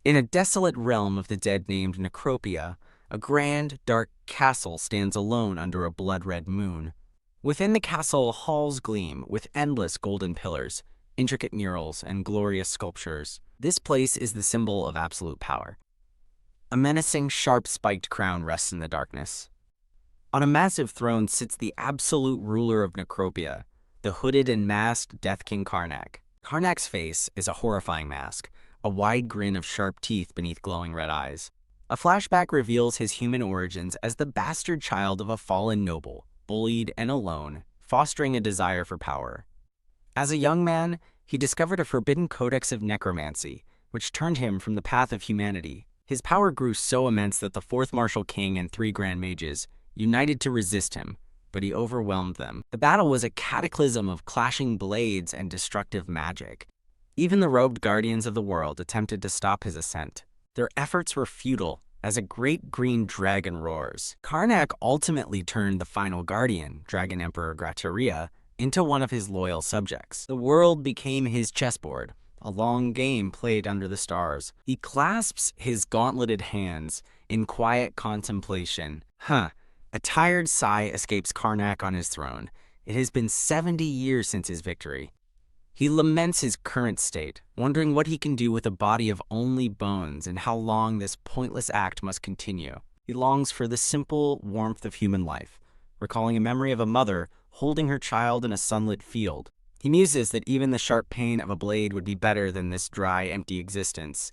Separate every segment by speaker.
Speaker 1: In a desolate realm of the dead named Necropia, a grand, dark castle stands alone under a blood-red moon. Within the castle, halls gleam with endless golden pillars, intricate murals, and glorious sculptures. This place is the symbol of absolute power. A menacing, sharp-spiked crown rests in the darkness. On a massive throne sits the absolute ruler of Necropia, the hooded and masked Death King Karnak. Karnak's face is a horrifying mask, a wide grin of sharp teeth beneath glowing red eyes. A flashback reveals his human origins as the bastard child of a fallen noble, bullied and alone, fostering a desire for power. As a young man, he discovered a forbidden codex of necromancy, which turned him from the path of humanity. His power grew so immense that the fourth martial king and 3 grand mages united to resist him, but he overwhelmed them. The battle was a cataclysm of clashing blades and destructive magic. Even the robed guardians of the world attempted to stop his ascent. Their efforts were futile, as a great green dragon roars. Karnak ultimately turned the final guardian, Dragon Emperor Grataria, into one of his loyal subjects. The world became his chessboard, a long game played under the stars. He clasps his gauntleted hands in quiet contemplation. A tired sigh escapes Karnak on his throne. It has been 70 years since his victory. He laments his current state, wondering what he can do with a body of only bones and how long this pointless act must continue. He longs for the simple warmth of human life, recalling a memory of a mother holding her child in a sunlit field. He muses that even the sharp pain of a blade would be better than this dry, empty existence.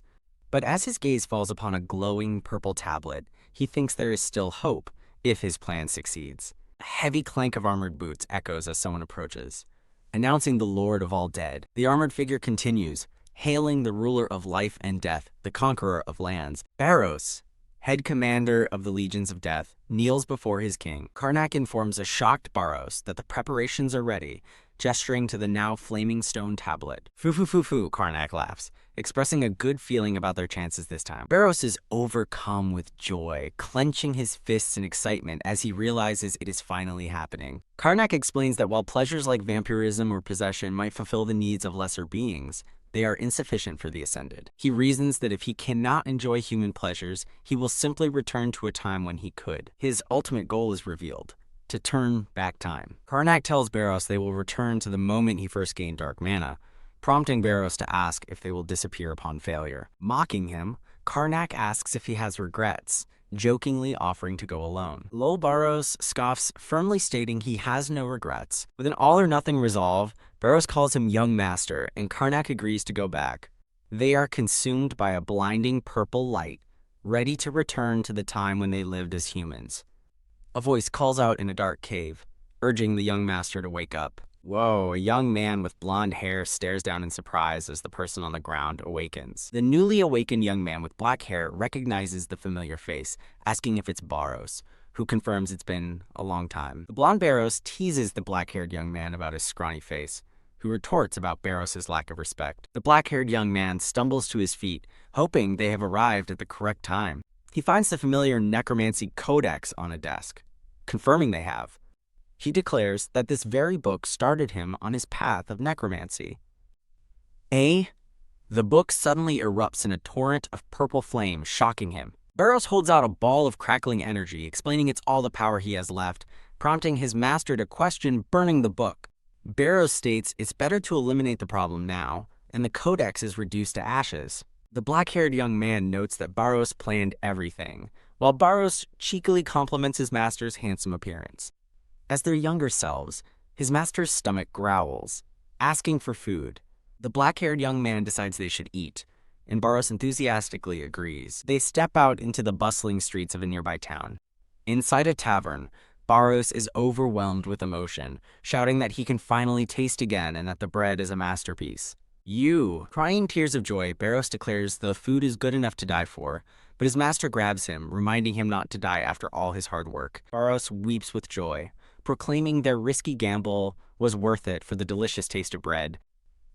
Speaker 1: But as his gaze falls upon a glowing purple tablet, he thinks there is still hope, if his plan succeeds. A heavy clank of armored boots echoes as someone approaches, announcing the Lord of all dead. The armored figure continues, hailing the ruler of life and death, the conqueror of lands. Barros, head commander of the legions of death, kneels before his king. Karnak informs a shocked Barros that the preparations are ready, gesturing to the now flaming stone tablet. Foo, Karnak laughs, expressing a good feeling about their chances this time. Barros is overcome with joy, clenching his fists in excitement as he realizes it is finally happening. Karnak explains that while pleasures like vampirism or possession might fulfill the needs of lesser beings, they are insufficient for the ascended. He reasons that if he cannot enjoy human pleasures, he will simply return to a time when he could. His ultimate goal is revealed: to turn back time. Karnak tells Barros they will return to the moment he first gained dark mana, prompting Barros to ask if they will disappear upon failure. Mocking him, Karnak asks if he has regrets, jokingly offering to go alone. Lol Barros scoffs, firmly stating he has no regrets. With an all-or-nothing resolve, Barros calls him young master, and Karnak agrees to go back. They are consumed by a blinding purple light, ready to return to the time when they lived as humans. A voice calls out in a dark cave, urging the young master to wake up. Whoa, a young man with blonde hair stares down in surprise as the person on the ground awakens. The newly awakened young man with black hair recognizes the familiar face, asking if it's Barros, who confirms it's been a long time. The blonde Barros teases the black-haired young man about his scrawny face, who retorts about Barros' lack of respect. The black-haired young man stumbles to his feet, hoping they have arrived at the correct time. He finds the familiar Necromancy Codex on a desk, confirming they have. He declares that this very book started him on his path of necromancy. The book suddenly erupts in a torrent of purple flame, shocking him. Barros holds out a ball of crackling energy, explaining it's all the power he has left, prompting his master to question burning the book. Barros states it's better to eliminate the problem now, and the codex is reduced to ashes. The black-haired young man notes that Barros planned everything, while Barros cheekily compliments his master's handsome appearance. As their younger selves, his master's stomach growls, asking for food. The black-haired young man decides they should eat, and Barros enthusiastically agrees. They step out into the bustling streets of a nearby town. Inside a tavern, Barros is overwhelmed with emotion, shouting that he can finally taste again and that the bread is a masterpiece. Crying tears of joy, Barros declares the food is good enough to die for, but his master grabs him, reminding him not to die after all his hard work. Barros weeps with joy, proclaiming their risky gamble was worth it for the delicious taste of bread.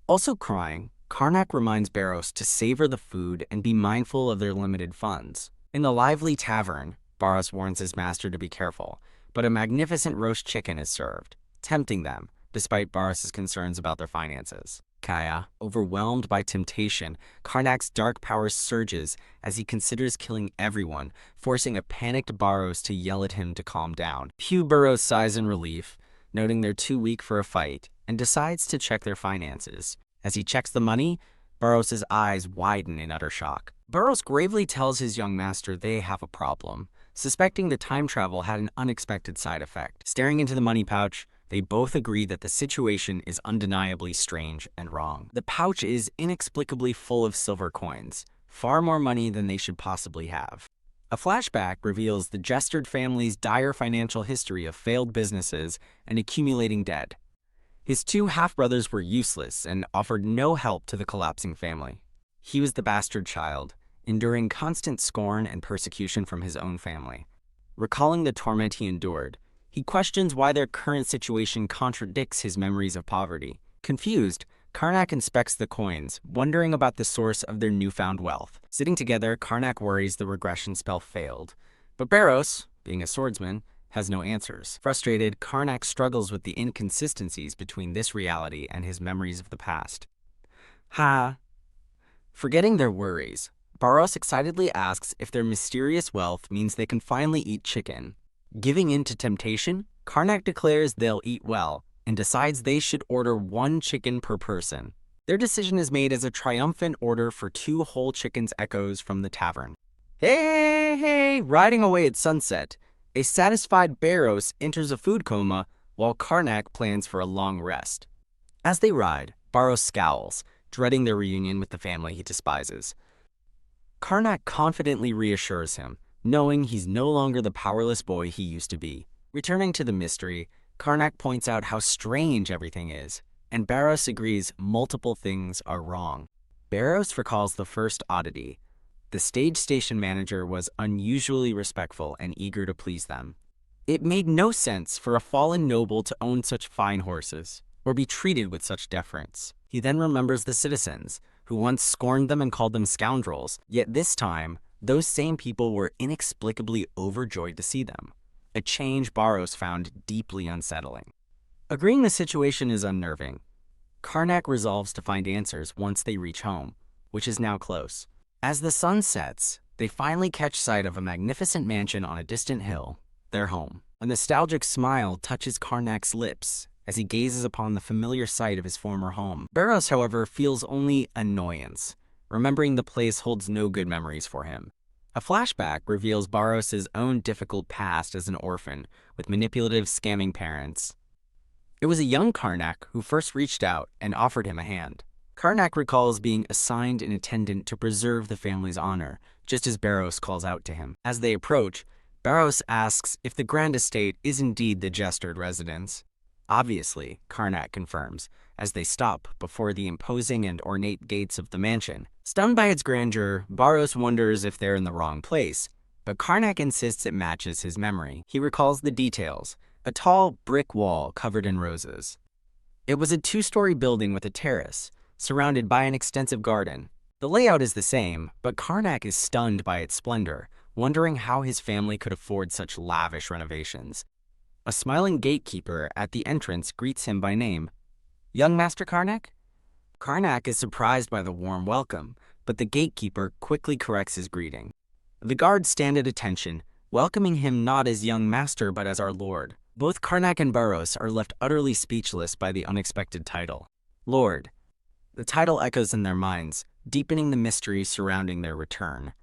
Speaker 1: Also crying, Karnak reminds Barros to savor the food and be mindful of their limited funds. In the lively tavern, Barros warns his master to be careful, but a magnificent roast chicken is served, tempting them, despite Barros' concerns about their finances. Kaya. Overwhelmed by temptation, Karnak's dark power surges as he considers killing everyone, forcing a panicked Barros to yell at him to calm down. Barros sighs in relief, noting they're too weak for a fight, and decides to check their finances. As he checks the money, Barros' eyes widen in utter shock. Barros gravely tells his young master they have a problem, suspecting that time travel had an unexpected side effect. Staring into the money pouch, they both agree that the situation is undeniably strange and wrong. The pouch is inexplicably full of silver coins, far more money than they should possibly have. A flashback reveals the Jestard family's dire financial history of failed businesses and accumulating debt. His two half-brothers were useless and offered no help to the collapsing family. He was the bastard child, enduring constant scorn and persecution from his own family. Recalling the torment he endured, he questions why their current situation contradicts his memories of poverty. Confused, Karnak inspects the coins, wondering about the source of their newfound wealth. Sitting together, Karnak worries the regression spell failed, but Barros, being a swordsman, has no answers. Frustrated, Karnak struggles with the inconsistencies between this reality and his memories of the past. Forgetting their worries, Barros excitedly asks if their mysterious wealth means they can finally eat chicken. Giving in to temptation, Karnak declares they'll eat well and decides they should order 1 chicken per person. Their decision is made as a triumphant order for 2 whole chickens echoes from the tavern. Hey! Riding away at sunset, a satisfied Barros enters a food coma while Karnak plans for a long rest. As they ride, Barros scowls, dreading their reunion with the family he despises. Karnak confidently reassures him, knowing he's no longer the powerless boy he used to be. Returning to the mystery, Karnak points out how strange everything is, and Barros agrees multiple things are wrong. Barros recalls the first oddity. The stage station manager was unusually respectful and eager to please them. It made no sense for a fallen noble to own such fine horses, or be treated with such deference. He then remembers the citizens, who once scorned them and called them scoundrels, yet this time, those same people were inexplicably overjoyed to see them, a change Barros found deeply unsettling. Agreeing the situation is unnerving, Karnak resolves to find answers once they reach home, which is now close. As the sun sets, they finally catch sight of a magnificent mansion on a distant hill, their home. A nostalgic smile touches Karnak's lips as he gazes upon the familiar sight of his former home. Barros, however, feels only annoyance, remembering the place holds no good memories for him. A flashback reveals Barros' own difficult past as an orphan, with manipulative, scamming parents. It was a young Karnak who first reached out and offered him a hand. Karnak recalls being assigned an attendant to preserve the family's honor, just as Barros calls out to him. As they approach, Barros asks if the grand estate is indeed the Jestard residence. Obviously, Karnak confirms, as they stop before the imposing and ornate gates of the mansion. Stunned by its grandeur, Barros wonders if they're in the wrong place, but Karnak insists it matches his memory. He recalls the details, a tall brick wall covered in roses. It was a 2-story building with a terrace, surrounded by an extensive garden. The layout is the same, but Karnak is stunned by its splendor, wondering how his family could afford such lavish renovations. A smiling gatekeeper at the entrance greets him by name. "Young Master Karnak?" Karnak is surprised by the warm welcome, but the gatekeeper quickly corrects his greeting. The guards stand at attention, welcoming him not as young master but as our lord. Both Karnak and Barros are left utterly speechless by the unexpected title. Lord. The title echoes in their minds, deepening the mystery surrounding their return.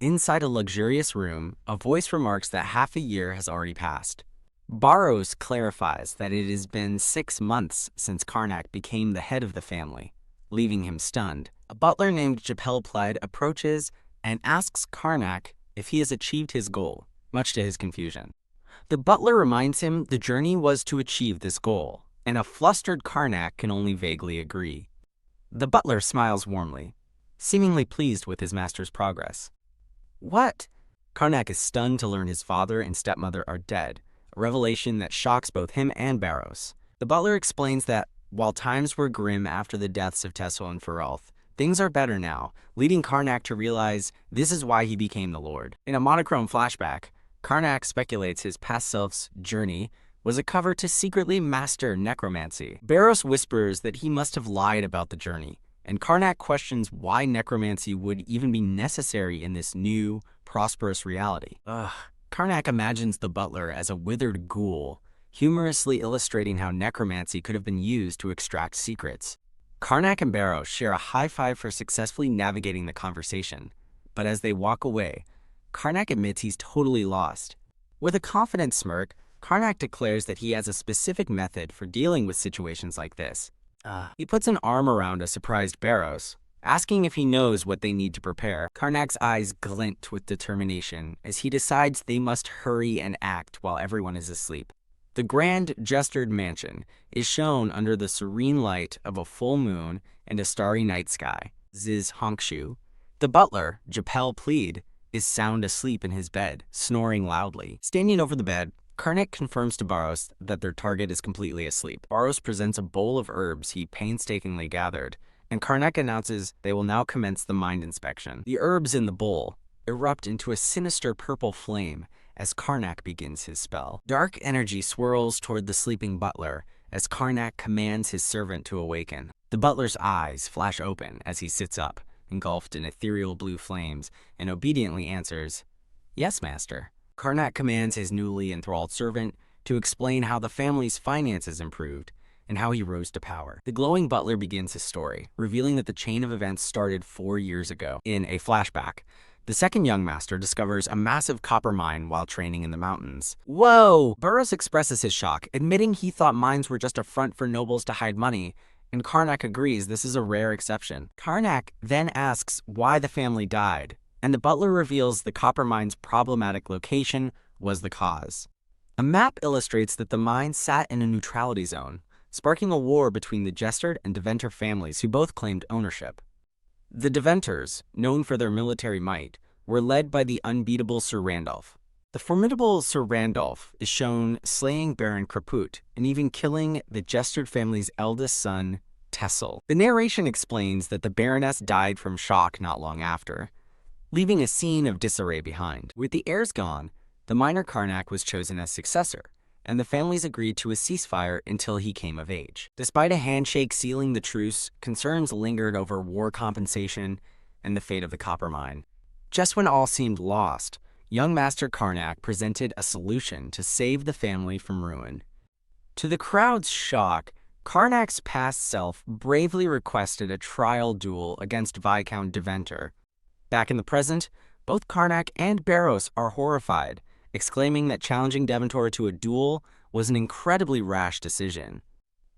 Speaker 1: Inside a luxurious room, a voice remarks that half a year has already passed. Barros clarifies that it has been 6 months since Karnak became the head of the family, leaving him stunned. A butler named Japelplied approaches and asks Karnak if he has achieved his goal, much to his confusion. The butler reminds him the journey was to achieve this goal, and a flustered Karnak can only vaguely agree. The butler smiles warmly, seemingly pleased with his master's progress. What? Karnak is stunned to learn his father and stepmother are dead, a revelation that shocks both him and Barros. The butler explains that, while times were grim after the deaths of Tesso and Feralth, things are better now, leading Karnak to realize this is why he became the Lord. In a monochrome flashback, Karnak speculates his past self's journey was a cover to secretly master necromancy. Barrows whispers that he must have lied about the journey, and Karnak questions why necromancy would even be necessary in this new, prosperous reality. Karnak imagines the butler as a withered ghoul, humorously illustrating how necromancy could have been used to extract secrets. Karnak and Barrows share a high five for successfully navigating the conversation, but as they walk away, Karnak admits he's totally lost. With a confident smirk, Karnak declares that he has a specific method for dealing with situations like this. He puts an arm around a surprised Barrows, asking if he knows what they need to prepare. Karnak's eyes glint with determination as he decides they must hurry and act while everyone is asleep. The grand gestured mansion is shown under the serene light of a full moon and a starry night sky. Ziz Honkshu, the butler, Japel Plead, is sound asleep in his bed, snoring loudly. Standing over the bed, Karnak confirms to Barrows that their target is completely asleep. Barrows presents a bowl of herbs he painstakingly gathered, and Karnak announces they will now commence the mind inspection. The herbs in the bowl erupt into a sinister purple flame as Karnak begins his spell. Dark energy swirls toward the sleeping butler as Karnak commands his servant to awaken. The butler's eyes flash open as he sits up, engulfed in ethereal blue flames, and obediently answers, "Yes, master." Karnak commands his newly enthralled servant to explain how the family's finances improved and how he rose to power. The glowing butler begins his story, revealing that the chain of events started 4 years ago. In a flashback, the second young master discovers a massive copper mine while training in the mountains. Whoa! Barrows expresses his shock, admitting he thought mines were just a front for nobles to hide money, and Karnak agrees this is a rare exception. Karnak then asks why the family died, and the butler reveals the copper mine's problematic location was the cause. A map illustrates that the mine sat in a neutrality zone, sparking a war between the Gestured and Deventer families who both claimed ownership. The Deventers, known for their military might, were led by the unbeatable Sir Randolph. The formidable Sir Randolph is shown slaying Baron Kraput and even killing the Gestured family's eldest son, Tessel. The narration explains that the Baroness died from shock not long after, leaving a scene of disarray behind. With the heirs gone, the minor Karnak was chosen as successor, and the families agreed to a ceasefire until he came of age. Despite a handshake sealing the truce, concerns lingered over war compensation and the fate of the copper mine. Just when all seemed lost, young Master Karnak presented a solution to save the family from ruin. To the crowd's shock, Karnak's past self bravely requested a trial duel against Viscount Deventer. Back in the present, both Karnak and Barrows are horrified, exclaiming that challenging Deventer to a duel was an incredibly rash decision.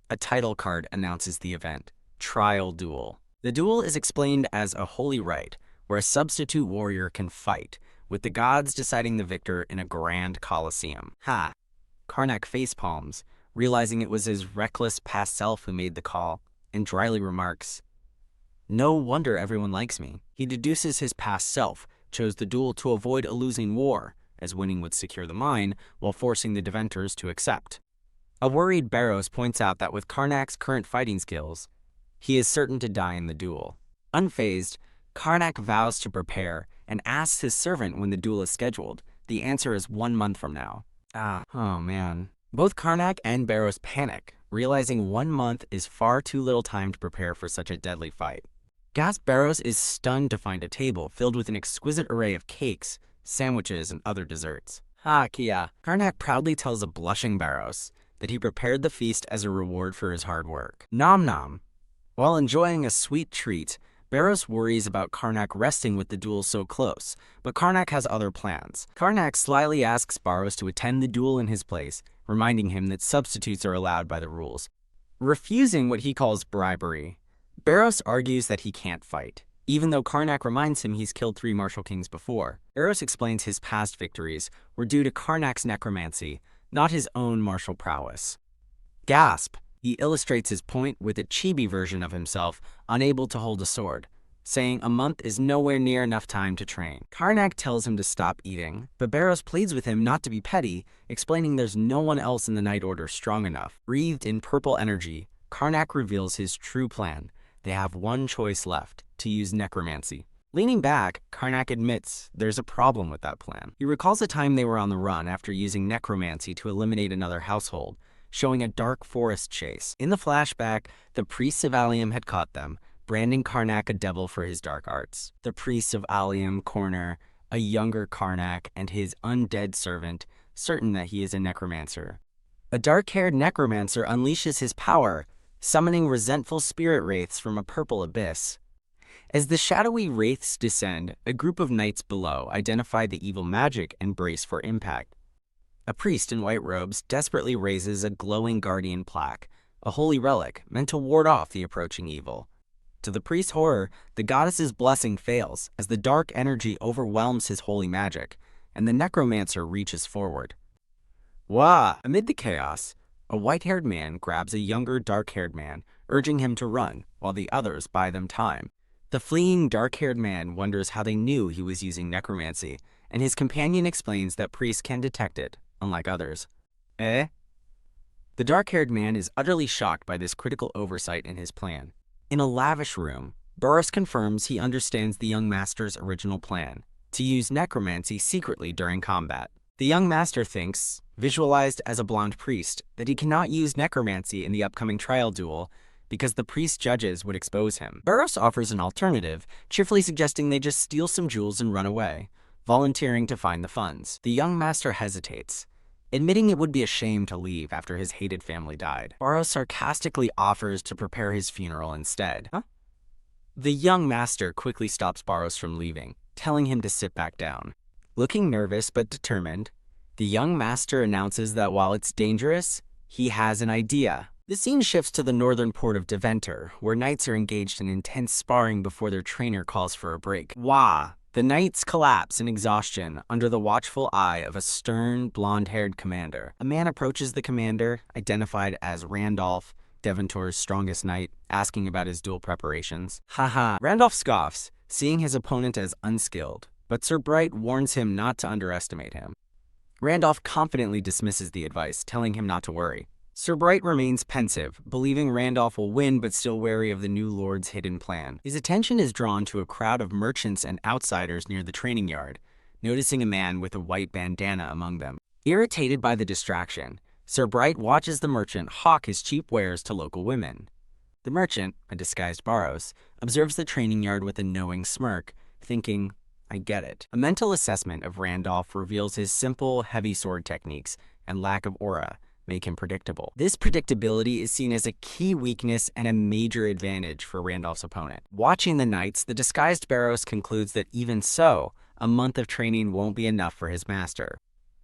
Speaker 1: A title card announces the event, Trial Duel. The duel is explained as a holy rite, where a substitute warrior can fight, with the gods deciding the victor in a grand coliseum. Karnak facepalms, realizing it was his reckless past self who made the call, and dryly remarks, "No wonder everyone likes me." He deduces his past self chose the duel to avoid a losing war, as winning would secure the mine, while forcing the Deventers to accept. A worried Barrows points out that with Karnak's current fighting skills, he is certain to die in the duel. Unfazed, Karnak vows to prepare and asks his servant when the duel is scheduled. The answer is 1 month from now. Oh man. Both Karnak and Barrows panic, realizing 1 month is far too little time to prepare for such a deadly fight. Barrows is stunned to find a table filled with an exquisite array of cakes, sandwiches, and other desserts. Kia. Karnak proudly tells a blushing Barrows that he prepared the feast as a reward for his hard work. Nom nom. While enjoying a sweet treat, Barrows worries about Karnak resting with the duel so close, but Karnak has other plans. Karnak slyly asks Barrows to attend the duel in his place, reminding him that substitutes are allowed by the rules. Refusing what he calls bribery, Barrows argues that he can't fight, even though Karnak reminds him he's killed 3 martial kings before. Barrows explains his past victories were due to Karnak's necromancy, not his own martial prowess. Gasp! He illustrates his point with a chibi version of himself, unable to hold a sword, saying a month is nowhere near enough time to train. Karnak tells him to stop eating, but Barrows pleads with him not to be petty, explaining there's no one else in the Night Order strong enough. Breathed in purple energy, Karnak reveals his true plan. They have one choice left, to use necromancy. Leaning back, Karnak admits there's a problem with that plan. He recalls a time they were on the run after using necromancy to eliminate another household, showing a dark forest chase. In the flashback, the priests of Alium had caught them, branding Karnak a devil for his dark arts. The priests of Alium corner a younger Karnak and his undead servant, certain that he is a necromancer. A dark-haired necromancer unleashes his power, summoning resentful spirit wraiths from a purple abyss. As the shadowy wraiths descend, a group of knights below identify the evil magic and brace for impact. A priest in white robes desperately raises a glowing guardian plaque, a holy relic meant to ward off the approaching evil. To the priest's horror, the goddess's blessing fails as the dark energy overwhelms his holy magic, and the necromancer reaches forward. Wah! Amid the chaos, a white-haired man grabs a younger dark-haired man, urging him to run, while the others buy them time. The fleeing dark-haired man wonders how they knew he was using necromancy, and his companion explains that priests can detect it, unlike others. Eh? The dark-haired man is utterly shocked by this critical oversight in his plan. In a lavish room, Burrus confirms he understands the young master's original plan, to use necromancy secretly during combat. The young master thinks, visualized as a blonde priest, that he cannot use necromancy in the upcoming trial duel because the priest judges would expose him. Burrus offers an alternative, cheerfully suggesting they just steal some jewels and run away, volunteering to find the funds. The young master hesitates, admitting it would be a shame to leave after his hated family died. Burrus sarcastically offers to prepare his funeral instead. The young master quickly stops Burrus from leaving, telling him to sit back down. Looking nervous but determined, the young master announces that while it's dangerous, he has an idea. The scene shifts to the northern port of Deventer, where knights are engaged in intense sparring before their trainer calls for a break. Wah! The knights collapse in exhaustion under the watchful eye of a stern, blonde-haired commander. A man approaches the commander, identified as Randolph, Deventor's strongest knight, asking about his duel preparations. Haha. Randolph scoffs, seeing his opponent as unskilled, but Sir Bright warns him not to underestimate him. Randolph confidently dismisses the advice, telling him not to worry. Sir Bright remains pensive, believing Randolph will win but still wary of the new lord's hidden plan. His attention is drawn to a crowd of merchants and outsiders near the training yard, noticing a man with a white bandana among them. Irritated by the distraction, Sir Bright watches the merchant hawk his cheap wares to local women. The merchant, a disguised Burrus, observes the training yard with a knowing smirk, thinking, I get it. A mental assessment of Randolph reveals his simple, heavy sword techniques and lack of aura make him predictable. This predictability is seen as a key weakness and a major advantage for Randolph's opponent. Watching the knights, the disguised Burrus concludes that even so, a month of training won't be enough for his master.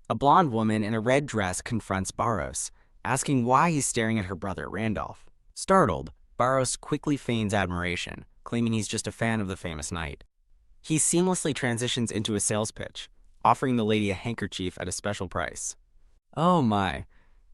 Speaker 1: A blonde woman in a red dress confronts Burrus, asking why he's staring at her brother, Randolph. Startled, Burrus quickly feigns admiration, claiming he's just a fan of the famous knight. He seamlessly transitions into a sales pitch, offering the lady a handkerchief at a special price. Oh my.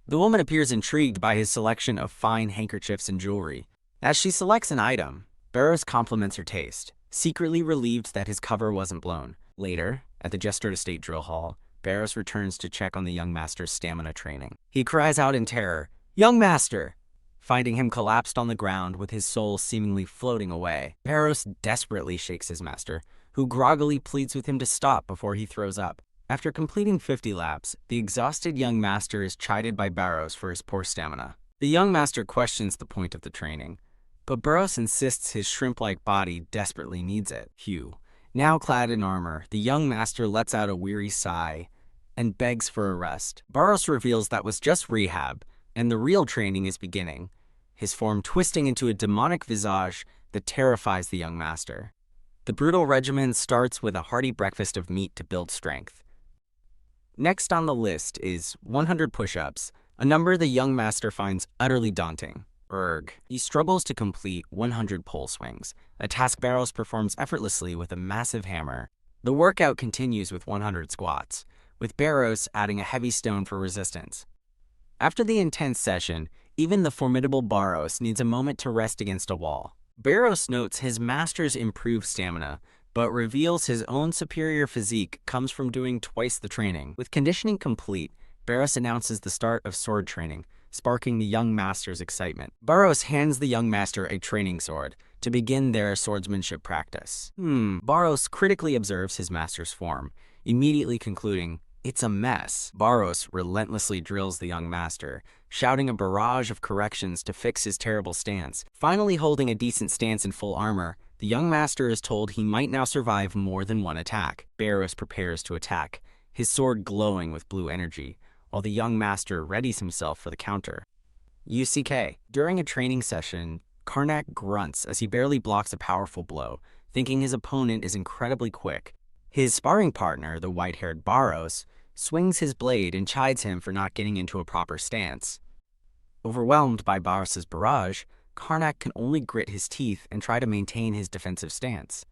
Speaker 1: The woman appears intrigued by his selection of fine handkerchiefs and jewelry. As she selects an item, Burrus compliments her taste, secretly relieved that his cover wasn't blown. Later, at the Jester's Estate drill hall, Burrus returns to check on the young master's stamina training. He cries out in terror, "Young master!" finding him collapsed on the ground with his soul seemingly floating away. Burrus desperately shakes his master, who groggily pleads with him to stop before he throws up. After completing 50 laps, the exhausted young master is chided by Burrus for his poor stamina. The young master questions the point of the training, but Burrus insists his shrimp-like body desperately needs it. Phew. Now clad in armor, the young master lets out a weary sigh and begs for a rest. Burrus reveals that was just rehab, and the real training is beginning, his form twisting into a demonic visage that terrifies the young master. The brutal regimen starts with a hearty breakfast of meat to build strength. Next on the list is 100 push-ups, a number the young master finds utterly daunting. He struggles to complete 100 pole swings, a task Burrus performs effortlessly with a massive hammer. The workout continues with 100 squats, with Burrus adding a heavy stone for resistance. After the intense session, even the formidable Burrus needs a moment to rest against a wall. Burrus notes his master's improved stamina, but reveals his own superior physique comes from doing twice the training. With conditioning complete, Burrus announces the start of sword training, sparking the young master's excitement. Burrus hands the young master a training sword, to begin their swordsmanship practice. Barros critically observes his master's form, immediately concluding, "It's a mess." Barros relentlessly drills the young master, shouting a barrage of corrections to fix his terrible stance. Finally holding a decent stance in full armor, the young master is told he might now survive more than one attack. Barros prepares to attack, his sword glowing with blue energy, while the young master readies himself for the counter. UCK. During a training session, Karnak grunts as he barely blocks a powerful blow, thinking his opponent is incredibly quick. His sparring partner, the white-haired Barros, swings his blade and chides him for not getting into a proper stance. Overwhelmed by Barros's barrage, Karnak can only grit his teeth and try to maintain his defensive stance.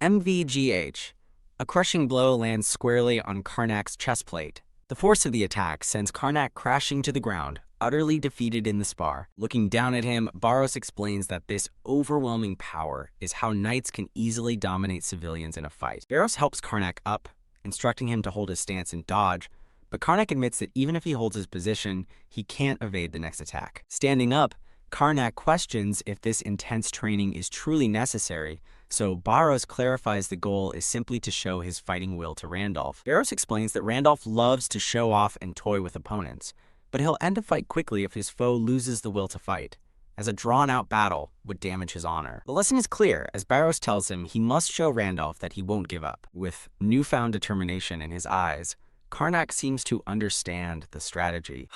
Speaker 1: MVGH. A crushing blow lands squarely on Karnak's chestplate. The force of the attack sends Karnak crashing to the ground, utterly defeated in the spar. Looking down at him, Barros explains that this overwhelming power is how knights can easily dominate civilians in a fight. Barros helps Karnak up, instructing him to hold his stance and dodge, but Karnak admits that even if he holds his position, he can't evade the next attack. Standing up, Karnak questions if this intense training is truly necessary, so Barros clarifies the goal is simply to show his fighting will to Randolph. Barros explains that Randolph loves to show off and toy with opponents, but he'll end a fight quickly if his foe loses the will to fight, as a drawn-out battle would damage his honor. The lesson is clear, as Barros tells him he must show Randolph that he won't give up. With newfound determination in his eyes, Karnak seems to understand the strategy.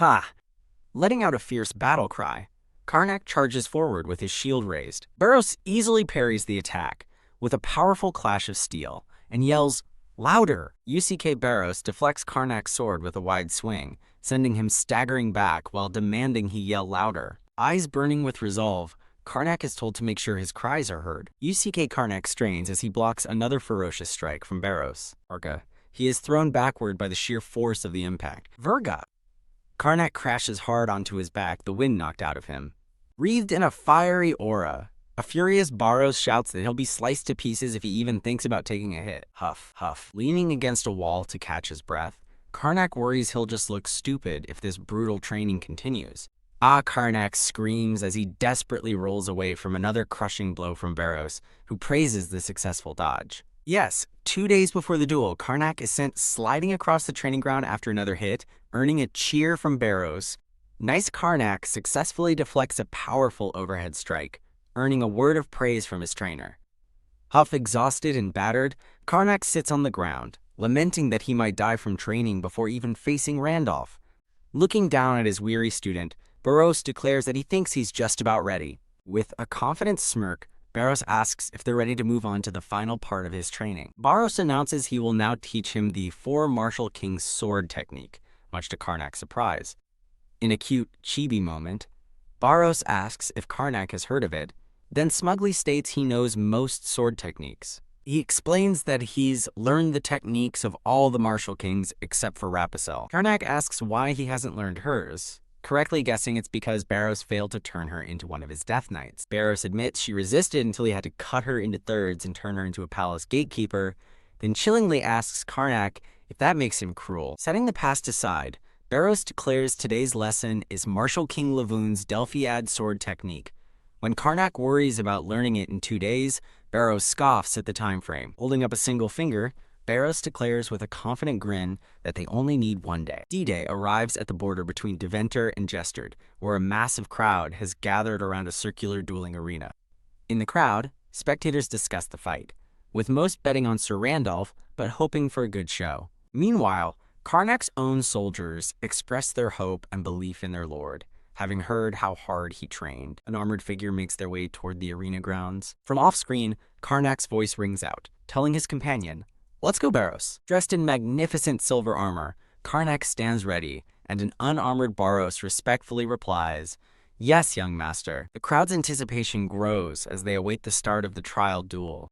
Speaker 1: Letting out a fierce battle cry, Karnak charges forward with his shield raised. Barros easily parries the attack with a powerful clash of steel and yells, "Louder!" UCK Barros deflects Karnak's sword with a wide swing, sending him staggering back while demanding he yell louder. Eyes burning with resolve, Karnak is told to make sure his cries are heard. UCK Karnak strains as he blocks another ferocious strike from Barros. Varga. He is thrown backward by the sheer force of the impact. Virga. Karnak crashes hard onto his back, the wind knocked out of him. Wreathed in a fiery aura, a furious Barros shouts that he'll be sliced to pieces if he even thinks about taking a hit. Huff, huff. Leaning against a wall to catch his breath, Karnak worries he'll just look stupid if this brutal training continues. Karnak screams as he desperately rolls away from another crushing blow from Barros, who praises the successful dodge. Yes, 2 days before the duel, Karnak is sent sliding across the training ground after another hit, earning a cheer from Barros. Nice Karnak successfully deflects a powerful overhead strike, earning a word of praise from his trainer. Huff exhausted and battered, Karnak sits on the ground, lamenting that he might die from training before even facing Randolph. Looking down at his weary student, Barros declares that he thinks he's just about ready. With a confident smirk, Barros asks if they're ready to move on to the final part of his training. Barros announces he will now teach him the 4 Martial King's sword technique, much to Karnak's surprise. In a cute chibi moment, Barros asks if Karnak has heard of it, then smugly states he knows most sword techniques. He explains that he's learned the techniques of all the Martial Kings except for Rapicel. Karnak asks why he hasn't learned hers, correctly guessing it's because Barros failed to turn her into one of his Death Knights. Barros admits she resisted until he had to cut her into thirds and turn her into a palace gatekeeper, then chillingly asks Karnak if that makes him cruel. Setting the past aside, Barros declares today's lesson is Martial King Lavoon's Delphiad sword technique. When Karnak worries about learning it in 2 days, Barros scoffs at the time frame. Holding up a single finger, Barros declares with a confident grin that they only need 1 day. D-Day arrives at the border between Deventer and Jestard, where a massive crowd has gathered around a circular dueling arena. In the crowd, spectators discuss the fight, with most betting on Sir Randolph, but hoping for a good show. Meanwhile, Karnak's own soldiers express their hope and belief in their lord, having heard how hard he trained. An armored figure makes their way toward the arena grounds. From off-screen, Karnak's voice rings out, telling his companion, "Let's go, Barros." Dressed in magnificent silver armor, Karnak stands ready, and an unarmored Barros respectfully replies, "Yes, young master." The crowd's anticipation grows as they await the start of the trial duel.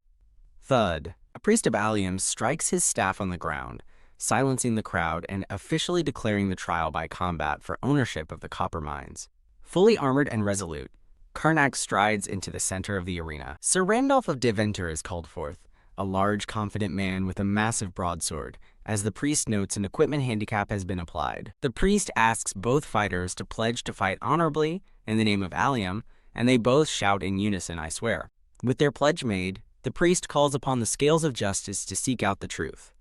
Speaker 1: Thud. A priest of Allium strikes his staff on the ground, silencing the crowd and officially declaring the trial by combat for ownership of the copper mines. Fully armored and resolute, Karnak strides into the center of the arena. Sir Randolph of Deventer is called forth, a large, confident man with a massive broadsword, as the priest notes an equipment handicap has been applied. The priest asks both fighters to pledge to fight honorably in the name of Allium, and they both shout in unison, "I swear." With their pledge made, the priest calls upon the scales of justice to seek out the truth.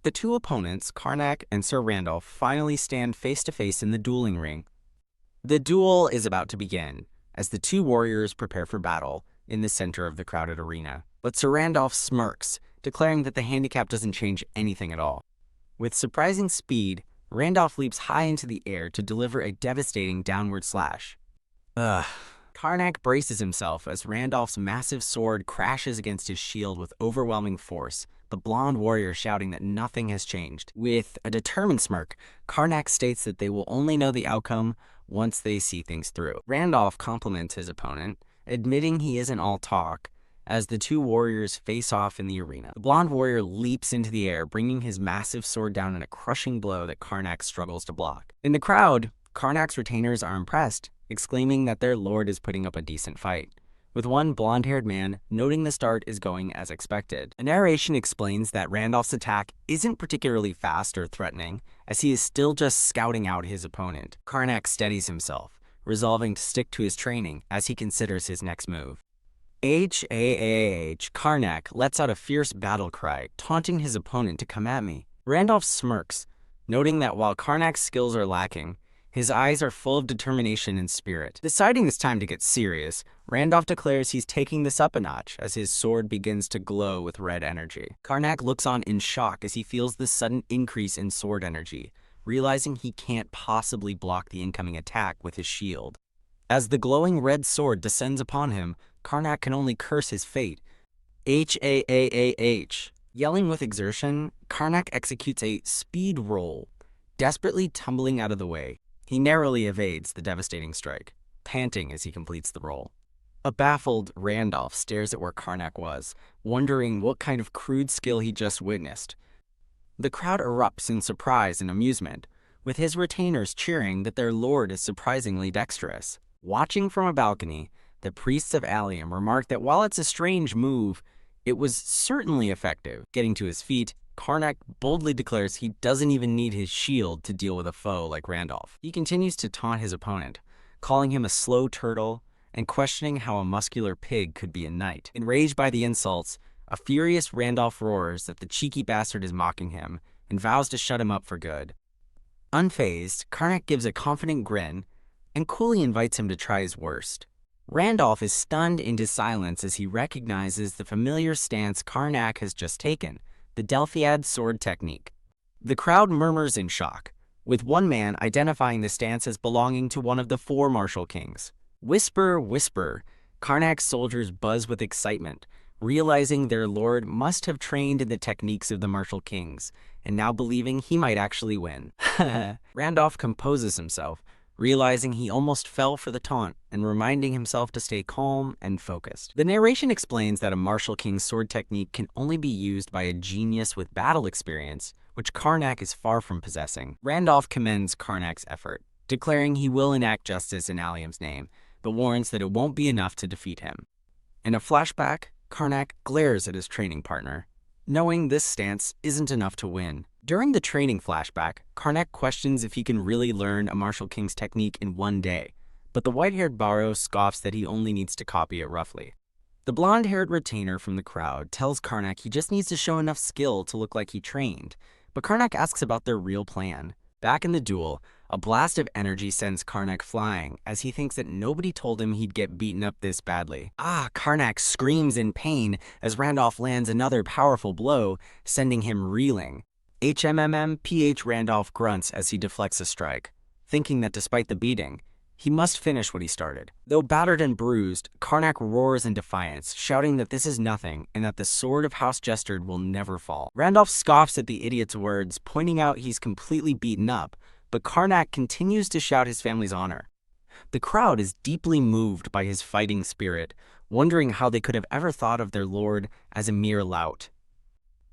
Speaker 1: The two opponents, Karnak and Sir Randolph, finally stand face to face in the dueling ring. The duel is about to begin, as the two warriors prepare for battle in the center of the crowded arena. But Sir Randolph smirks, declaring that the handicap doesn't change anything at all. With surprising speed, Randolph leaps high into the air to deliver a devastating downward slash. Karnak braces himself as Randolph's massive sword crashes against his shield with overwhelming force, the blonde warrior shouting that nothing has changed. With a determined smirk, Karnak states that they will only know the outcome once they see things through. Randolph compliments his opponent, admitting he isn't all talk, as the two warriors face off in the arena. The blonde warrior leaps into the air, bringing his massive sword down in a crushing blow that Karnak struggles to block. In the crowd, Karnak's retainers are impressed, exclaiming that their lord is putting up a decent fight, with one blonde-haired man noting the start is going as expected. A narration explains that Randolph's attack isn't particularly fast or threatening, as he is still just scouting out his opponent. Karnak steadies himself, resolving to stick to his training as he considers his next move. Karnak lets out a fierce battle cry, taunting his opponent to come at me. Randolph smirks, noting that while Karnak's skills are lacking, his eyes are full of determination and spirit. Deciding it's time to get serious, Randolph declares he's taking this up a notch as his sword begins to glow with red energy. Karnak looks on in shock as he feels the sudden increase in sword energy, realizing he can't possibly block the incoming attack with his shield. As the glowing red sword descends upon him, Karnak can only curse his fate. Yelling with exertion, Karnak executes a speed roll, desperately tumbling out of the way. He narrowly evades the devastating strike, panting as he completes the roll. A baffled Randolph stares at where Karnak was, wondering what kind of crude skill he just witnessed. The crowd erupts in surprise and amusement, with his retainers cheering that their lord is surprisingly dexterous. Watching from a balcony, the priests of Allium remark that while it's a strange move, it was certainly effective. Getting to his feet, Karnak boldly declares he doesn't even need his shield to deal with a foe like Randolph. He continues to taunt his opponent, calling him a slow turtle and questioning how a muscular pig could be a knight. Enraged by the insults, a furious Randolph roars that the cheeky bastard is mocking him and vows to shut him up for good. Unfazed, Karnak gives a confident grin and coolly invites him to try his worst. Randolph is stunned into silence as he recognizes the familiar stance Karnak has just taken, the Delphiad sword technique. The crowd murmurs in shock, with one man identifying the stance as belonging to one of the four martial kings. Whisper, whisper, Karnak's soldiers buzz with excitement, realizing their lord must have trained in the techniques of the martial kings, and now believing he might actually win. Randolph composes himself, realizing he almost fell for the taunt and reminding himself to stay calm and focused. The narration explains that a martial king's sword technique can only be used by a genius with battle experience, which Karnak is far from possessing. Randolph commends Karnak's effort, declaring he will enact justice in Allium's name, but warns that it won't be enough to defeat him. In a flashback, Karnak glares at his training partner, knowing this stance isn't enough to win. During the training flashback, Karnak questions if he can really learn a martial king's technique in one day, but the white-haired Baro scoffs that he only needs to copy it roughly. The blonde-haired retainer from the crowd tells Karnak he just needs to show enough skill to look like he trained, but Karnak asks about their real plan. Back in the duel, a blast of energy sends Karnak flying, as he thinks that nobody told him he'd get beaten up this badly. Karnak screams in pain as Randolph lands another powerful blow, sending him reeling. Randolph grunts as he deflects a strike, thinking that despite the beating, he must finish what he started. Though battered and bruised, Karnak roars in defiance, shouting that this is nothing and that the sword of House Jestard will never fall. Randolph scoffs at the idiot's words, pointing out he's completely beaten up, but Karnak continues to shout his family's honor. The crowd is deeply moved by his fighting spirit, wondering how they could have ever thought of their lord as a mere lout.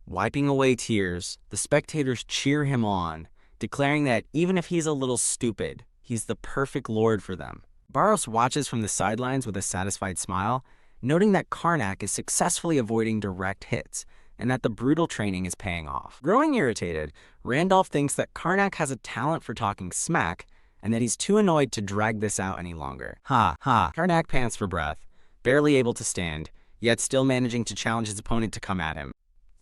Speaker 1: Wiping away tears, the spectators cheer him on, declaring that even if he's a little stupid, he's the perfect lord for them. Baros watches from the sidelines with a satisfied smile, noting that Karnak is successfully avoiding direct hits, and that the brutal training is paying off. Growing irritated, Randolph thinks that Karnak has a talent for talking smack, and that he's too annoyed to drag this out any longer. Karnak pants for breath, barely able to stand, yet still managing to challenge his opponent to come at him.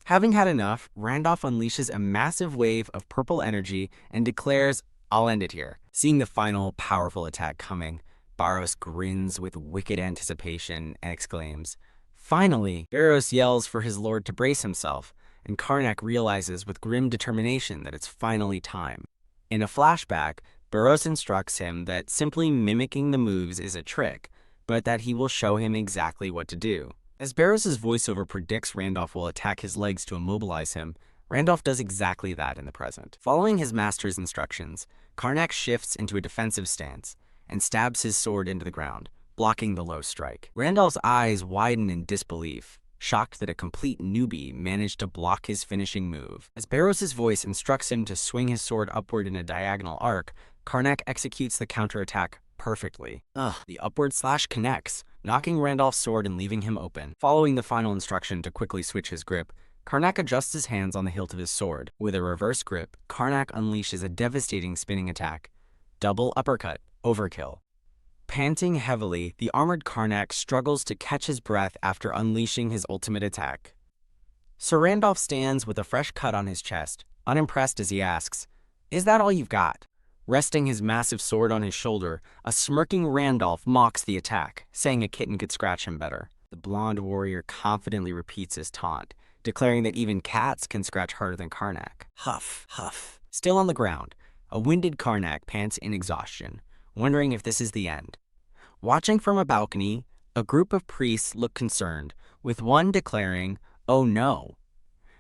Speaker 1: Having had enough, Randolph unleashes a massive wave of purple energy and declares, "I'll end it here." Seeing the final, powerful attack coming, Barros grins with wicked anticipation and exclaims, "Finally!" Barros yells for his lord to brace himself, and Karnak realizes with grim determination that it's finally time. In a flashback, Barros instructs him that simply mimicking the moves is a trick, but that he will show him exactly what to do. As Barros' voiceover predicts Randolph will attack his legs to immobilize him, Randolph does exactly that in the present. Following his master's instructions, Karnak shifts into a defensive stance and stabs his sword into the ground, blocking the low strike. Randolph's eyes widen in disbelief, shocked that a complete newbie managed to block his finishing move. As Barros' voice instructs him to swing his sword upward in a diagonal arc, Karnak executes the counterattack perfectly. The upward slash connects, knocking Randolph's sword and leaving him open. Following the final instruction to quickly switch his grip, Karnak adjusts his hands on the hilt of his sword. With a reverse grip, Karnak unleashes a devastating spinning attack. Double uppercut, overkill. Panting heavily, the armored Karnak struggles to catch his breath after unleashing his ultimate attack. Sir Randolph stands with a fresh cut on his chest, unimpressed as he asks, "Is that all you've got?" Resting his massive sword on his shoulder, a smirking Randolph mocks the attack, saying a kitten could scratch him better. The blonde warrior confidently repeats his taunt, declaring that even cats can scratch harder than Karnak. Huff, huff. Still on the ground, a winded Karnak pants in exhaustion, wondering if this is the end. Watching from a balcony, a group of priests look concerned, with one declaring, "Oh no,"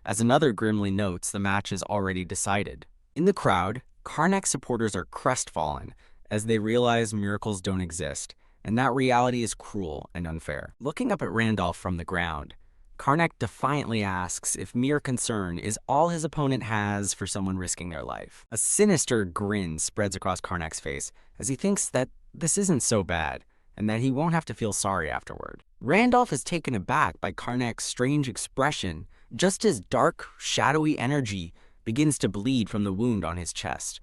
Speaker 1: as another grimly notes the match is already decided. In the crowd, Karnak supporters are crestfallen as they realize miracles don't exist, and that reality is cruel and unfair. Looking up at Randolph from the ground, Karnak defiantly asks if mere concern is all his opponent has for someone risking their life. A sinister grin spreads across Karnak's face as he thinks that this isn't so bad, and that he won't have to feel sorry afterward. Randolph is taken aback by Karnak's strange expression, just as dark, shadowy energy begins to bleed from the wound on his chest.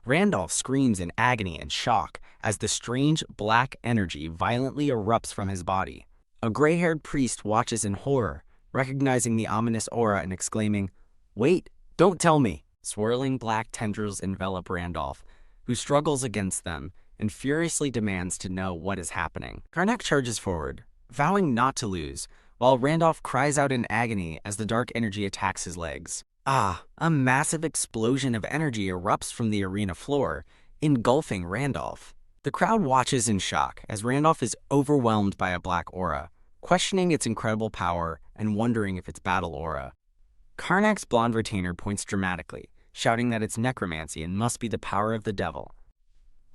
Speaker 1: Randolph screams in agony and shock as the strange black energy violently erupts from his body. A gray-haired priest watches in horror, recognizing the ominous aura and exclaiming, "Wait, don't tell me!" Swirling black tendrils envelop Randolph, who struggles against them and furiously demands to know what is happening. Karnak charges forward, vowing not to lose, while Randolph cries out in agony as the dark energy attacks his legs. A massive explosion of energy erupts from the arena floor, engulfing Randolph. The crowd watches in shock as Randolph is overwhelmed by a black aura, questioning its incredible power and wondering if it's battle aura. Karnak's blonde retainer points dramatically, shouting that it's necromancy and must be the power of the devil.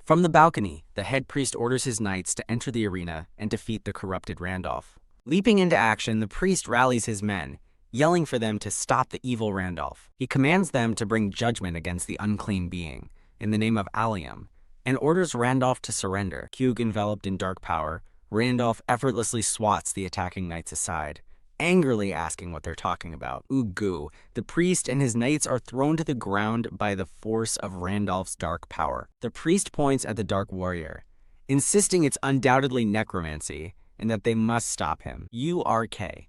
Speaker 1: From the balcony, the head priest orders his knights to enter the arena and defeat the corrupted Randolph. Leaping into action, the priest rallies his men, yelling for them to stop the evil Randolph. He commands them to bring judgment against the unclean being, in the name of Allium, and orders Randolph to surrender. Hugh enveloped in dark power, Randolph effortlessly swats the attacking knights aside, angrily asking what they're talking about. Ugu, the priest and his knights are thrown to the ground by the force of Randolph's dark power. The priest points at the dark warrior, insisting it's undoubtedly necromancy, and that they must stop him. URK.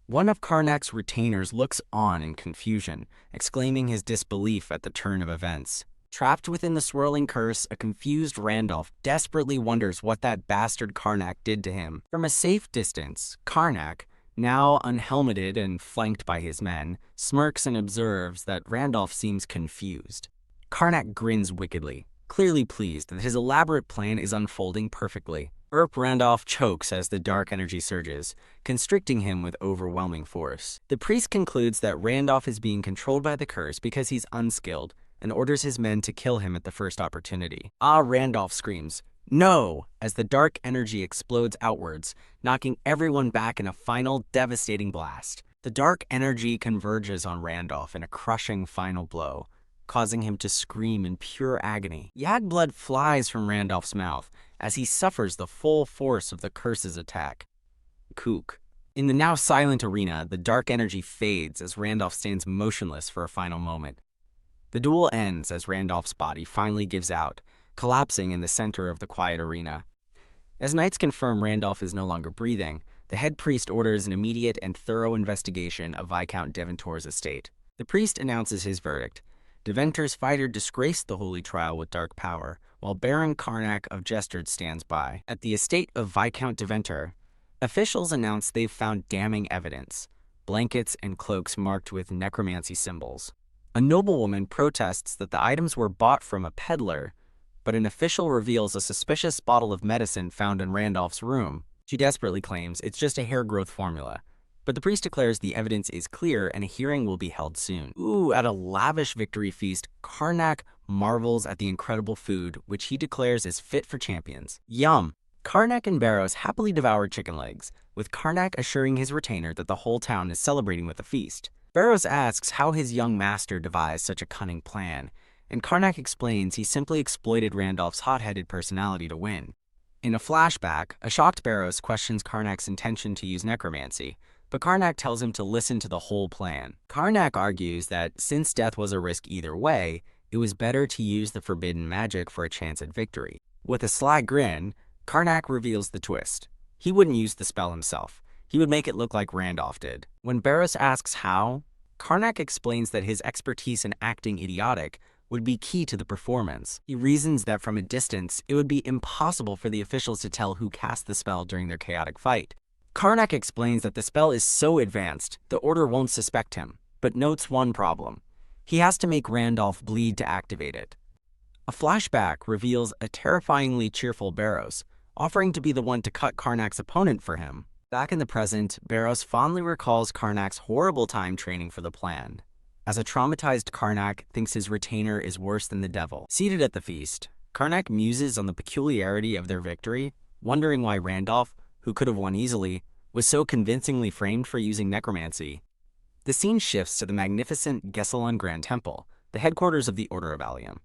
Speaker 1: One of Karnak's retainers looks on in confusion, exclaiming his disbelief at the turn of events. Trapped within the swirling curse, a confused Randolph desperately wonders what that bastard Karnak did to him. From a safe distance, Karnak, now unhelmeted and flanked by his men, smirks and observes that Randolph seems confused. Karnak grins wickedly, clearly pleased that his elaborate plan is unfolding perfectly. Randolph chokes as the dark energy surges, constricting him with overwhelming force. The priest concludes that Randolph is being controlled by the curse because he's unskilled, and orders his men to kill him at the first opportunity. Randolph screams, "No!" as the dark energy explodes outwards, knocking everyone back in a final devastating blast. The dark energy converges on Randolph in a crushing final blow, causing him to scream in pure agony. Yag blood flies from Randolph's mouth as he suffers the full force of the curse's attack. Kook. In the now silent arena, the dark energy fades as Randolph stands motionless for a final moment. The duel ends as Randolph's body finally gives out, collapsing in the center of the quiet arena. As knights confirm Randolph is no longer breathing, the head priest orders an immediate and thorough investigation of Viscount Deventor's estate. The priest announces his verdict. Deventor's fighter disgraced the holy trial with dark power, while Baron Karnak of Jestard stands by. At the estate of Viscount Deventor, officials announce they've found damning evidence: blankets and cloaks marked with necromancy symbols. A noblewoman protests that the items were bought from a peddler, but an official reveals a suspicious bottle of medicine found in Randolph's room. She desperately claims it's just a hair growth formula, but the priest declares the evidence is clear and a hearing will be held soon. At a lavish victory feast, Karnak marvels at the incredible food, which he declares is fit for champions. Yum! Karnak and Barrows happily devour chicken legs, with Karnak assuring his retainer that the whole town is celebrating with a feast. Barrows asks how his young master devised such a cunning plan, and Karnak explains he simply exploited Randolph's hot-headed personality to win. In a flashback, a shocked Barrows questions Karnak's intention to use necromancy, but Karnak tells him to listen to the whole plan. Karnak argues that since death was a risk either way, it was better to use the forbidden magic for a chance at victory. With a sly grin, Karnak reveals the twist. He wouldn't use the spell himself. He would make it look like Randolph did. When Barrows asks how, Karnak explains that his expertise in acting idiotic would be key to the performance. He reasons that from a distance, it would be impossible for the officials to tell who cast the spell during their chaotic fight. Karnak explains that the spell is so advanced, the Order won't suspect him, but notes one problem. He has to make Randolph bleed to activate it. A flashback reveals a terrifyingly cheerful Barrows, offering to be the one to cut Karnak's opponent for him. Back in the present, Barrows fondly recalls Karnak's horrible time training for the plan, as a traumatized Karnak thinks his retainer is worse than the devil. Seated at the feast, Karnak muses on the peculiarity of their victory, wondering why Randolph, who could have won easily, was so convincingly framed for using necromancy. The scene shifts to the magnificent Gessalon Grand Temple, the headquarters of the Order of Allium.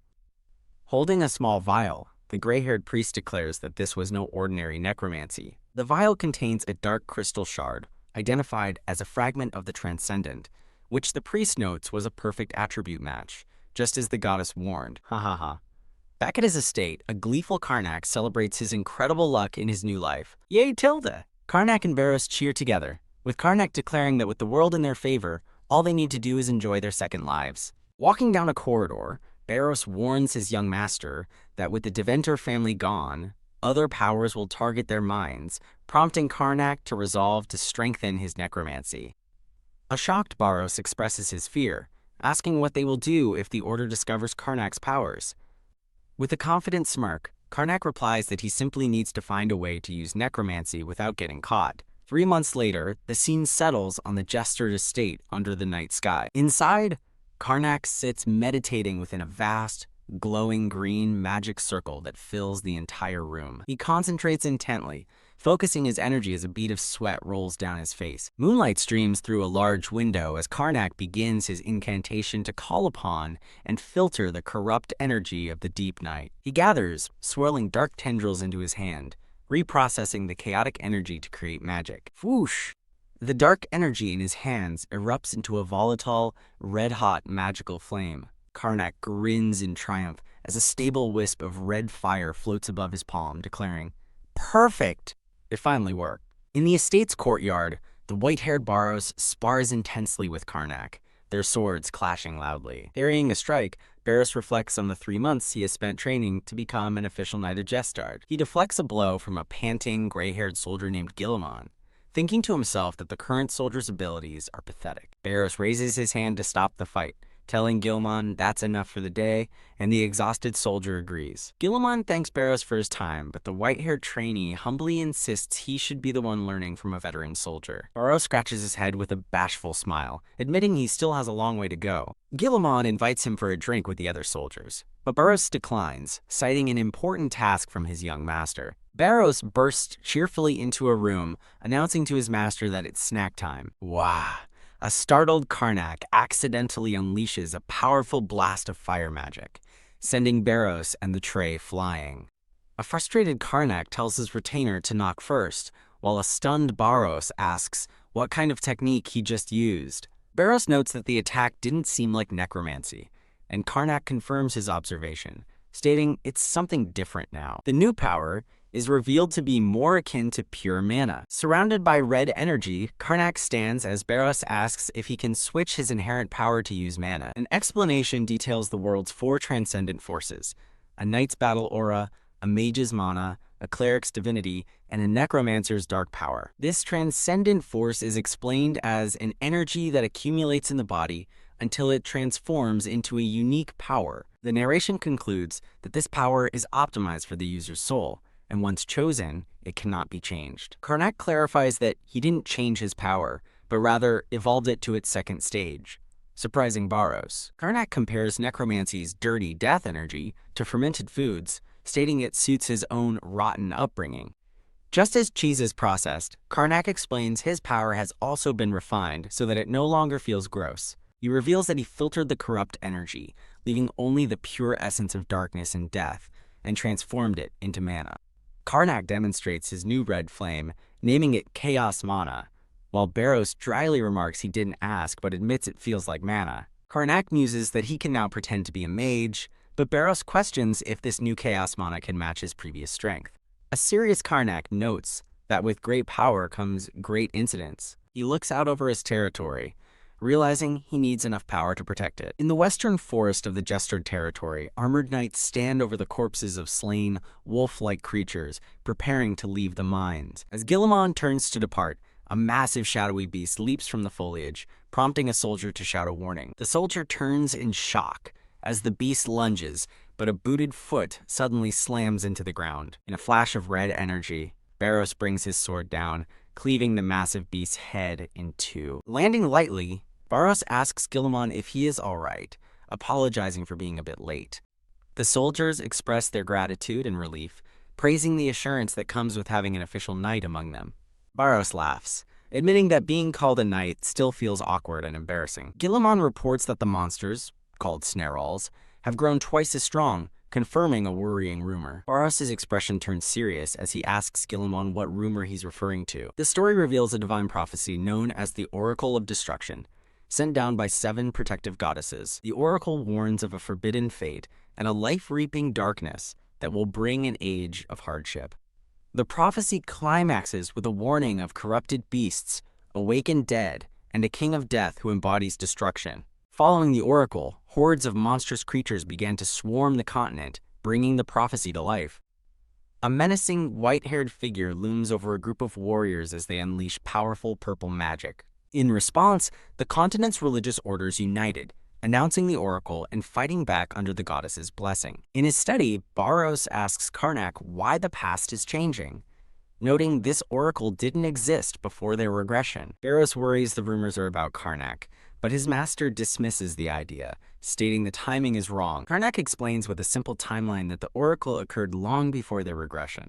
Speaker 1: Holding a small vial, the gray-haired priest declares that this was no ordinary necromancy. The vial contains a dark crystal shard, identified as a fragment of the transcendent, which the priest notes was a perfect attribute match, just as the goddess warned. Back at his estate, a gleeful Karnak celebrates his incredible luck in his new life. Yay, Tilda! Karnak and Barrows cheer together, with Karnak declaring that with the world in their favor, all they need to do is enjoy their second lives. Walking down a corridor, Barrows warns his young master that with the Deventor family gone, other powers will target their minds, prompting Karnak to resolve to strengthen his necromancy. A shocked Barrows expresses his fear, asking what they will do if the Order discovers Karnak's powers. With a confident smirk, Karnak replies that he simply needs to find a way to use necromancy without getting caught. 3 months later, the scene settles on the Jestard estate under the night sky. Inside, Karnak sits meditating within a vast, glowing green magic circle that fills the entire room. He concentrates intently, focusing his energy as a bead of sweat rolls down his face. Moonlight streams through a large window as Karnak begins his incantation to call upon and filter the corrupt energy of the deep night. He gathers, swirling dark tendrils into his hand, reprocessing the chaotic energy to create magic. Whoosh! The dark energy in his hands erupts into a volatile, red-hot magical flame. Karnak grins in triumph as a stable wisp of red fire floats above his palm, declaring, "Perfect!" It finally worked. In the estate's courtyard, the white-haired Barrows spars intensely with Karnak, their swords clashing loudly. Parrying a strike, Barrows reflects on the 3 months he has spent training to become an official knight of Jestard. He deflects a blow from a panting, gray-haired soldier named Guillemon, thinking to himself that the current soldier's abilities are pathetic. Barrows raises his hand to stop the fight, telling Guillemon that's enough for the day, and the exhausted soldier agrees. Guillemon thanks Barrows for his time, but the white-haired trainee humbly insists he should be the one learning from a veteran soldier. Barrows scratches his head with a bashful smile, admitting he still has a long way to go. Guillemon invites him for a drink with the other soldiers, but Barrows declines, citing an important task from his young master. Barrows bursts cheerfully into a room, announcing to his master that it's snack time. Wah! A startled Karnak accidentally unleashes a powerful blast of fire magic, sending Barrows and the tray flying. A frustrated Karnak tells his retainer to knock first, while a stunned Barrows asks what kind of technique he just used. Barrows notes that the attack didn't seem like necromancy, and Karnak confirms his observation, stating it's something different now. The new power is revealed to be more akin to pure mana. Surrounded by red energy, Karnak stands as Barros asks if he can switch his inherent power to use mana. An explanation details the world's 4 transcendent forces: a knight's battle aura, a mage's mana, a cleric's divinity, and a necromancer's dark power. This transcendent force is explained as an energy that accumulates in the body until it transforms into a unique power. The narration concludes that this power is optimized for the user's soul, and once chosen, it cannot be changed. Karnak clarifies that he didn't change his power, but rather evolved it to its second stage, surprising Barros. Karnak compares necromancy's dirty death energy to fermented foods, stating it suits his own rotten upbringing. Just as cheese is processed, Karnak explains his power has also been refined so that it no longer feels gross. He reveals that he filtered the corrupt energy, leaving only the pure essence of darkness and death, and transformed it into mana. Karnak demonstrates his new red flame, naming it Chaos Mana, while Barros dryly remarks he didn't ask but admits it feels like mana. Karnak muses that he can now pretend to be a mage, but Barros questions if this new Chaos Mana can match his previous strength. A serious Karnak notes that with great power comes great incidents. He looks out over his territory, realizing he needs enough power to protect it. In the western forest of the Jestard territory, armored knights stand over the corpses of slain, wolf-like creatures, preparing to leave the mines. As Guilliman turns to depart, a massive shadowy beast leaps from the foliage, prompting a soldier to shout a warning. The soldier turns in shock as the beast lunges, but a booted foot suddenly slams into the ground. In a flash of red energy, Barros brings his sword down, cleaving the massive beast's head in two. Landing lightly, Barros asks Guilliman if he is alright, apologizing for being a bit late. The soldiers express their gratitude and relief, praising the assurance that comes with having an official knight among them. Barros laughs, admitting that being called a knight still feels awkward and embarrassing. Guilliman reports that the monsters, called snarls, have grown twice as strong, confirming a worrying rumor. Barros' expression turns serious as he asks Guilliman what rumor he's referring to. The story reveals a divine prophecy known as the Oracle of Destruction, sent down by 7 protective goddesses. The oracle warns of a forbidden fate and a life-reaping darkness that will bring an age of hardship. The prophecy climaxes with a warning of corrupted beasts, awakened dead, and a king of death who embodies destruction. Following the oracle, hordes of monstrous creatures began to swarm the continent, bringing the prophecy to life. A menacing, white-haired figure looms over a group of warriors as they unleash powerful purple magic. In response, the continent's religious orders united, announcing the oracle and fighting back under the goddess's blessing. In his study, Barros asks Karnak why the past is changing, noting this oracle didn't exist before their regression. Barros worries the rumors are about Karnak, but his master dismisses the idea, stating the timing is wrong. Karnak explains with a simple timeline that the oracle occurred long before their regression.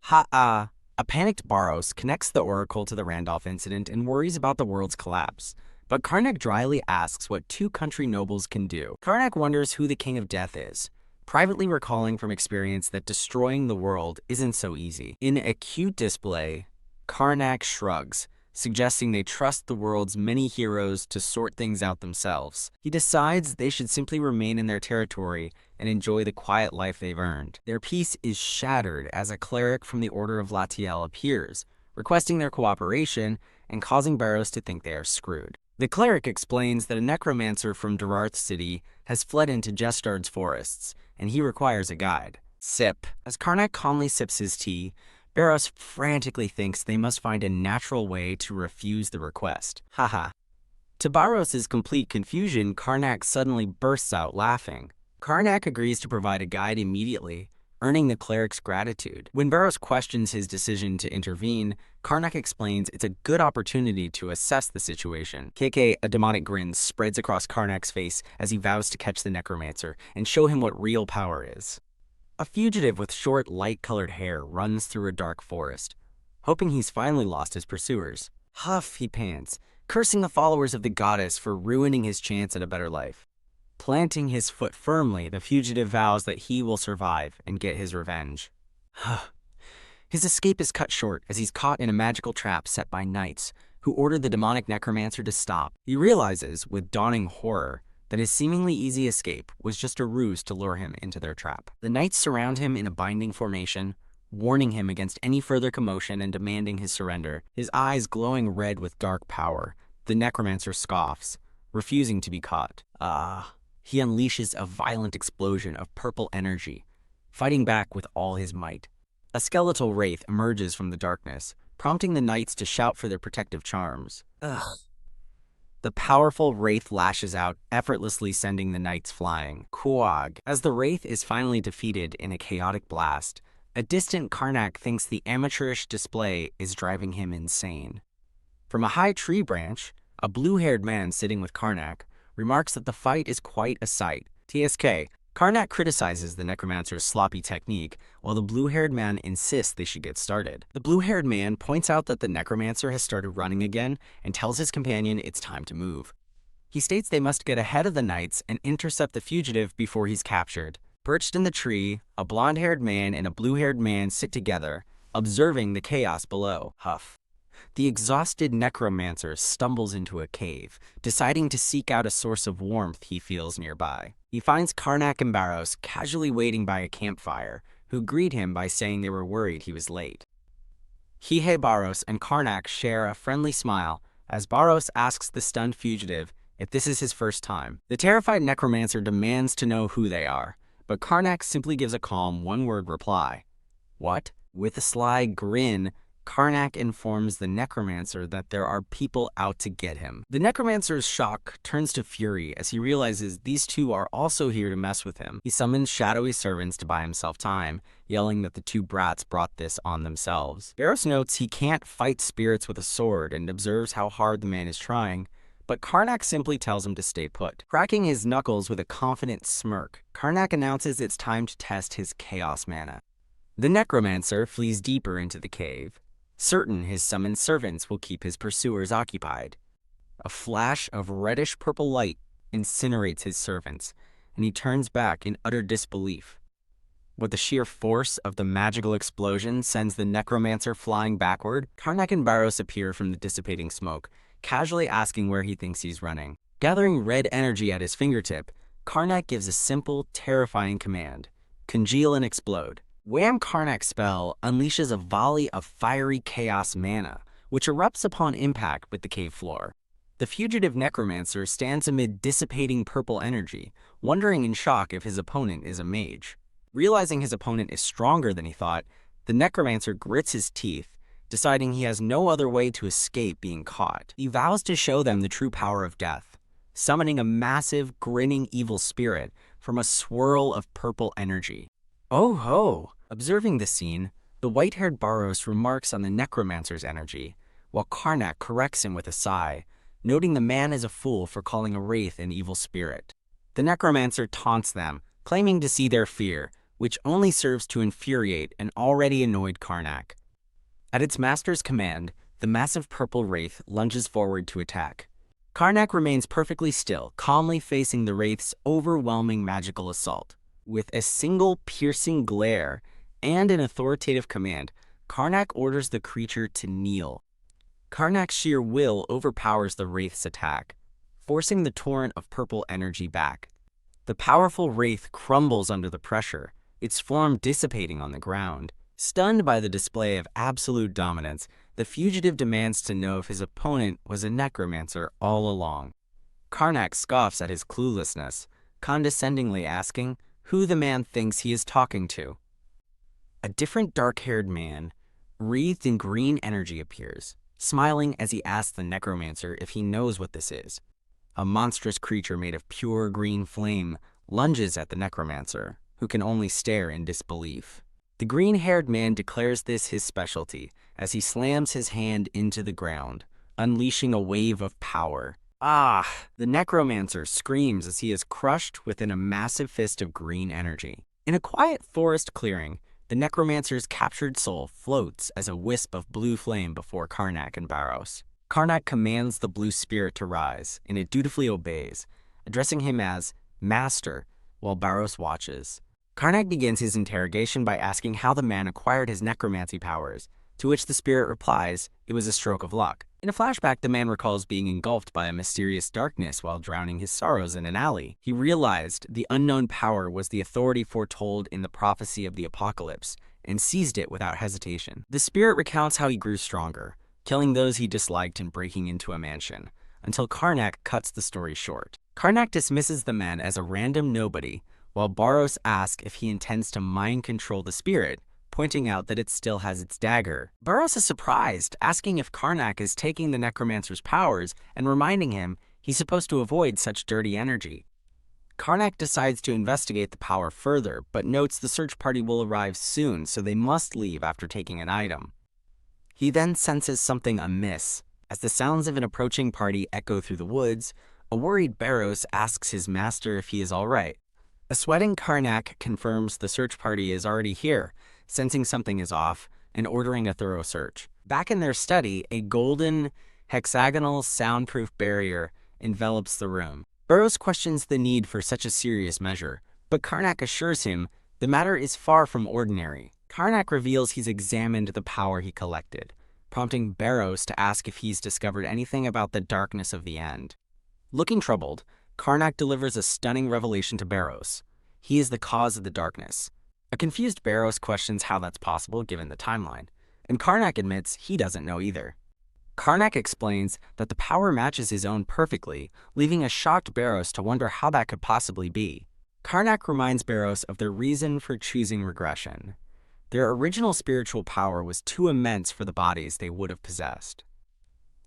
Speaker 1: A panicked Barros connects the oracle to the Randolph incident and worries about the world's collapse. But Karnak dryly asks what 2 country nobles can do. Karnak wonders who the King of Death is, privately recalling from experience that destroying the world isn't so easy. In a cute display, Karnak shrugs, suggesting they trust the world's many heroes to sort things out themselves. He decides they should simply remain in their territory and enjoy the quiet life they've earned. Their peace is shattered as a cleric from the Order of Latiel appears, requesting their cooperation and causing Barros to think they are screwed. The cleric explains that a necromancer from Durarth City has fled into Jestard's forests, and he requires a guide. Sip. As Karnak calmly sips his tea, Barros frantically thinks they must find a natural way to refuse the request. Haha. To Barros' complete confusion, Karnak suddenly bursts out laughing. Karnak agrees to provide a guide immediately, earning the cleric's gratitude. When Barros questions his decision to intervene, Karnak explains it's a good opportunity to assess the situation. A demonic grin spreads across Karnak's face as he vows to catch the Necromancer and show him what real power is. A fugitive with short, light-colored hair runs through a dark forest, hoping he's finally lost his pursuers. Huff, he pants, cursing the followers of the goddess for ruining his chance at a better life. Planting his foot firmly, the fugitive vows that he will survive and get his revenge. His escape is cut short as he's caught in a magical trap set by knights, who ordered the demonic necromancer to stop. He realizes, with dawning horror, that his seemingly easy escape was just a ruse to lure him into their trap. The knights surround him in a binding formation, warning him against any further commotion and demanding his surrender. His eyes glowing red with dark power, the Necromancer scoffs, refusing to be caught. He unleashes a violent explosion of purple energy, fighting back with all his might. A skeletal wraith emerges from the darkness, prompting the knights to shout for their protective charms. The powerful wraith lashes out, effortlessly sending the knights flying. Quag. As the wraith is finally defeated in a chaotic blast, a distant Karnak thinks the amateurish display is driving him insane. From a high tree branch, a blue-haired man sitting with Karnak remarks that the fight is quite a sight. TSK. Karnak criticizes the Necromancer's sloppy technique, while the blue-haired man insists they should get started. The blue-haired man points out that the Necromancer has started running again and tells his companion it's time to move. He states they must get ahead of the knights and intercept the fugitive before he's captured. Perched in the tree, a blonde-haired man and a blue-haired man sit together, observing the chaos below. Huff. The exhausted Necromancer stumbles into a cave, deciding to seek out a source of warmth he feels nearby. He finds Karnak and Barros casually waiting by a campfire, who greet him by saying they were worried he was late. Hihe Barros and Karnak share a friendly smile as Barros asks the stunned fugitive if this is his first time. The terrified Necromancer demands to know who they are, but Karnak simply gives a calm one-word reply. What? With a sly grin, Karnak informs the Necromancer that there are people out to get him. The Necromancer's shock turns to fury as he realizes these two are also here to mess with him. He summons shadowy servants to buy himself time, yelling that the two brats brought this on themselves. Barros notes he can't fight spirits with a sword and observes how hard the man is trying, but Karnak simply tells him to stay put. Cracking his knuckles with a confident smirk, Karnak announces it's time to test his chaos mana. The Necromancer flees deeper into the cave, certain his summoned servants will keep his pursuers occupied. A flash of reddish-purple light incinerates his servants, and he turns back in utter disbelief. But the sheer force of the magical explosion sends the Necromancer flying backward. Karnak and Barros appear from the dissipating smoke, casually asking where he thinks he's running. Gathering red energy at his fingertip, Karnak gives a simple, terrifying command: congeal and explode. Wham! Karnak's spell unleashes a volley of fiery chaos mana, which erupts upon impact with the cave floor. The fugitive Necromancer stands amid dissipating purple energy, wondering in shock if his opponent is a mage. Realizing his opponent is stronger than he thought, the Necromancer grits his teeth, deciding he has no other way to escape being caught. He vows to show them the true power of death, summoning a massive, grinning evil spirit from a swirl of purple energy. Oh ho! Observing the scene, the white-haired Barros remarks on the Necromancer's energy, while Karnak corrects him with a sigh, noting the man is a fool for calling a wraith an evil spirit. The Necromancer taunts them, claiming to see their fear, which only serves to infuriate an already annoyed Karnak. At its master's command, the massive purple wraith lunges forward to attack. Karnak remains perfectly still, calmly facing the wraith's overwhelming magical assault. With a single piercing glare and an authoritative command, Karnak orders the creature to kneel. Karnak's sheer will overpowers the wraith's attack, forcing the torrent of purple energy back. The powerful wraith crumbles under the pressure, its form dissipating on the ground. Stunned by the display of absolute dominance, the fugitive demands to know if his opponent was a Necromancer all along. Karnak scoffs at his cluelessness, condescendingly asking who the man thinks he is talking to. A different dark-haired man, wreathed in green energy, appears, smiling as he asks the Necromancer if he knows what this is. A monstrous creature made of pure green flame lunges at the Necromancer, who can only stare in disbelief. The green-haired man declares this his specialty as he slams his hand into the ground, unleashing a wave of power. The Necromancer screams as he is crushed within a massive fist of green energy. In a quiet forest clearing, the Necromancer's captured soul floats as a wisp of blue flame before Karnak and Barros. Karnak commands the blue spirit to rise, and it dutifully obeys, addressing him as Master, while Barros watches. Karnak begins his interrogation by asking how the man acquired his necromancy powers, to which the spirit replies it was a stroke of luck. In a flashback, the man recalls being engulfed by a mysterious darkness while drowning his sorrows in an alley. He realized the unknown power was the authority foretold in the prophecy of the apocalypse, and seized it without hesitation. The spirit recounts how he grew stronger, killing those he disliked and breaking into a mansion, until Karnak cuts the story short. Karnak dismisses the men as a random nobody, while Barros asks if he intends to mind control the spirit, pointing out that it still has its dagger. Barros is surprised, asking if Karnak is taking the Necromancer's powers and reminding him he's supposed to avoid such dirty energy. Karnak decides to investigate the power further, but notes the search party will arrive soon, so they must leave after taking an item. He then senses something amiss. As the sounds of an approaching party echo through the woods, a worried Barros asks his master if he is all right. A sweating Karnak confirms the search party is already here, sensing something is off, and ordering a thorough search. Back in their study, a golden, hexagonal, soundproof barrier envelops the room. Barros questions the need for such a serious measure, but Karnak assures him the matter is far from ordinary. Karnak reveals he's examined the power he collected, prompting Barros to ask if he's discovered anything about the darkness of the end. Looking troubled, Karnak delivers a stunning revelation to Barros. He is the cause of the darkness. A confused Barros questions how that's possible given the timeline, and Karnak admits he doesn't know either. Karnak explains that the power matches his own perfectly, leaving a shocked Barros to wonder how that could possibly be. Karnak reminds Barros of their reason for choosing regression. Their original spiritual power was too immense for the bodies they would have possessed.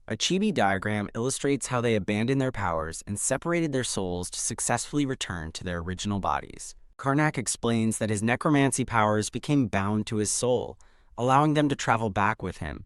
Speaker 1: A chibi diagram illustrates how they abandoned their powers and separated their souls to successfully return to their original bodies. Karnak explains that his necromancy powers became bound to his soul, allowing them to travel back with him.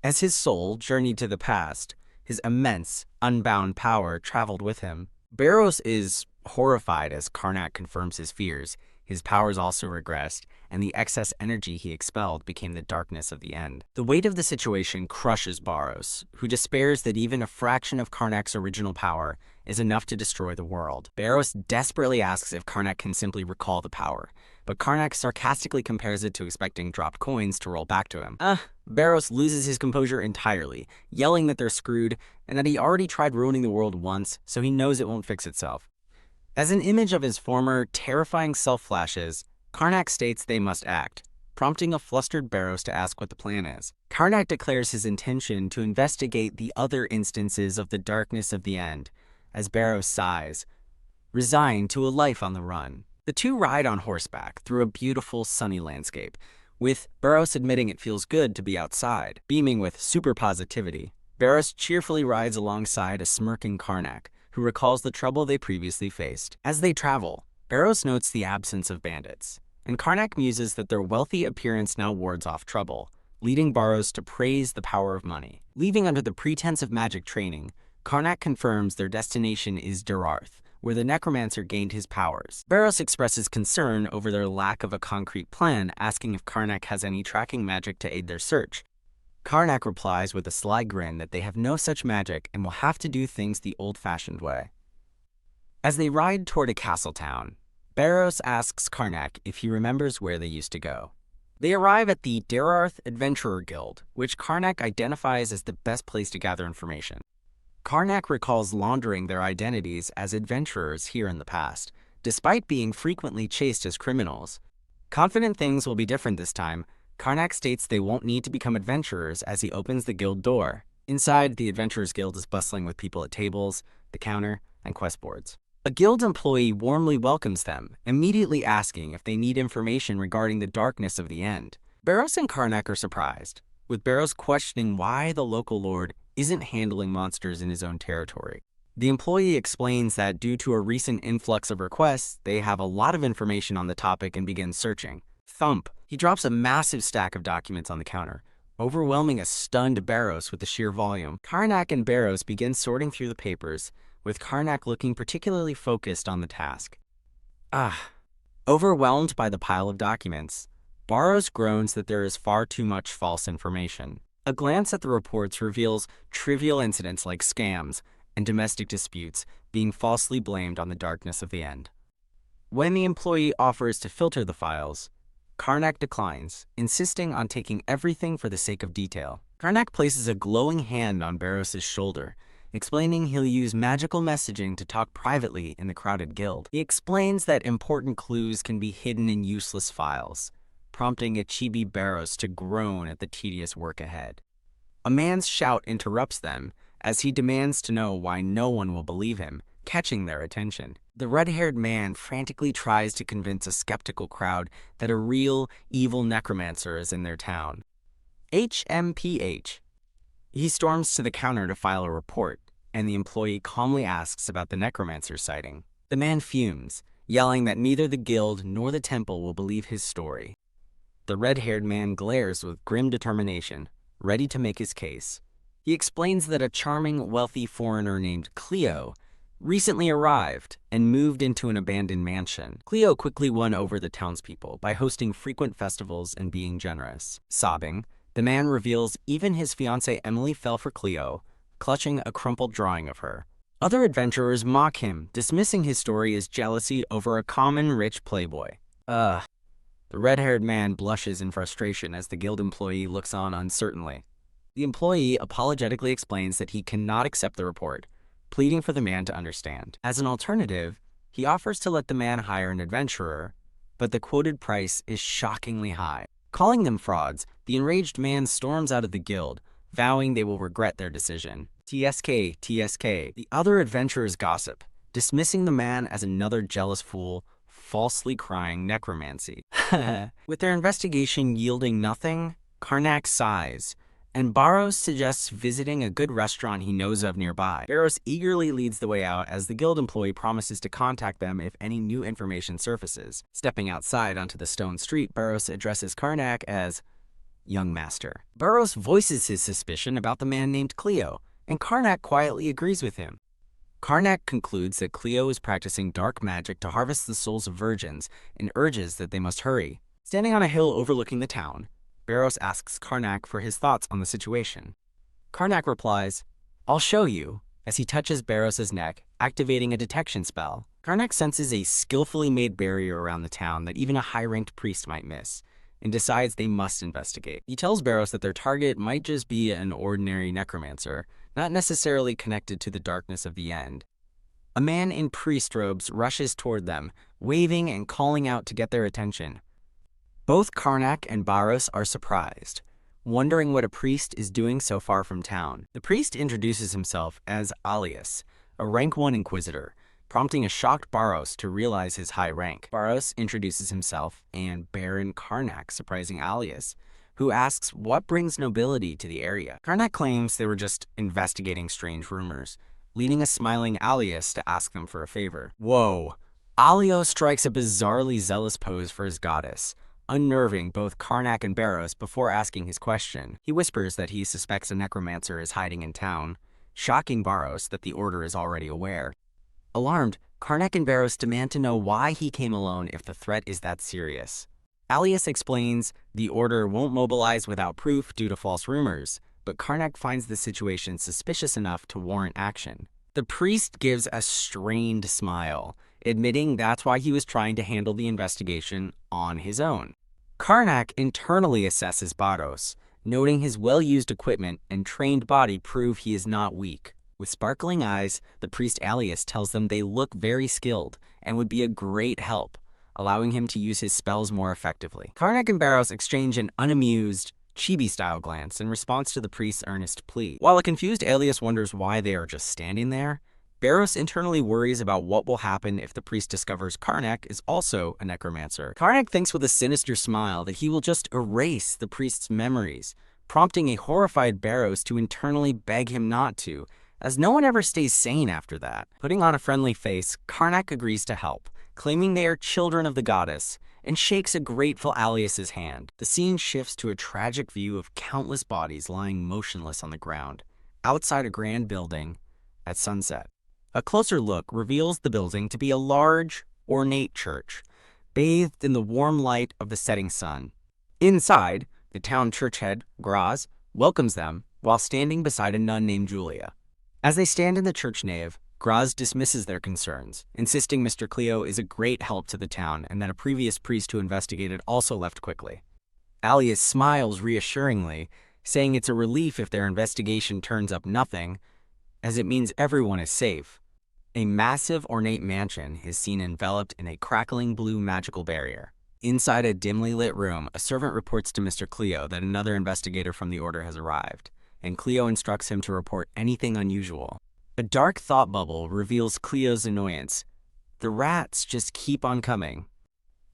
Speaker 1: As his soul journeyed to the past, his immense, unbound power traveled with him. Barros is horrified as Karnak confirms his fears. His powers also regressed, and the excess energy he expelled became the darkness of the end. The weight of the situation crushes Barros, who despairs that even a fraction of Karnak's original power is enough to destroy the world. Barros desperately asks if Karnak can simply recall the power, but Karnak sarcastically compares it to expecting dropped coins to roll back to him. Barros loses his composure entirely, yelling that they're screwed and that he already tried ruining the world once, so he knows it won't fix itself. As an image of his former, terrifying self flashes, Karnak states they must act, prompting a flustered Barros to ask what the plan is. Karnak declares his intention to investigate the other instances of the darkness of the end, as Barros sighs, resigned to a life on the run. The two ride on horseback through a beautiful, sunny landscape, with Barros admitting it feels good to be outside. Beaming with super positivity, Barros cheerfully rides alongside a smirking Karnak, who recalls the trouble they previously faced. As they travel, Barros notes the absence of bandits, and Karnak muses that their wealthy appearance now wards off trouble, leading Barros to praise the power of money. Leaving under the pretense of magic training, Karnak confirms their destination is Durarth, where the Necromancer gained his powers. Barros expresses concern over their lack of a concrete plan, asking if Karnak has any tracking magic to aid their search. Karnak replies with a sly grin that they have no such magic and will have to do things the old-fashioned way. As they ride toward a castle town, Barros asks Karnak if he remembers where they used to go. They arrive at the Durarth Adventurer Guild, which Karnak identifies as the best place to gather information. Karnak recalls laundering their identities as adventurers here in the past, despite being frequently chased as criminals. Confident things will be different this time, Karnak states they won't need to become adventurers as he opens the guild door. Inside, the Adventurers Guild is bustling with people at tables, the counter, and quest boards. A guild employee warmly welcomes them, immediately asking if they need information regarding the darkness of the end. Barros and Karnak are surprised, with Barros questioning why the local lord isn't handling monsters in his own territory. The employee explains that due to a recent influx of requests, they have a lot of information on the topic and begin searching. Thump! He drops a massive stack of documents on the counter, overwhelming a stunned Barros with the sheer volume. Karnak and Barros begin sorting through the papers, with Karnak looking particularly focused on the task. Overwhelmed by the pile of documents, Barros groans that there is far too much false information. A glance at the reports reveals trivial incidents like scams and domestic disputes being falsely blamed on the darkness of the end. When the employee offers to filter the files, Karnak declines, insisting on taking everything for the sake of detail. Karnak places a glowing hand on Barros' shoulder, explaining he'll use magical messaging to talk privately in the crowded guild. He explains that important clues can be hidden in useless files, prompting a chibi Barros to groan at the tedious work ahead. A man's shout interrupts them as he demands to know why no one will believe him, catching their attention. The red-haired man frantically tries to convince a skeptical crowd that a real, evil necromancer is in their town. HMPH. He storms to the counter to file a report, and the employee calmly asks about the necromancer sighting. The man fumes, yelling that neither the guild nor the temple will believe his story. The red-haired man glares with grim determination, ready to make his case. He explains that a charming, wealthy foreigner named Cleo recently arrived and moved into an abandoned mansion. Cleo quickly won over the townspeople by hosting frequent festivals and being generous. Sobbing, the man reveals even his fiancée Emily fell for Cleo, clutching a crumpled drawing of her. Other adventurers mock him, dismissing his story as jealousy over a common rich playboy. The red-haired man blushes in frustration as the guild employee looks on uncertainly. The employee apologetically explains that he cannot accept the report, pleading for the man to understand. As an alternative, he offers to let the man hire an adventurer, but the quoted price is shockingly high. Calling them frauds, the enraged man storms out of the guild, vowing they will regret their decision. TSK, TSK. The other adventurers gossip, dismissing the man as another jealous fool, falsely crying necromancy. With their investigation yielding nothing, Karnak sighs, and Barros suggests visiting a good restaurant he knows of nearby. Barros eagerly leads the way out as the guild employee promises to contact them if any new information surfaces. Stepping outside onto the stone street, Barros addresses Karnak as young master. Barros voices his suspicion about the man named Cleo, and Karnak quietly agrees with him. Karnak concludes that Cleo is practicing dark magic to harvest the souls of virgins and urges that they must hurry. Standing on a hill overlooking the town, Barros asks Karnak for his thoughts on the situation. Karnak replies, "I'll show you," as he touches Barros's neck, activating a detection spell. Karnak senses a skillfully made barrier around the town that even a high-ranked priest might miss, and decides they must investigate. He tells Barros that their target might just be an ordinary necromancer, not necessarily connected to the darkness of the end. A man in priest robes rushes toward them, waving and calling out to get their attention. Both Karnak and Barros are surprised, wondering what a priest is doing so far from town. The priest introduces himself as Alias, a rank 1 inquisitor, prompting a shocked Barros to realize his high rank. Barros introduces himself and Baron Karnak, surprising Alias, who asks what brings nobility to the area. Karnak claims they were just investigating strange rumors, leading a smiling Alias to ask them for a favor. Whoa! Alio strikes a bizarrely zealous pose for his goddess, unnerving both Karnak and Barros before asking his question. He whispers that he suspects a necromancer is hiding in town, shocking Barros that the Order is already aware. Alarmed, Karnak and Barros demand to know why he came alone if the threat is that serious. Alias explains the Order won't mobilize without proof due to false rumors, but Karnak finds the situation suspicious enough to warrant action. The priest gives a strained smile, admitting that's why he was trying to handle the investigation on his own. Karnak internally assesses Barros, noting his well-used equipment and trained body prove he is not weak. With sparkling eyes, the priest Alias tells them they look very skilled and would be a great help, allowing him to use his spells more effectively. Karnak and Barros exchange an unamused, chibi-style glance in response to the priest's earnest plea. While a confused Alias wonders why they are just standing there, Barros internally worries about what will happen if the priest discovers Karnak is also a necromancer. Karnak thinks with a sinister smile that he will just erase the priest's memories, prompting a horrified Barros to internally beg him not to, as no one ever stays sane after that. Putting on a friendly face, Karnak agrees to help, claiming they are children of the goddess, and shakes a grateful Alias's hand. The scene shifts to a tragic view of countless bodies lying motionless on the ground, outside a grand building at sunset. A closer look reveals the building to be a large, ornate church, bathed in the warm light of the setting sun. Inside, the town church head, Graz, welcomes them while standing beside a nun named Julia. As they stand in the church nave, Graz dismisses their concerns, insisting Mr. Cleo is a great help to the town and that a previous priest who investigated also left quickly. Alias smiles reassuringly, saying it's a relief if their investigation turns up nothing, as it means everyone is safe. A massive ornate mansion is seen enveloped in a crackling blue magical barrier. Inside a dimly lit room, a servant reports to Mr. Cleo that another investigator from the Order has arrived, and Cleo instructs him to report anything unusual. A dark thought bubble reveals Cleo's annoyance. The rats just keep on coming.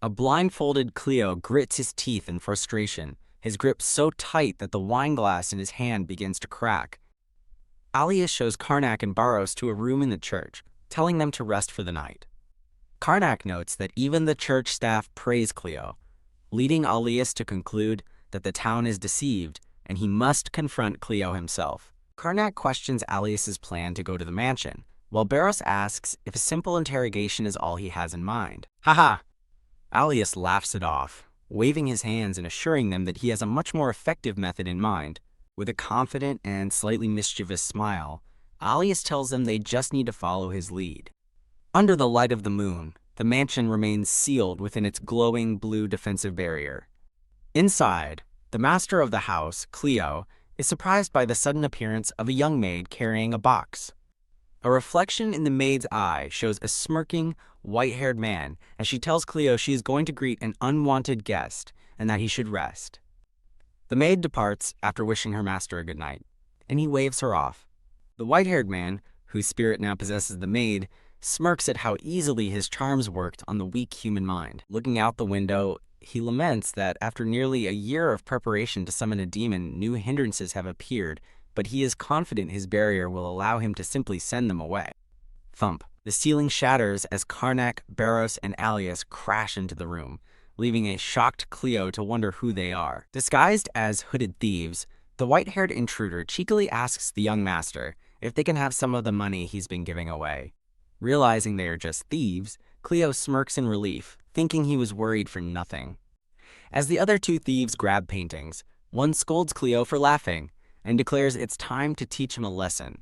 Speaker 1: A blindfolded Cleo grits his teeth in frustration, his grip so tight that the wine glass in his hand begins to crack. Alias shows Karnak and Barros to a room in the church, telling them to rest for the night. Karnak notes that even the church staff praise Cleo, leading Alias to conclude that the town is deceived and he must confront Cleo himself. Karnak questions Alias's plan to go to the mansion, while Barros asks if a simple interrogation is all he has in mind. Haha! Alias laughs it off, waving his hands and assuring them that he has a much more effective method in mind. With a confident and slightly mischievous smile, Alias tells them they just need to follow his lead. Under the light of the moon, the mansion remains sealed within its glowing blue defensive barrier. Inside, the master of the house, Cleo, is surprised by the sudden appearance of a young maid carrying a box. A reflection in the maid's eye shows a smirking, white-haired man as she tells Cleo she is going to greet an unwanted guest and that he should rest. The maid departs after wishing her master a good night, and he waves her off. The white-haired man, whose spirit now possesses the maid, smirks at how easily his charms worked on the weak human mind. Looking out the window, he laments that after nearly a year of preparation to summon a demon, new hindrances have appeared, but he is confident his barrier will allow him to simply send them away. Thump. The ceiling shatters as Karnak, Barros, and Alias crash into the room, leaving a shocked Cleo to wonder who they are. Disguised as hooded thieves, the white-haired intruder cheekily asks the young master if they can have some of the money he's been giving away. Realizing they are just thieves, Cleo smirks in relief, thinking he was worried for nothing. As the other two thieves grab paintings, one scolds Cleo for laughing and declares it's time to teach him a lesson.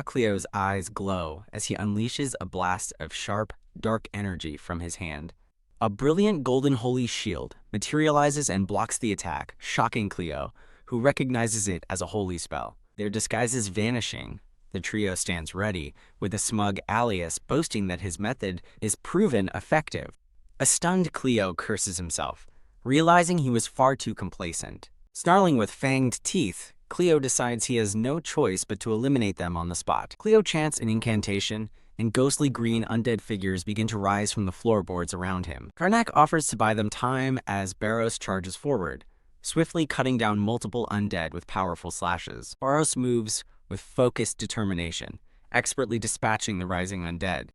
Speaker 1: Cleo's eyes glow as he unleashes a blast of sharp, dark energy from his hand. A brilliant golden holy shield materializes and blocks the attack, shocking Cleo, who recognizes it as a holy spell. Their disguises vanishing, the trio stands ready, with a smug Alias boasting that his method is proven effective. A stunned Cleo curses himself, realizing he was far too complacent. Snarling with fanged teeth, Cleo decides he has no choice but to eliminate them on the spot. Cleo chants an incantation, and ghostly green undead figures begin to rise from the floorboards around him. Karnak offers to buy them time as Barros charges forward, swiftly cutting down multiple undead with powerful slashes. Barros moves with focused determination, expertly dispatching the rising undead.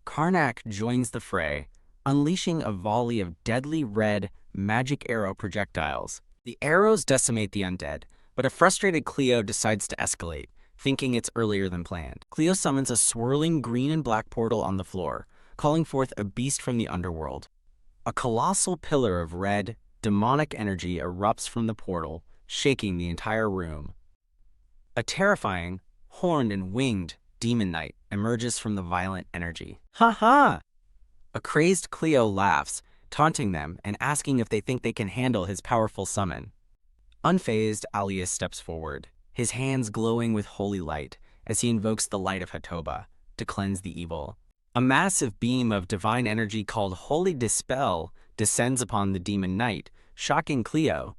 Speaker 1: Karnak joins the fray, unleashing a volley of deadly red magic arrow projectiles. The arrows decimate the undead, but a frustrated Cleo decides to escalate, thinking it's earlier than planned. Cleo summons a swirling green and black portal on the floor, calling forth a beast from the underworld. A colossal pillar of red, demonic energy erupts from the portal, shaking the entire room. A terrifying, horned and winged demon knight emerges from the violent energy. Ha ha! A crazed Cleo laughs, taunting them and asking if they think they can handle his powerful summon. Unfazed, Alias steps forward, his hands glowing with holy light as he invokes the light of Hatoba to cleanse the evil. A massive beam of divine energy called Holy Dispel descends upon the demon knight, shocking Cleo.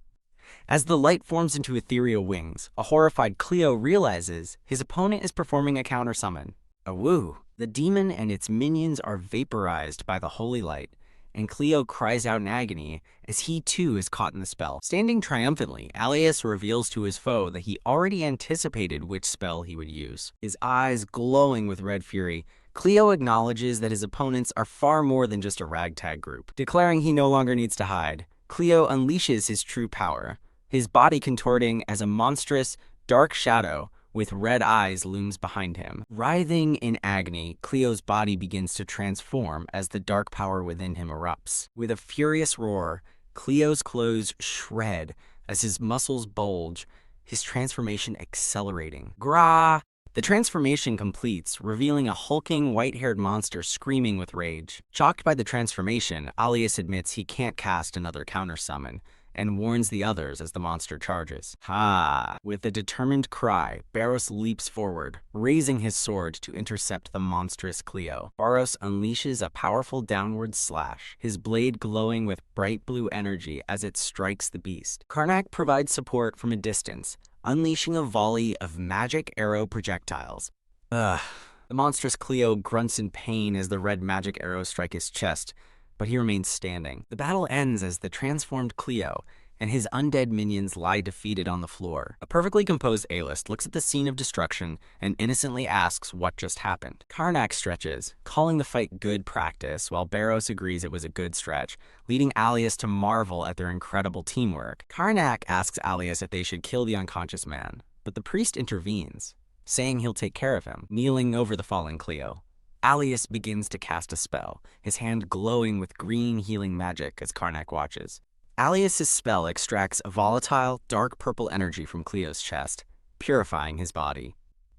Speaker 1: As the light forms into ethereal wings, a horrified Cleo realizes his opponent is performing a counter-summon. Awoo! The demon and its minions are vaporized by the holy light, and Cleo cries out in agony as he too is caught in the spell. Standing triumphantly, Alias reveals to his foe that he already anticipated which spell he would use. His eyes glowing with red fury, Cleo acknowledges that his opponents are far more than just a ragtag group. Declaring he no longer needs to hide, Cleo unleashes his true power, his body contorting as a monstrous, dark shadow with red eyes looms behind him. Writhing in agony, Cleo's body begins to transform as the dark power within him erupts. With a furious roar, Cleo's clothes shred as his muscles bulge, his transformation accelerating. Grah! The transformation completes, revealing a hulking, white-haired monster screaming with rage. Shocked by the transformation, Alias admits he can't cast another counter-summon, and warns the others as the monster charges. Ha! With a determined cry, Barros leaps forward, raising his sword to intercept the monstrous Cleo. Barros unleashes a powerful downward slash, his blade glowing with bright blue energy as it strikes the beast. Karnak provides support from a distance, unleashing a volley of magic arrow projectiles. Ugh. The monstrous Cleo grunts in pain as the red magic arrows strike his chest, but he remains standing. The battle ends as the transformed Cleo and his undead minions lie defeated on the floor. A perfectly composed A-list looks at the scene of destruction and innocently asks what just happened. Karnak stretches, calling the fight good practice, while Barros agrees it was a good stretch, leading Alias to marvel at their incredible teamwork. Karnak asks Alias if they should kill the unconscious man, but the priest intervenes, saying he'll take care of him, kneeling over the fallen Cleo. Alias begins to cast a spell, his hand glowing with green healing magic as Karnak watches. Alias's spell extracts a volatile, dark purple energy from Cleo's chest, purifying his body.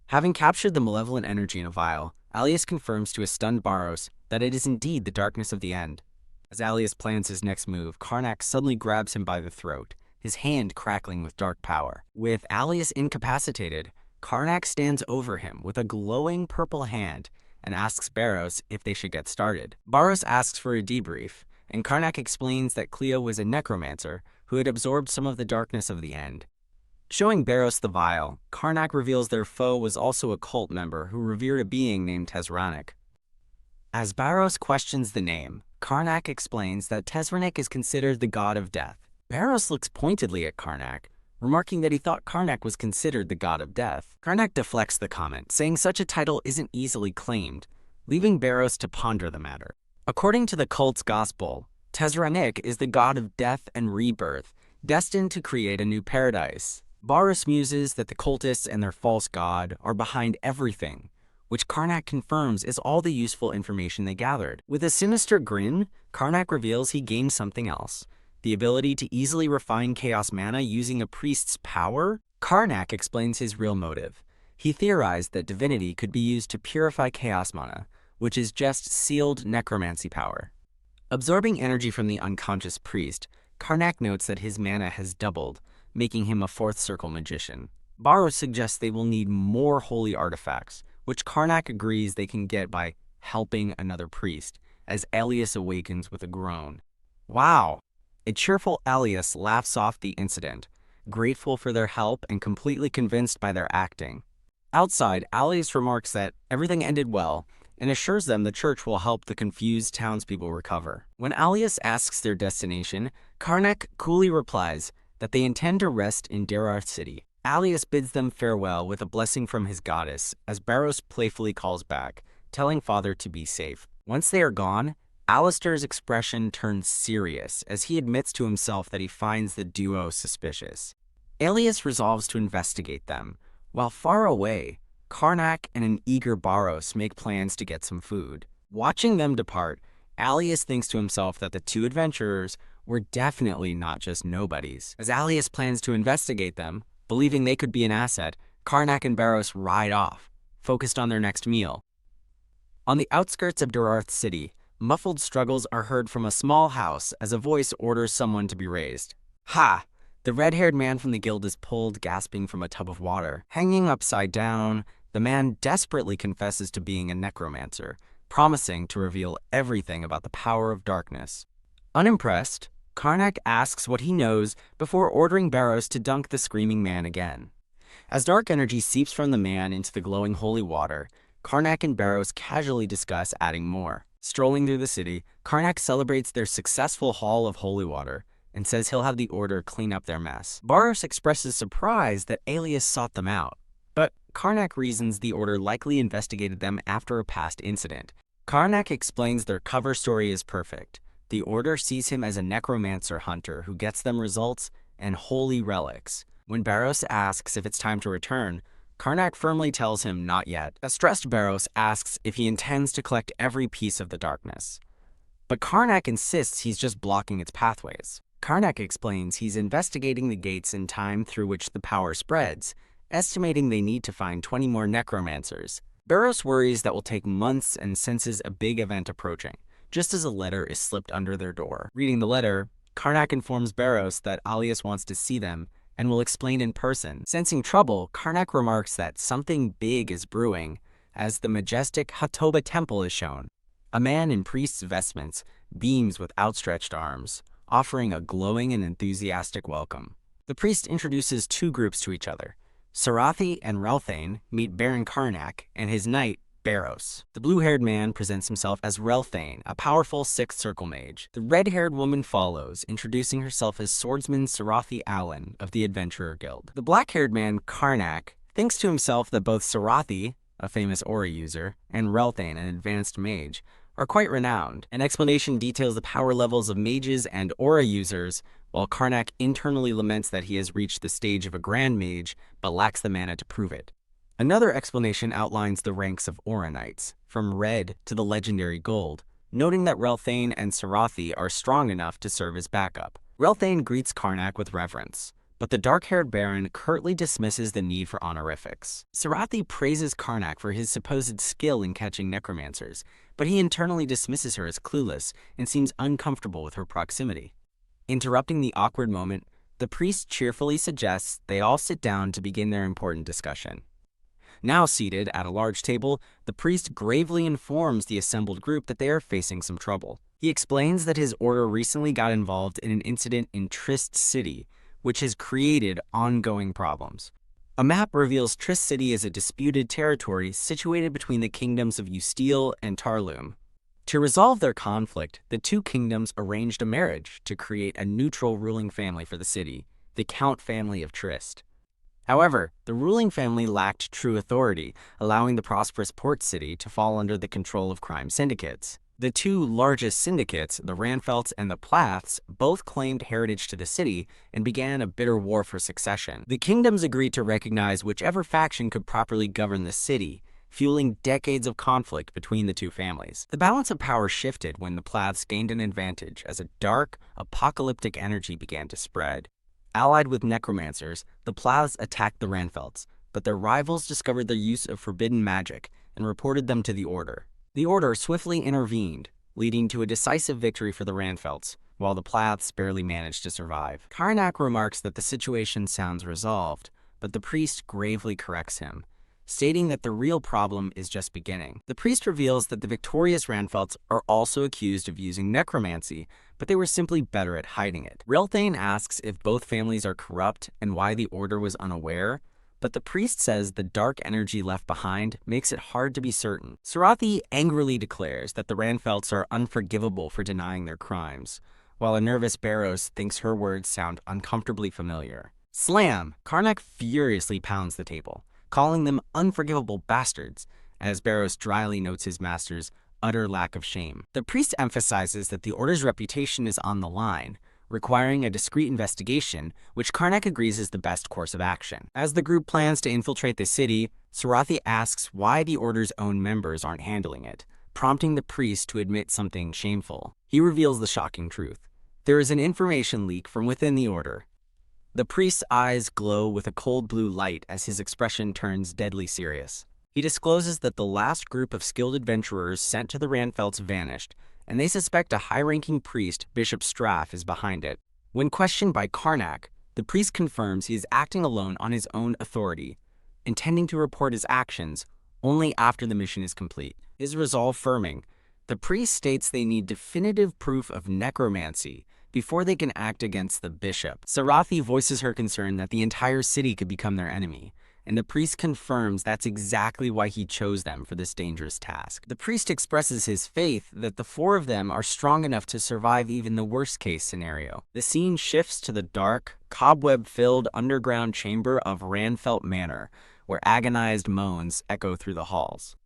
Speaker 1: Having captured the malevolent energy in a vial, Alias confirms to a stunned Barros that it is indeed the darkness of the end. As Alias plans his next move, Karnak suddenly grabs him by the throat, his hand crackling with dark power. With Alias incapacitated, Karnak stands over him with a glowing purple hand and asks Barros if they should get started. Barros asks for a debrief, and Karnak explains that Cleo was a necromancer who had absorbed some of the darkness of the end. Showing Barros the vial, Karnak reveals their foe was also a cult member who revered a being named Tezranik. As Barros questions the name, Karnak explains that Tezranik is considered the god of death. Barros looks pointedly at Karnak, remarking that he thought Karnak was considered the god of death. Karnak deflects the comment, saying such a title isn't easily claimed, leaving Barros to ponder the matter. According to the cult's gospel, Tezranik is the god of death and rebirth, destined to create a new paradise. Barros muses that the cultists and their false god are behind everything, which Karnak confirms is all the useful information they gathered. With a sinister grin, Karnak reveals he gained something else, the ability to easily refine chaos mana using a priest's power. Karnak explains his real motive. He theorized that divinity could be used to purify chaos mana, which is just sealed necromancy power. Absorbing energy from the unconscious priest, Karnak notes that his mana has doubled, making him a fourth circle magician. Barros suggests they will need more holy artifacts, which Karnak agrees they can get by helping another priest, as Alias awakens with a groan. Wow! A cheerful Alias laughs off the incident, grateful for their help and completely convinced by their acting. Outside, Alias remarks that everything ended well and assures them the church will help the confused townspeople recover. When Alias asks their destination, Karnak coolly replies that they intend to rest in Derarth City. Alias bids them farewell with a blessing from his goddess, as Barros playfully calls back, telling Father to be safe. Once they are gone, Alistair's expression turns serious as he admits to himself that he finds the duo suspicious. Alias resolves to investigate them. While far away, Karnak and an eager Barros make plans to get some food. Watching them depart, Alias thinks to himself that the two adventurers were definitely not just nobodies. As Alias plans to investigate them, believing they could be an asset, Karnak and Barros ride off, focused on their next meal. On the outskirts of Derarth City, muffled struggles are heard from a small house as a voice orders someone to be raised. Ha! The red-haired man from the guild is pulled, gasping from a tub of water. Hanging upside down, the man desperately confesses to being a necromancer, promising to reveal everything about the power of darkness. Unimpressed, Karnak asks what he knows before ordering Barros to dunk the screaming man again. As dark energy seeps from the man into the glowing holy water, Karnak and Barros casually discuss adding more. Strolling through the city, Karnak celebrates their successful haul of holy water and says he'll have the order clean up their mess. Barros expresses surprise that Alias sought them out, but Karnak reasons the order likely investigated them after a past incident. Karnak explains their cover story is perfect. The order sees him as a necromancer hunter who gets them results and holy relics. When Barros asks if it's time to return, Karnak firmly tells him not yet. A stressed Barros asks if he intends to collect every piece of the darkness, but Karnak insists he's just blocking its pathways. Karnak explains he's investigating the gates in time through which the power spreads, estimating they need to find 20 more necromancers. Barros worries that will take months and senses a big event approaching, just as a letter is slipped under their door. Reading the letter, Karnak informs Barros that Alias wants to see them and will explain in person. Sensing trouble, Karnak remarks that something big is brewing as the majestic Hatoba temple is shown. A man in priest's vestments beams with outstretched arms, offering a glowing and enthusiastic welcome. The priest introduces two groups to each other. Sarathi and Relthane meet Baron Karnak and his knight, Barros. The blue-haired man presents himself as Relthane, a powerful sixth circle mage. The red-haired woman follows, introducing herself as swordsman Sarathi Allen of the Adventurer Guild. The black-haired man, Karnak, thinks to himself that both Sarathi, a famous aura user, and Relthane, an advanced mage, are quite renowned. An explanation details the power levels of mages and aura users, while Karnak internally laments that he has reached the stage of a grand mage, but lacks the mana to prove it. Another explanation outlines the ranks of aura knights, from red to the legendary gold, noting that Relthane and Sarathi are strong enough to serve as backup. Relthane greets Karnak with reverence, but the dark-haired baron curtly dismisses the need for honorifics. Sarathi praises Karnak for his supposed skill in catching necromancers, but he internally dismisses her as clueless and seems uncomfortable with her proximity. Interrupting the awkward moment, the priest cheerfully suggests they all sit down to begin their important discussion. Now seated at a large table, the priest gravely informs the assembled group that they are facing some trouble. He explains that his order recently got involved in an incident in Trist City, which has created ongoing problems. A map reveals Trist City as a disputed territory situated between the kingdoms of Usteel and Tarlum. To resolve their conflict, the two kingdoms arranged a marriage to create a neutral ruling family for the city, the Count family of Trist. However, the ruling family lacked true authority, allowing the prosperous port city to fall under the control of crime syndicates. The two largest syndicates, the Ranfelts and the Plaths, both claimed heritage to the city and began a bitter war for succession. The kingdoms agreed to recognize whichever faction could properly govern the city, fueling decades of conflict between the two families. The balance of power shifted when the Plaths gained an advantage as a dark, apocalyptic energy began to spread. Allied with necromancers, the Plaths attacked the Ranfelts, but their rivals discovered their use of forbidden magic and reported them to the Order. The Order swiftly intervened, leading to a decisive victory for the Ranfelts, while the Plaths barely managed to survive. Karnak remarks that the situation sounds resolved, but the priest gravely corrects him, stating that the real problem is just beginning. The priest reveals that the victorious Ranfelts are also accused of using necromancy, but they were simply better at hiding it. Relthane asks if both families are corrupt and why the Order was unaware, but the priest says the dark energy left behind makes it hard to be certain. Sarathi angrily declares that the Ranfelts are unforgivable for denying their crimes, while a nervous Barros thinks her words sound uncomfortably familiar. Slam! Karnak furiously pounds the table, calling them unforgivable bastards, as Barros dryly notes his master's utter lack of shame. The priest emphasizes that the Order's reputation is on the line, requiring a discreet investigation, which Karnak agrees is the best course of action. As the group plans to infiltrate the city, Sarathi asks why the Order's own members aren't handling it, prompting the priest to admit something shameful. He reveals the shocking truth. There is an information leak from within the Order. The priest's eyes glow with a cold blue light as his expression turns deadly serious. He discloses that the last group of skilled adventurers sent to the Ranfelts vanished, and they suspect a high-ranking priest, Bishop Straf, is behind it. When questioned by Karnak, the priest confirms he is acting alone on his own authority, intending to report his actions only after the mission is complete. His resolve firming, the priest states they need definitive proof of necromancy before they can act against the bishop. Sarathi voices her concern that the entire city could become their enemy, and the priest confirms that's exactly why he chose them for this dangerous task. The priest expresses his faith that the four of them are strong enough to survive even the worst-case scenario. The scene shifts to the dark, cobweb-filled underground chamber of Ranfelt Manor, where agonized moans echo through the halls.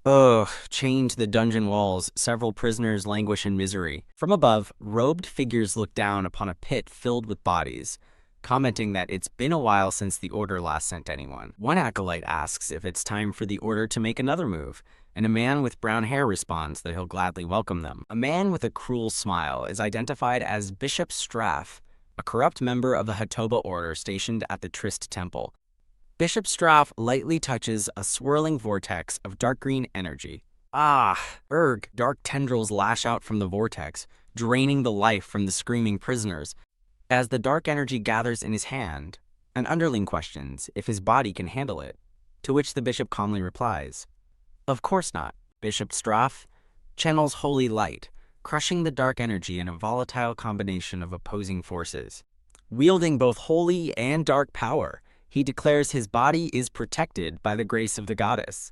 Speaker 1: Ugh, chained to the dungeon walls, several prisoners languish in misery. From above, robed figures look down upon a pit filled with bodies, commenting that it's been a while since the Order last sent anyone. One acolyte asks if it's time for the Order to make another move, and a man with brown hair responds that he'll gladly welcome them. A man with a cruel smile is identified as Bishop Straf, a corrupt member of the Hatoba Order stationed at the Trist Temple. Bishop Straf lightly touches a swirling vortex of dark green energy. Dark tendrils lash out from the vortex, draining the life from the screaming prisoners. As the dark energy gathers in his hand, an underling questions if his body can handle it, to which the bishop calmly replies, "Of course not." Bishop Straf channels holy light, crushing the dark energy in a volatile combination of opposing forces. Wielding both holy and dark power, he declares his body is protected by the grace of the goddess.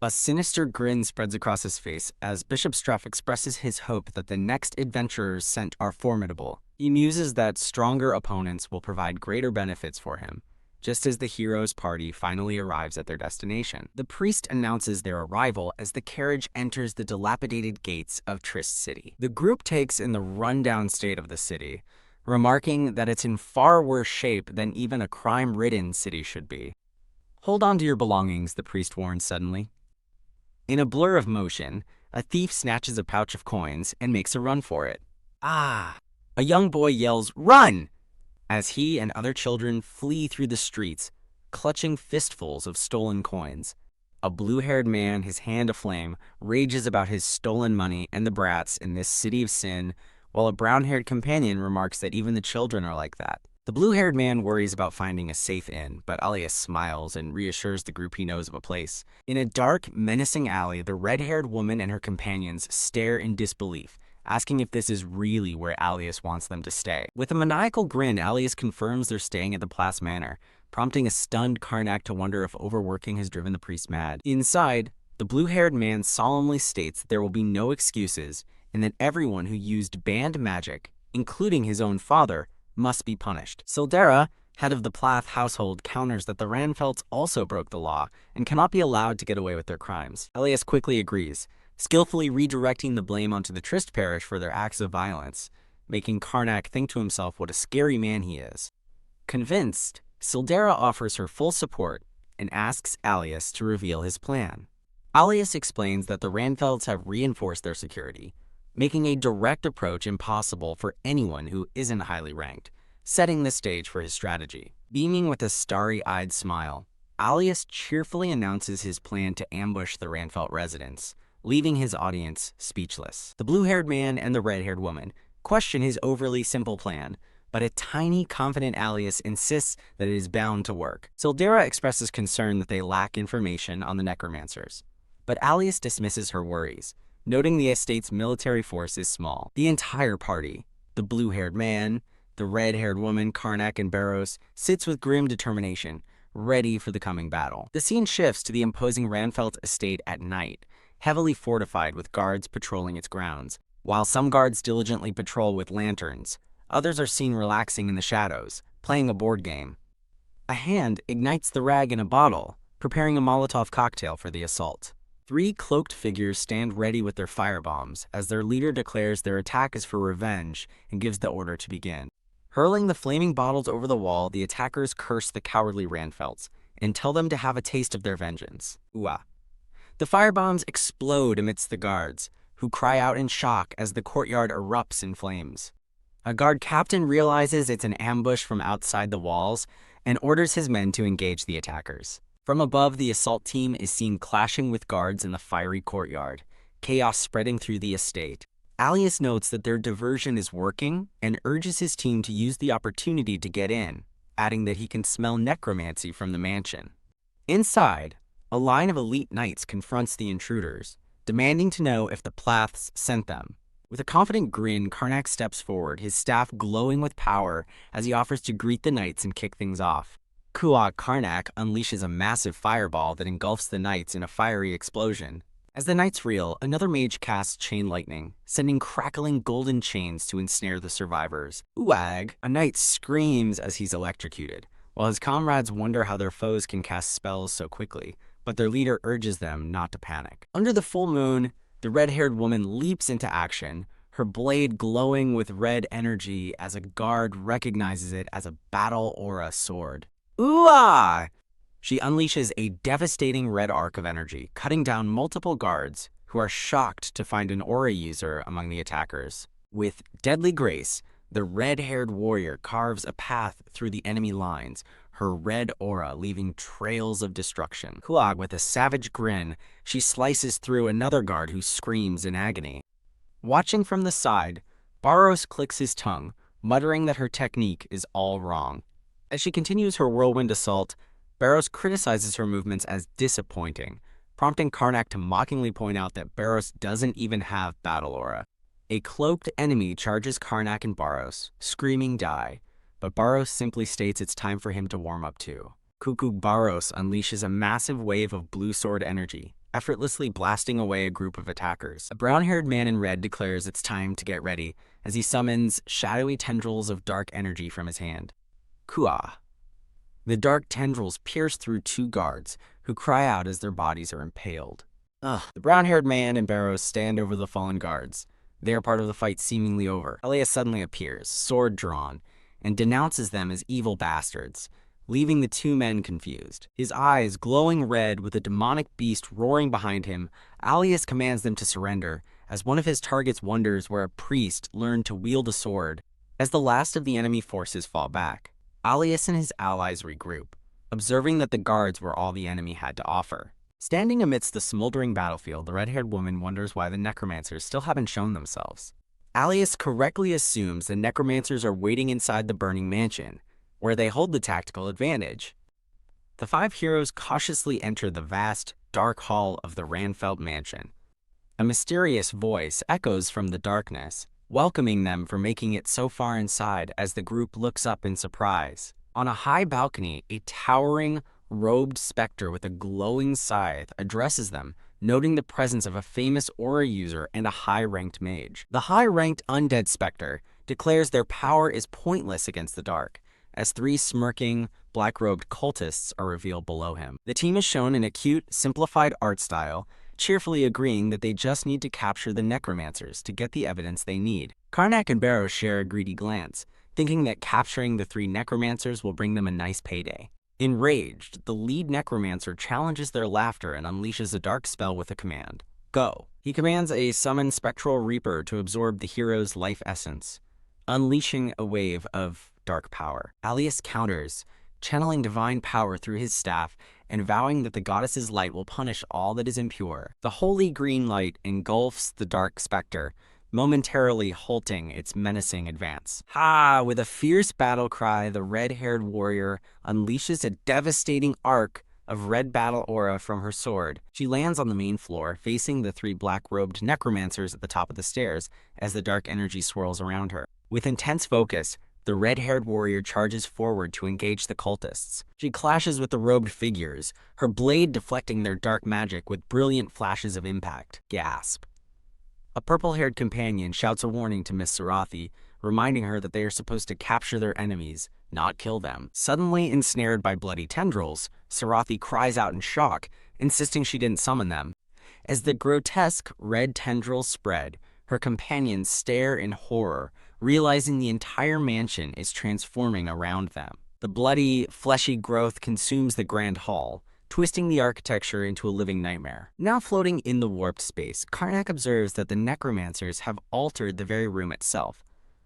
Speaker 1: A sinister grin spreads across his face as Bishop Straf expresses his hope that the next adventurers sent are formidable. He muses that stronger opponents will provide greater benefits for him, just as the hero's party finally arrives at their destination. The priest announces their arrival as the carriage enters the dilapidated gates of Trist City. The group takes in the rundown state of the city, remarking that it's in far worse shape than even a crime-ridden city should be. "Hold on to your belongings," the priest warns suddenly. In a blur of motion, a thief snatches a pouch of coins and makes a run for it. Ah! A young boy yells, "Run!" as he and other children flee through the streets, clutching fistfuls of stolen coins. A blue-haired man, his hand aflame, rages about his stolen money and the brats in this city of sin, while a brown-haired companion remarks that even the children are like that. The blue-haired man worries about finding a safe inn, but Alias smiles and reassures the group he knows of a place. In a dark, menacing alley, the red-haired woman and her companions stare in disbelief, asking if this is really where Alias wants them to stay. With a maniacal grin, Alias confirms they're staying at the Place Manor, prompting a stunned Karnak to wonder if overworking has driven the priest mad. Inside, the blue-haired man solemnly states that there will be no excuses and that everyone who used banned magic, including his own father, must be punished. Sildera, head of the Plath household, counters that the Ranfelds also broke the law and cannot be allowed to get away with their crimes. Elias quickly agrees, skillfully redirecting the blame onto the Trist parish for their acts of violence, making Karnak think to himself what a scary man he is. Convinced, Sildera offers her full support and asks Alias to reveal his plan. Alias explains that the Ranfelds have reinforced their security, making a direct approach impossible for anyone who isn't highly ranked, setting the stage for his strategy. Beaming with a starry-eyed smile, Alias cheerfully announces his plan to ambush the Ranfelt residents, leaving his audience speechless. The blue-haired man and the red-haired woman question his overly simple plan, but a tiny, confident Alias insists that it is bound to work. Sildera expresses concern that they lack information on the Necromancers, but Alias dismisses her worries, noting the estate's military force is small. The entire party, the blue-haired man, the red-haired woman, Karnak, and Barros, sits with grim determination, ready for the coming battle. The scene shifts to the imposing Ranfelt estate at night, heavily fortified with guards patrolling its grounds. While some guards diligently patrol with lanterns, others are seen relaxing in the shadows, playing a board game. A hand ignites the rag in a bottle, preparing a Molotov cocktail for the assault. 3 cloaked figures stand ready with their firebombs as their leader declares their attack is for revenge and gives the order to begin. Hurling the flaming bottles over the wall, the attackers curse the cowardly Ranfelds and tell them to have a taste of their vengeance. Ooh-ah. The firebombs explode amidst the guards, who cry out in shock as the courtyard erupts in flames. A guard captain realizes it's an ambush from outside the walls and orders his men to engage the attackers. From above, the assault team is seen clashing with guards in the fiery courtyard, chaos spreading through the estate. Alias notes that their diversion is working and urges his team to use the opportunity to get in, adding that he can smell necromancy from the mansion. Inside, a line of elite knights confronts the intruders, demanding to know if the Plaths sent them. With a confident grin, Karnak steps forward, his staff glowing with power as he offers to greet the knights and kick things off. Karnak unleashes a massive fireball that engulfs the knights in a fiery explosion. As the knights reel, another mage casts chain lightning, sending crackling golden chains to ensnare the survivors. Uag, a knight screams as he's electrocuted, while his comrades wonder how their foes can cast spells so quickly, but their leader urges them not to panic. Under the full moon, the red-haired woman leaps into action, her blade glowing with red energy as a guard recognizes it as a battle aura sword. Ooh-ah! She unleashes a devastating red arc of energy, cutting down multiple guards who are shocked to find an aura user among the attackers. With deadly grace, the red-haired warrior carves a path through the enemy lines, her red aura leaving trails of destruction. Kuag, with a savage grin, she slices through another guard who screams in agony. Watching from the side, Barros clicks his tongue, muttering that her technique is all wrong. As she continues her whirlwind assault, Barros criticizes her movements as disappointing, prompting Karnak to mockingly point out that Barros doesn't even have battle aura. A cloaked enemy charges Karnak and Barros, screaming die, but Barros simply states it's time for him to warm up too. Cuckoo Barros unleashes a massive wave of blue sword energy, effortlessly blasting away a group of attackers. A brown-haired man in red declares it's time to get ready as he summons shadowy tendrils of dark energy from his hand. Kua. The dark tendrils pierce through two guards, who cry out as their bodies are impaled. The brown-haired man and Barros stand over the fallen guards. They are part of the fight seemingly over. Elias suddenly appears, sword drawn, and denounces them as evil bastards, leaving the two men confused. His eyes glowing red with a demonic beast roaring behind him, Alias commands them to surrender, as one of his targets wonders where a priest learned to wield a sword. As the last of the enemy forces fall back, Alias and his allies regroup, observing that the guards were all the enemy had to offer. Standing amidst the smoldering battlefield, the red-haired woman wonders why the Necromancers still haven't shown themselves. Alias correctly assumes the Necromancers are waiting inside the burning mansion, where they hold the tactical advantage. The five heroes cautiously enter the vast, dark hall of the Ranfeld mansion. A mysterious voice echoes from the darkness, welcoming them for making it so far inside as the group looks up in surprise. On a high balcony, a towering, robed specter with a glowing scythe addresses them, noting the presence of a famous aura user and a high-ranked mage. The high-ranked undead specter declares their power is pointless against the dark, as three smirking, black-robed cultists are revealed below him. The team is shown in a cute, simplified art style, cheerfully agreeing that they just need to capture the Necromancers to get the evidence they need. Karnak and Barrows share a greedy glance, thinking that capturing the three Necromancers will bring them a nice payday. Enraged, the lead Necromancer challenges their laughter and unleashes a dark spell with a command. Go. He commands a summoned spectral reaper to absorb the hero's life essence, unleashing a wave of dark power. Alias counters, channeling divine power through his staff and vowing that the goddess's light will punish all that is impure. The holy green light engulfs the dark specter, momentarily halting its menacing advance. With a fierce battle cry, the red-haired warrior unleashes a devastating arc of red battle aura from her sword. She lands on the main floor, facing the three black-robed Necromancers at the top of the stairs as the dark energy swirls around her. With intense focus, the red-haired warrior charges forward to engage the cultists. She clashes with the robed figures, her blade deflecting their dark magic with brilliant flashes of impact. Gasp. A purple-haired companion shouts a warning to Miss Sarathi, reminding her that they are supposed to capture their enemies, not kill them. Suddenly ensnared by bloody tendrils, Sarathi cries out in shock, insisting she didn't summon them. As the grotesque red tendrils spread, her companions stare in horror, realizing the entire mansion is transforming around them. The bloody, fleshy growth consumes the grand hall, twisting the architecture into a living nightmare. Now floating in the warped space, Karnak observes that the Necromancers have altered the very room itself,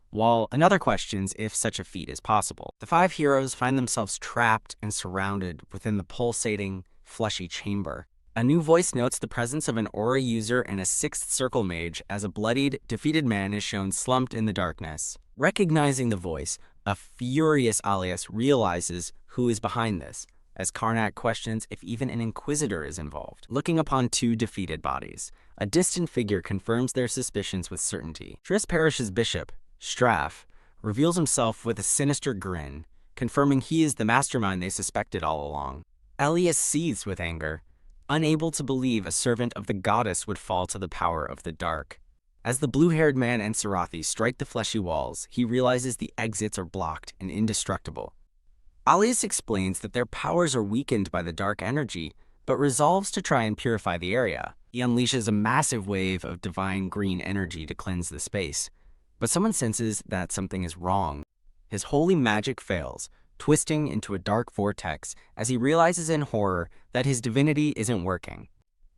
Speaker 1: while another questions if such a feat is possible. The five heroes find themselves trapped and surrounded within the pulsating, fleshy chamber. A new voice notes the presence of an aura user and a sixth circle mage as a bloodied, defeated man is shown slumped in the darkness. Recognizing the voice, a furious Alias realizes who is behind this, as Karnak questions if even an Inquisitor is involved. Looking upon two defeated bodies, a distant figure confirms their suspicions with certainty. Trist Parish's Bishop Straf reveals himself with a sinister grin, confirming he is the mastermind they suspected all along. Elias seethes with anger, unable to believe a servant of the goddess would fall to the power of the dark. As the blue-haired man and Sarathi strike the fleshy walls, he realizes the exits are blocked and indestructible. Alias explains that their powers are weakened by the dark energy, but resolves to try and purify the area. He unleashes a massive wave of divine green energy to cleanse the space, but someone senses that something is wrong. His holy magic fails, twisting into a dark vortex as he realizes in horror that his divinity isn't working.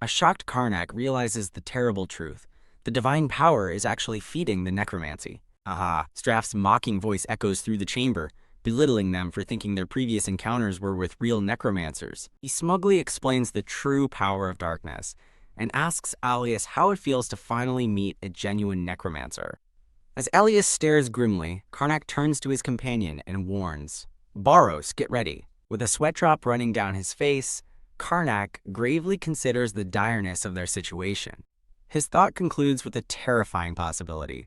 Speaker 1: A shocked Karnak realizes the terrible truth. The divine power is actually feeding the necromancy. Straf's mocking voice echoes through the chamber, belittling them for thinking their previous encounters were with real necromancers. He smugly explains the true power of darkness, and asks Alias how it feels to finally meet a genuine necromancer. As Elias stares grimly, Karnak turns to his companion and warns, "Baros, get ready." With a sweat drop running down his face, Karnak gravely considers the direness of their situation. His thought concludes with a terrifying possibility.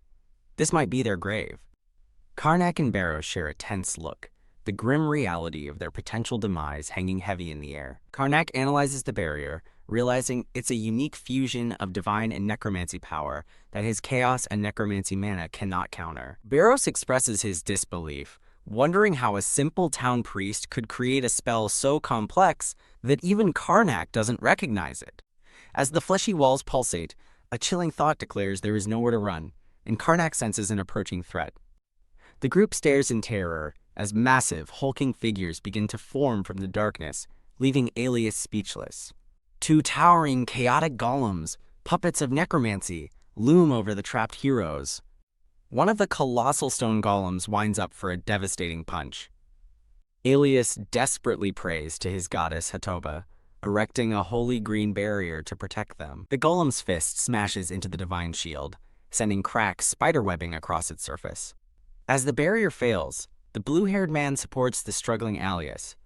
Speaker 1: This might be their grave. Karnak and Baros share a tense look, the grim reality of their potential demise hanging heavy in the air. Karnak analyzes the barrier, realizing it's a unique fusion of divine and necromancy power that his chaos and necromancy mana cannot counter. Baros expresses his disbelief, wondering how a simple town priest could create a spell so complex that even Karnak doesn't recognize it. As the fleshy walls pulsate, a chilling thought declares there is nowhere to run, and Karnak senses an approaching threat. The group stares in terror as massive, hulking figures begin to form from the darkness, leaving Elias speechless. Two towering, chaotic golems, puppets of necromancy, loom over the trapped heroes. One of the colossal stone golems winds up for a devastating punch. Elias desperately prays to his goddess Hatoba, erecting a holy green barrier to protect them. The golem's fist smashes into the divine shield, sending cracks spiderwebbing across its surface. As the barrier fails, the blue-haired man supports the struggling Elias,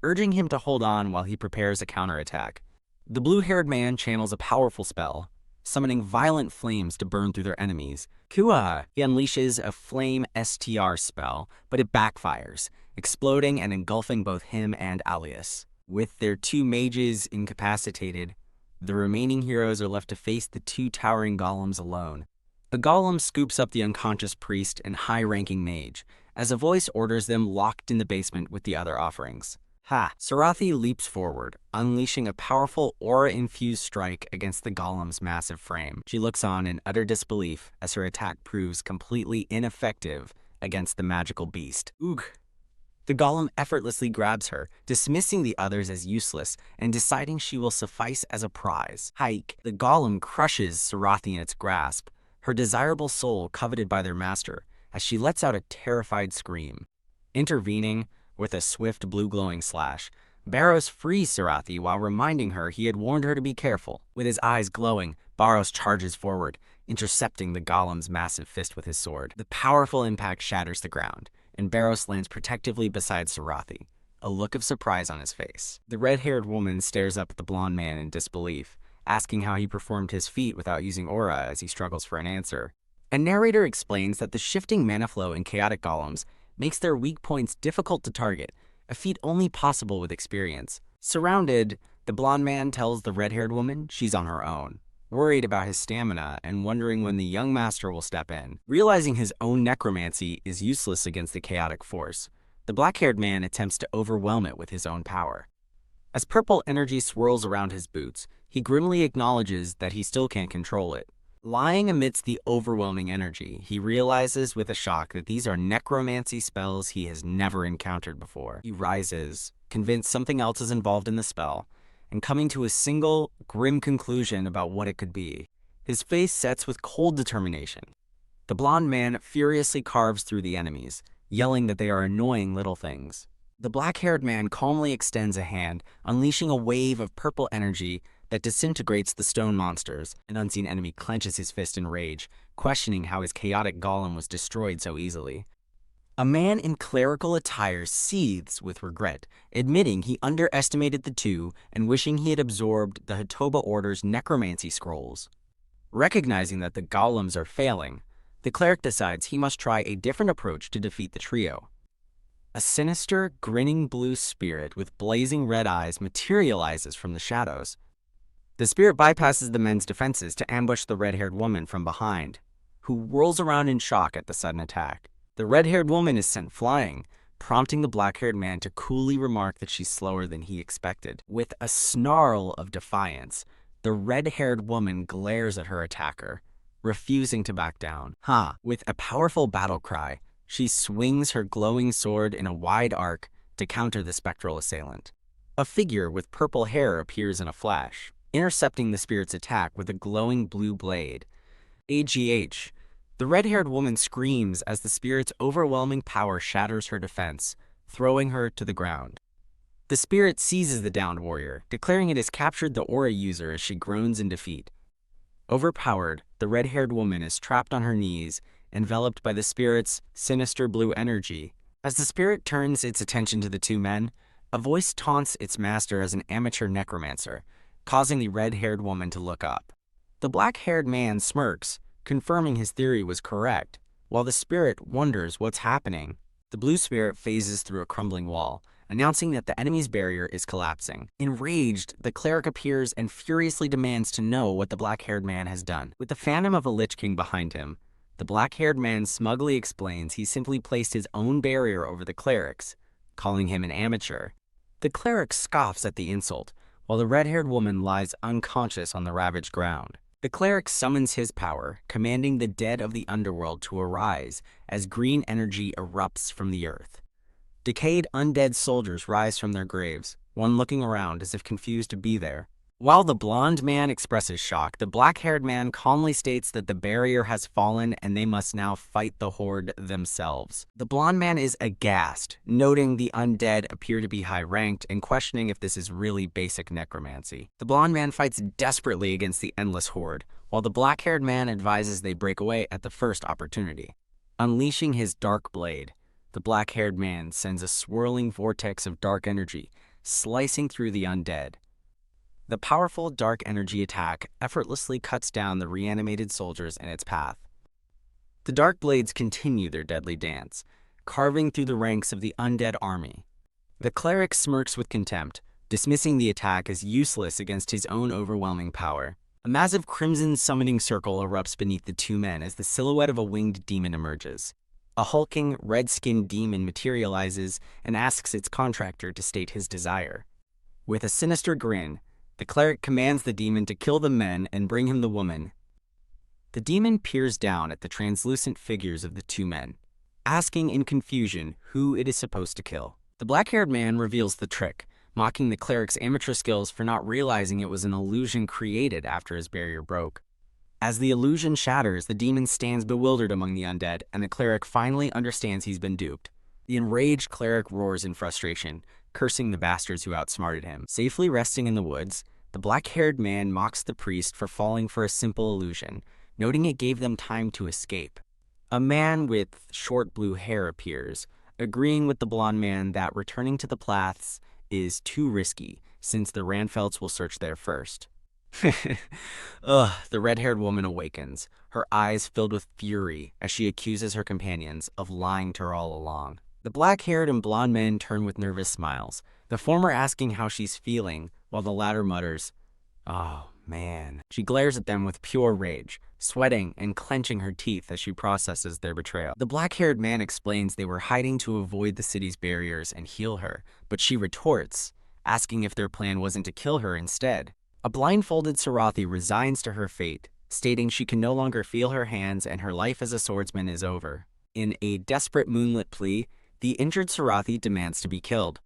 Speaker 1: urging him to hold on while he prepares a counterattack. The blue-haired man channels a powerful spell, summoning violent flames to burn through their enemies. Kua! He unleashes a flame STR spell, but it backfires, exploding and engulfing both him and Elias. With their two mages incapacitated, the remaining heroes are left to face the two towering golems alone. A golem scoops up the unconscious priest and high-ranking mage, as a voice orders them locked in the basement with the other offerings. Sarathi leaps forward, unleashing a powerful aura-infused strike against the golem's massive frame. She looks on in utter disbelief as her attack proves completely ineffective against the magical beast. Oog! The golem effortlessly grabs her, dismissing the others as useless and deciding she will suffice as a prize. Hike! The golem crushes Sarathi in its grasp, her desirable soul coveted by their master, as she lets out a terrified scream. Intervening, with a swift blue-glowing slash, Baros frees Sarathi while reminding her he had warned her to be careful. With his eyes glowing, Baros charges forward, intercepting the golem's massive fist with his sword. The powerful impact shatters the ground, and Baros lands protectively beside Sarathi, a look of surprise on his face. The red-haired woman stares up at the blonde man in disbelief, asking how he performed his feat without using aura as he struggles for an answer. A narrator explains that the shifting mana flow in chaotic golems makes their weak points difficult to target, a feat only possible with experience. Surrounded, the blonde man tells the red-haired woman she's on her own, worried about his stamina and wondering when the young master will step in. Realizing his own necromancy is useless against the chaotic force, the black-haired man attempts to overwhelm it with his own power. As purple energy swirls around his boots, he grimly acknowledges that he still can't control it. Lying amidst the overwhelming energy, he realizes with a shock that these are necromancy spells he has never encountered before. He rises, convinced something else is involved in the spell, and coming to a single, grim conclusion about what it could be. His face sets with cold determination. The blonde man furiously carves through the enemies, yelling that they are annoying little things. The black-haired man calmly extends a hand, unleashing a wave of purple energy that disintegrates the stone monsters. An unseen enemy clenches his fist in rage, questioning how his chaotic golem was destroyed so easily. A man in clerical attire seethes with regret, admitting he underestimated the two and wishing he had absorbed the Hatoba Order's necromancy scrolls. Recognizing that the golems are failing, the cleric decides he must try a different approach to defeat the trio. A sinister, grinning blue spirit with blazing red eyes materializes from the shadows. The spirit bypasses the men's defenses to ambush the red-haired woman from behind, who whirls around in shock at the sudden attack. The red-haired woman is sent flying, prompting the black-haired man to coolly remark that she's slower than he expected. With a snarl of defiance, the red-haired woman glares at her attacker, refusing to back down. With a powerful battle cry, she swings her glowing sword in a wide arc to counter the spectral assailant. A figure with purple hair appears in a flash, intercepting the spirit's attack with a glowing blue blade. AGH. The red-haired woman screams as the spirit's overwhelming power shatters her defense, throwing her to the ground. The spirit seizes the downed warrior, declaring it has captured the aura user as she groans in defeat. Overpowered, the red-haired woman is trapped on her knees, enveloped by the spirit's sinister blue energy. As the spirit turns its attention to the two men, a voice taunts its master as an amateur necromancer, causing the red-haired woman to look up. The black-haired man smirks, confirming his theory was correct, while the spirit wonders what's happening. The blue spirit phases through a crumbling wall, announcing that the enemy's barrier is collapsing. Enraged, the cleric appears and furiously demands to know what the black-haired man has done. With the phantom of a Lich King behind him, the black-haired man smugly explains he simply placed his own barrier over the cleric's, calling him an amateur. The cleric scoffs at the insult, while the red-haired woman lies unconscious on the ravaged ground. The cleric summons his power, commanding the dead of the underworld to arise as green energy erupts from the earth. Decayed undead soldiers rise from their graves, one looking around as if confused to be there. While the blonde man expresses shock, the black-haired man calmly states that the barrier has fallen and they must now fight the horde themselves. The blonde man is aghast, noting the undead appear to be high-ranked and questioning if this is really basic necromancy. The blonde man fights desperately against the endless horde, while the black-haired man advises they break away at the first opportunity. Unleashing his dark blade, the black-haired man sends a swirling vortex of dark energy, slicing through the undead. The powerful dark energy attack effortlessly cuts down the reanimated soldiers in its path. The dark blades continue their deadly dance, carving through the ranks of the undead army. The cleric smirks with contempt, dismissing the attack as useless against his own overwhelming power. A massive crimson summoning circle erupts beneath the two men as the silhouette of a winged demon emerges. A hulking, red-skinned demon materializes and asks its contractor to state his desire. With a sinister grin, the cleric commands the demon to kill the men and bring him the woman. The demon peers down at the translucent figures of the two men, asking in confusion who it is supposed to kill. The black-haired man reveals the trick, mocking the cleric's amateur skills for not realizing it was an illusion created after his barrier broke. As the illusion shatters, the demon stands bewildered among the undead, and the cleric finally understands he's been duped. The enraged cleric roars in frustration, cursing the bastards who outsmarted him. Safely resting in the woods, the black-haired man mocks the priest for falling for a simple illusion, noting it gave them time to escape. A man with short blue hair appears, agreeing with the blonde man that returning to the Plaths is too risky, since the Ranfelds will search there first. Ugh, the red-haired woman awakens, her eyes filled with fury as she accuses her companions of lying to her all along. The black-haired and blonde men turn with nervous smiles, the former asking how she's feeling, while the latter mutters, "Oh, man." She glares at them with pure rage, sweating and clenching her teeth as she processes their betrayal. The black-haired man explains they were hiding to avoid the city's barriers and heal her, but she retorts, asking if their plan wasn't to kill her instead. A blindfolded Sarathi resigns to her fate, stating she can no longer feel her hands and her life as a swordsman is over. In a desperate moonlit plea, the injured Sarathi demands to be killed.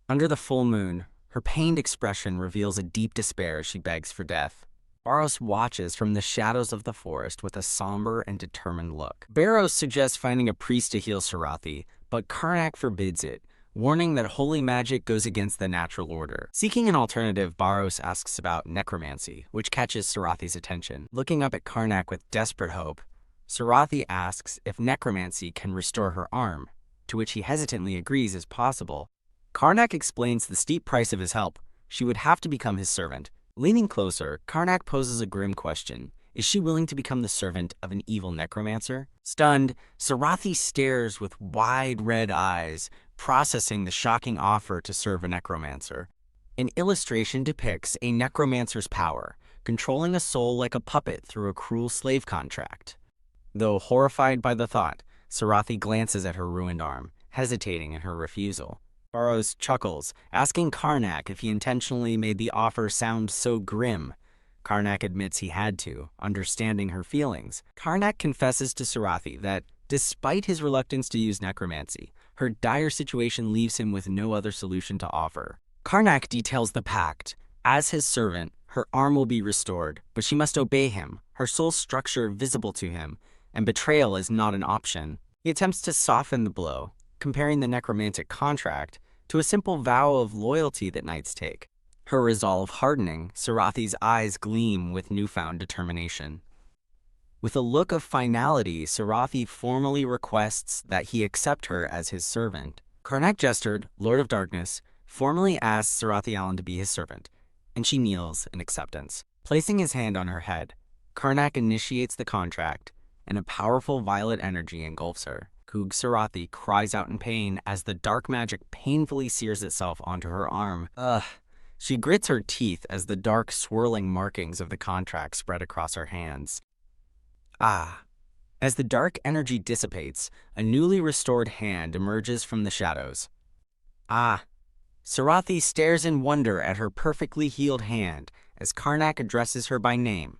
Speaker 1: Under the full moon, her pained expression reveals a deep despair as she begs for death. Barros watches from the shadows of the forest with a somber and determined look. Barros suggests finding a priest to heal Sarathi, but Karnak forbids it, warning that holy magic goes against the natural order. Seeking an alternative, Barros asks about necromancy, which catches Sarathi's attention. Looking up at Karnak with desperate hope, Sarathi asks if necromancy can restore her arm, to which he hesitantly agrees is possible. Karnak explains the steep price of his help. She would have to become his servant. Leaning closer, Karnak poses a grim question. Is she willing to become the servant of an evil necromancer? Stunned, Sarathi stares with wide red eyes, processing the shocking offer to serve a necromancer. An illustration depicts a necromancer's power, controlling a soul like a puppet through a cruel slave contract. Though horrified by the thought, Sarathi glances at her ruined arm, hesitating in her refusal. Barros chuckles, asking Karnak if he intentionally made the offer sound so grim. Karnak admits he had to, understanding her feelings. Karnak confesses to Sarathi that, despite his reluctance to use necromancy, her dire situation leaves him with no other solution to offer. Karnak details the pact. As his servant, her arm will be restored, but she must obey him, her soul structure visible to him, and betrayal is not an option. He attempts to soften the blow, comparing the necromantic contract to a simple vow of loyalty that knights take. Her resolve hardening, Sarathi's eyes gleam with newfound determination. With a look of finality, Sarathi formally requests that he accept her as his servant. Karnak gestured, Lord of Darkness, formally asks Sarathi Allen to be his servant, and she kneels in acceptance. Placing his hand on her head, Karnak initiates the contract, and a powerful violet energy engulfs her. Kug Sarathi cries out in pain as the dark magic painfully sears itself onto her arm. She grits her teeth as the dark, swirling markings of the contract spread across her hands. As the dark energy dissipates, a newly restored hand emerges from the shadows. Sarathi stares in wonder at her perfectly healed hand as Karnak addresses her by name.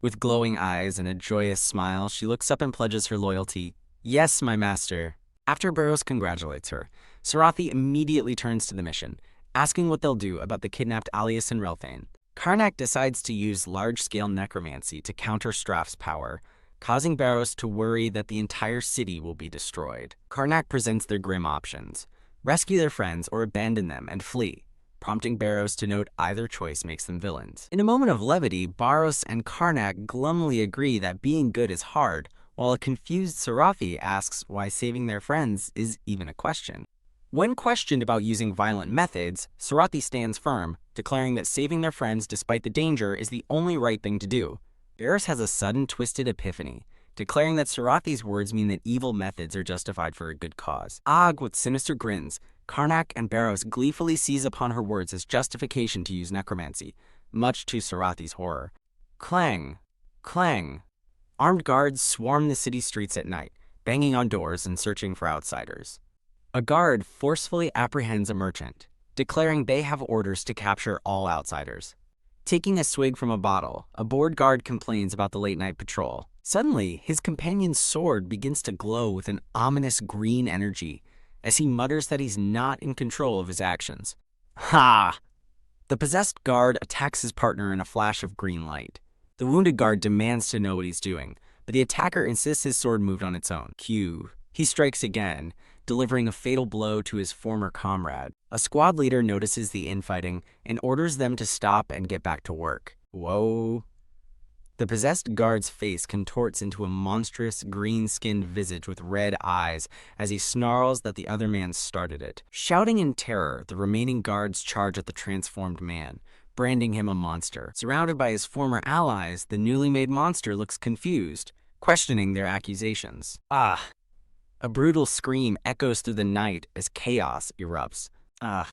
Speaker 1: With glowing eyes and a joyous smile, she looks up and pledges her loyalty. Yes, my master. After Barrows congratulates her, Sarathi immediately turns to the mission, asking what they'll do about the kidnapped Alias and Relthane. Karnak decides to use large-scale necromancy to counter Straf's power, causing Barrows to worry that the entire city will be destroyed. Karnak presents their grim options: rescue their friends or abandon them and flee, prompting Barrows to note either choice makes them villains. In a moment of levity, Barrows and Karnak glumly agree that being good is hard, while a confused Sarathi asks why saving their friends is even a question. When questioned about using violent methods, Sarathi stands firm, declaring that saving their friends despite the danger is the only right thing to do. Barrows has a sudden twisted epiphany, declaring that Sarathi's words mean that evil methods are justified for a good cause. With sinister grins, Karnak and Barrows gleefully seize upon her words as justification to use necromancy, much to Sarathi's horror. Clang! Clang! Armed guards swarm the city streets at night, banging on doors and searching for outsiders. A guard forcefully apprehends a merchant, declaring they have orders to capture all outsiders. Taking a swig from a bottle, a bored guard complains about the late-night patrol. Suddenly, his companion's sword begins to glow with an ominous green energy, as he mutters that he's not in control of his actions. The possessed guard attacks his partner in a flash of green light. The wounded guard demands to know what he's doing, but the attacker insists his sword moved on its own. He strikes again, delivering a fatal blow to his former comrade. A squad leader notices the infighting and orders them to stop and get back to work. Whoa. The possessed guard's face contorts into a monstrous, green-skinned visage with red eyes as he snarls that the other man started it. Shouting in terror, the remaining guards charge at the transformed man, branding him a monster. Surrounded by his former allies, the newly made monster looks confused, questioning their accusations. A brutal scream echoes through the night as chaos erupts.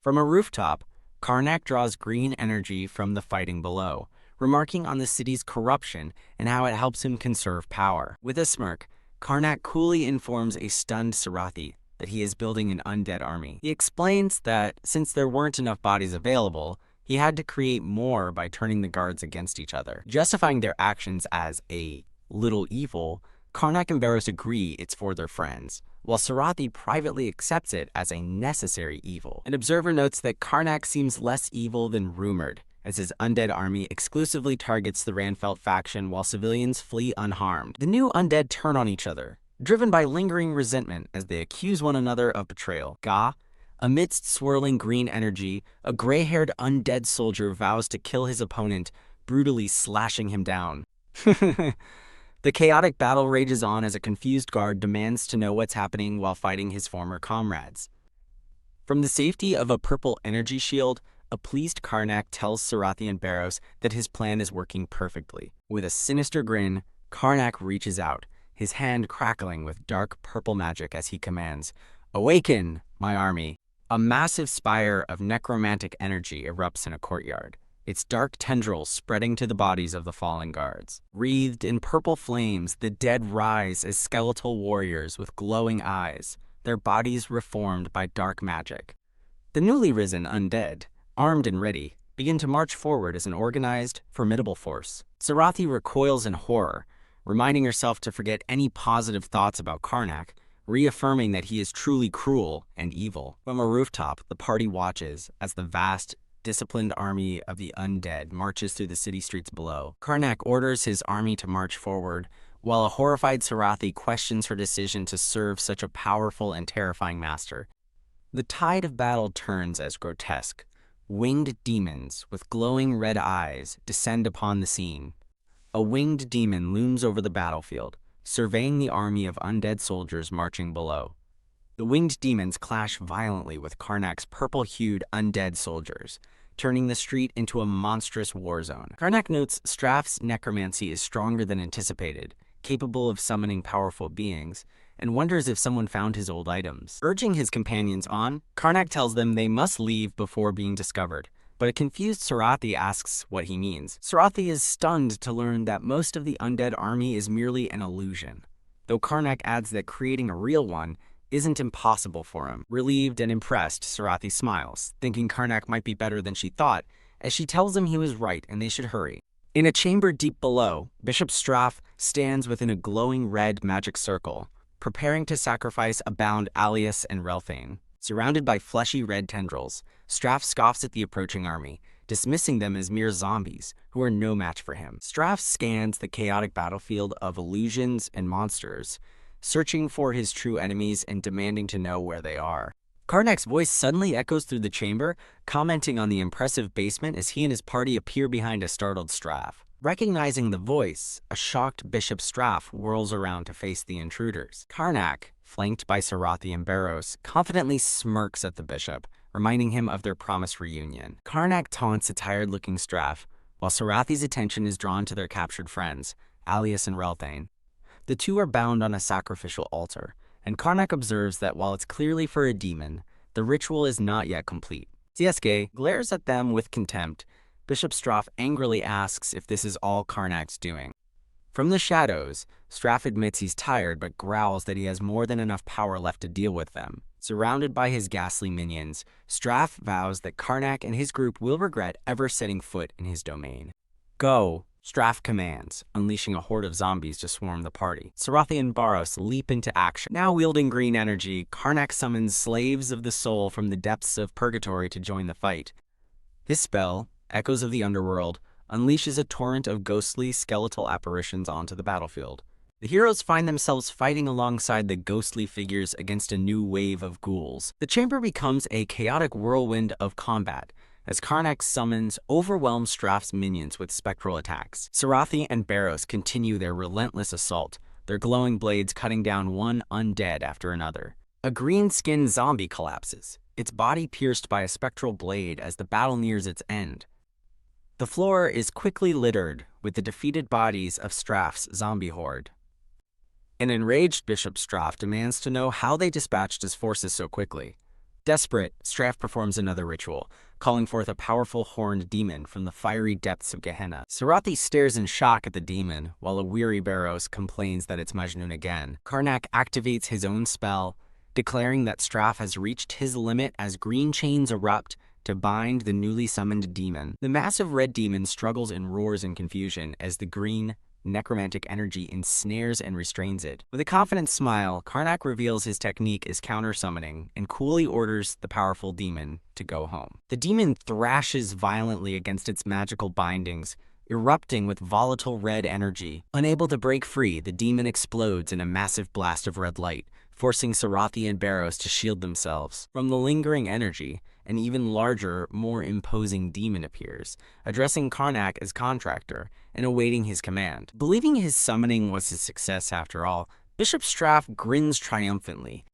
Speaker 1: From a rooftop, Karnak draws green energy from the fighting below, remarking on the city's corruption and how it helps him conserve power. With a smirk, Karnak coolly informs a stunned Sarathi that he is building an undead army. He explains that since there weren't enough bodies available, he had to create more by turning the guards against each other. Justifying their actions as a little evil, Karnak and Barrows agree it's for their friends, while Sarathi privately accepts it as a necessary evil. An observer notes that Karnak seems less evil than rumored, as his undead army exclusively targets the Ranfelt faction while civilians flee unharmed. The new undead turn on each other, driven by lingering resentment as they accuse one another of betrayal. Amidst swirling green energy, a gray-haired undead soldier vows to kill his opponent, brutally slashing him down. The chaotic battle rages on as a confused guard demands to know what's happening while fighting his former comrades. From the safety of a purple energy shield, a pleased Karnak tells Sarathi and Barrows that his plan is working perfectly. With a sinister grin, Karnak reaches out, his hand crackling with dark purple magic as he commands, "Awaken, my army!" A massive spire of necromantic energy erupts in a courtyard, its dark tendrils spreading to the bodies of the fallen guards. Wreathed in purple flames, the dead rise as skeletal warriors with glowing eyes, their bodies reformed by dark magic. The newly risen undead, armed and ready, begin to march forward as an organized, formidable force. Sarathi recoils in horror, reminding herself to forget any positive thoughts about Karnak, reaffirming that he is truly cruel and evil. From a rooftop, the party watches as the vast, disciplined army of the undead marches through the city streets below. Karnak orders his army to march forward, while a horrified Sarathi questions her decision to serve such a powerful and terrifying master. The tide of battle turns as grotesque. Winged demons with glowing red eyes descend upon the scene. A winged demon looms over the battlefield, surveying the army of undead soldiers marching below. The winged demons clash violently with Karnak's purple-hued undead soldiers, turning the street into a monstrous war zone. Karnak notes Straf's necromancy is stronger than anticipated, capable of summoning powerful beings, and wonders if someone found his old items. Urging his companions on, Karnak tells them they must leave before being discovered, but a confused Sarathi asks what he means. Sarathi is stunned to learn that most of the undead army is merely an illusion, though Karnak adds that creating a real one isn't impossible for him. Relieved and impressed, Sarathi smiles, thinking Karnak might be better than she thought, as she tells him he was right and they should hurry. In a chamber deep below, Bishop Straf stands within a glowing red magic circle, preparing to sacrifice a bound Alias and Relthane. Surrounded by fleshy red tendrils, Straf scoffs at the approaching army, dismissing them as mere zombies who are no match for him. Straf scans the chaotic battlefield of illusions and monsters, searching for his true enemies and demanding to know where they are. Karnak's voice suddenly echoes through the chamber, commenting on the impressive basement as he and his party appear behind a startled Straf. Recognizing the voice, a shocked Bishop Straf whirls around to face the intruders. Karnak, flanked by Sarathi and Barrows, confidently smirks at the bishop, reminding him of their promised reunion. Karnak taunts a tired-looking Straf, while Sarathi's attention is drawn to their captured friends, Alias and Relthane. The two are bound on a sacrificial altar, and Karnak observes that while it's clearly for a demon, the ritual is not yet complete. CSK glares at them with contempt. Bishop Straf angrily asks if this is all Karnak's doing. From the shadows, Straf admits he's tired but growls that he has more than enough power left to deal with them. Surrounded by his ghastly minions, Straf vows that Karnak and his group will regret ever setting foot in his domain. Go, Straf commands, unleashing a horde of zombies to swarm the party. Sarathi and Barrows leap into action. Now wielding green energy, Karnak summons slaves of the soul from the depths of purgatory to join the fight. His spell, Echoes of the Underworld, unleashes a torrent of ghostly skeletal apparitions onto the battlefield. The heroes find themselves fighting alongside the ghostly figures against a new wave of ghouls. The chamber becomes a chaotic whirlwind of combat, as Karnak summons overwhelmed Straf's minions with spectral attacks. Sarathi and Barrows continue their relentless assault, their glowing blades cutting down one undead after another. A green-skinned zombie collapses, its body pierced by a spectral blade as the battle nears its end. The floor is quickly littered with the defeated bodies of Straf's zombie horde. An enraged Bishop Straf demands to know how they dispatched his forces so quickly. Desperate, Straf performs another ritual, calling forth a powerful horned demon from the fiery depths of Gehenna. Sarathi stares in shock at the demon, while a weary Barrows complains that it's Majnun again. Karnak activates his own spell, declaring that Straf has reached his limit as green chains erupt to bind the newly summoned demon. The massive red demon struggles and roars in confusion as the green, necromantic energy ensnares and restrains it. With a confident smile, Karnak reveals his technique is counter-summoning and coolly orders the powerful demon to go home. The demon thrashes violently against its magical bindings, erupting with volatile red energy. Unable to break free, the demon explodes in a massive blast of red light, forcing Sarathi and Barrows to shield themselves. From the lingering energy, an even larger, more imposing demon appears, addressing Karnak as contractor and awaiting his command. Believing his summoning was a success after all, Bishop Straf grins triumphantly.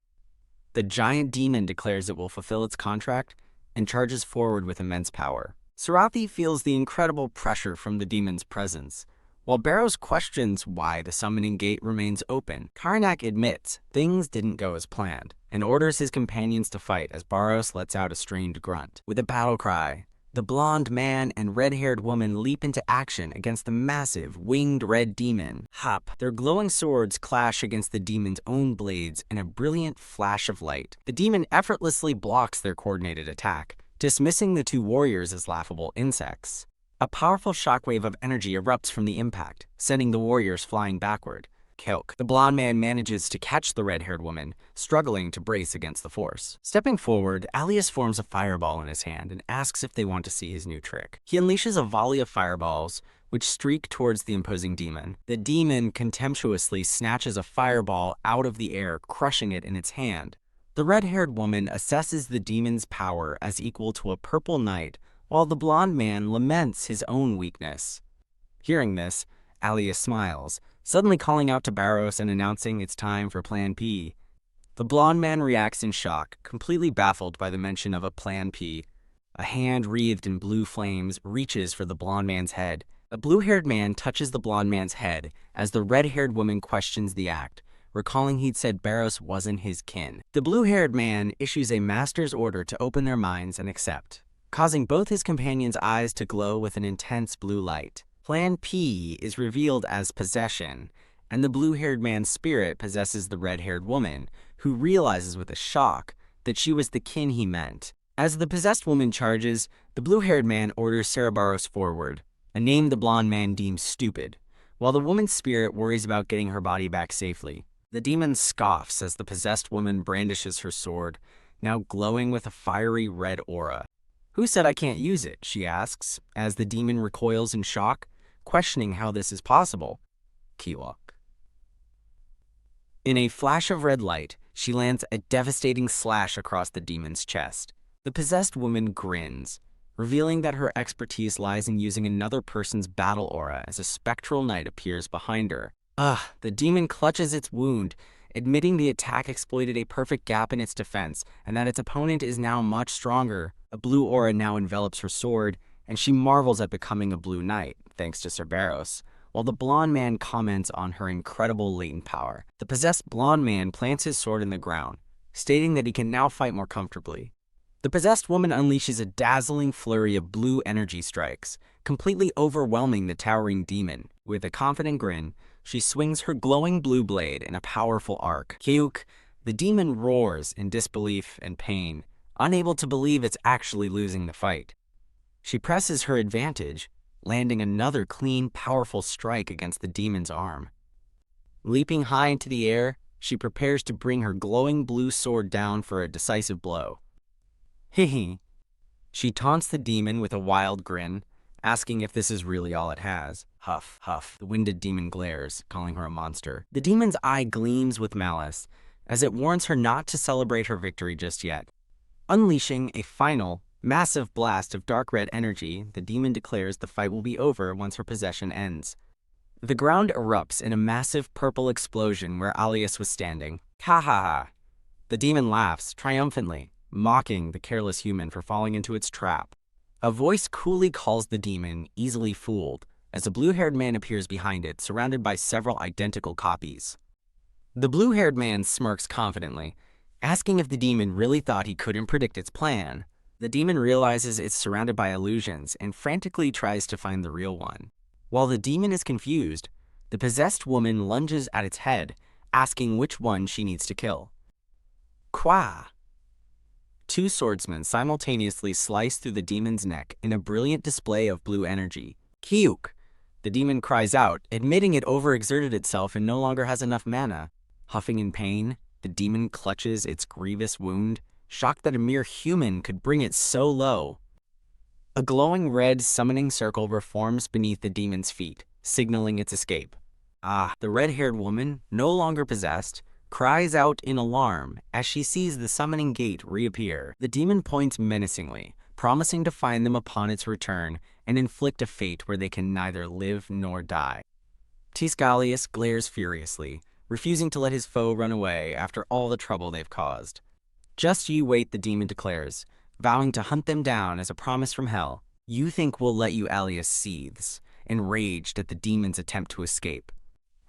Speaker 1: The giant demon declares it will fulfill its contract and charges forward with immense power. Sarathi feels the incredible pressure from the demon's presence, while Barrows questions why the summoning gate remains open. Karnak admits things didn't go as planned and orders his companions to fight as Barrows lets out a strained grunt. With a battle cry, the blonde man and red-haired woman leap into action against the massive, winged red demon. Hop! Their glowing swords clash against the demon's own blades in a brilliant flash of light. The demon effortlessly blocks their coordinated attack, dismissing the two warriors as laughable insects. A powerful shockwave of energy erupts from the impact, sending the warriors flying backward. Kelk. The blonde man manages to catch the red-haired woman, struggling to brace against the force. Stepping forward, Alias forms a fireball in his hand and asks if they want to see his new trick. He unleashes a volley of fireballs, which streak towards the imposing demon. The demon contemptuously snatches a fireball out of the air, crushing it in its hand. The red-haired woman assesses the demon's power as equal to a purple knight, while the blonde man laments his own weakness. Hearing this, Alias smiles, suddenly calling out to Barros and announcing it's time for Plan P. The blonde man reacts in shock, completely baffled by the mention of a Plan P. A hand wreathed in blue flames reaches for the blonde man's head. A blue-haired man touches the blonde man's head as the red-haired woman questions the act, recalling he'd said Barros wasn't his kin. The blue-haired man issues a master's order to open their minds and accept, causing both his companions' eyes to glow with an intense blue light. Plan P is revealed as possession, and the blue-haired man's spirit possesses the red-haired woman, who realizes with a shock that she was the kin he meant. As the possessed woman charges, the blue-haired man orders Cerberus forward, a name the blonde man deems stupid, while the woman's spirit worries about getting her body back safely. The demon scoffs as the possessed woman brandishes her sword, now glowing with a fiery red aura. "Who said I can't use it?" she asks, as the demon recoils in shock, questioning how this is possible. AWOKE. In a flash of red light, she lands a devastating slash across the demon's chest. The possessed woman grins, revealing that her expertise lies in using another person's battle aura as a spectral knight appears behind her. The demon clutches its wound, admitting the attack exploited a perfect gap in its defense and that its opponent is now much stronger. A blue aura now envelops her sword, and she marvels at becoming a blue knight, thanks to Cerberus, while the blonde man comments on her incredible latent power. The possessed blonde man plants his sword in the ground, stating that he can now fight more comfortably. The possessed woman unleashes a dazzling flurry of blue energy strikes, completely overwhelming the towering demon. With a confident grin, she swings her glowing blue blade in a powerful arc. AWOKE, the demon roars in disbelief and pain, unable to believe it's actually losing the fight. She presses her advantage, landing another clean, powerful strike against the demon's arm. Leaping high into the air, she prepares to bring her glowing blue sword down for a decisive blow. Hehe. She taunts the demon with a wild grin, asking if this is really all it has. Huff, huff. The winded demon glares, calling her a monster. The demon's eye gleams with malice, as it warns her not to celebrate her victory just yet. Unleashing a final, massive blast of dark red energy, the demon declares the fight will be over once her possession ends. The ground erupts in a massive purple explosion where Alias was standing. Ha ha ha. The demon laughs triumphantly, mocking the careless human for falling into its trap. A voice coolly calls the demon easily fooled, as a blue-haired man appears behind it, surrounded by several identical copies. The blue-haired man smirks confidently, asking if the demon really thought he couldn't predict its plan. The demon realizes it's surrounded by illusions and frantically tries to find the real one. While the demon is confused, the possessed woman lunges at its head, asking which one she needs to kill. Qua! Two swordsmen simultaneously slice through the demon's neck in a brilliant display of blue energy. AWOKE! The demon cries out, admitting it overexerted itself and no longer has enough mana. Huffing in pain, the demon clutches its grievous wound, shocked that a mere human could bring it so low. A glowing red summoning circle reforms beneath the demon's feet, signaling its escape. The red-haired woman, no longer possessed, cries out in alarm as she sees the summoning gate reappear. The demon points menacingly, promising to find them upon its return and inflict a fate where they can neither live nor die. Tiscalius glares furiously, refusing to let his foe run away after all the trouble they've caused. Just you wait, the demon declares, vowing to hunt them down as a promise from hell. You think we'll let you? Alias seethes, enraged at the demon's attempt to escape.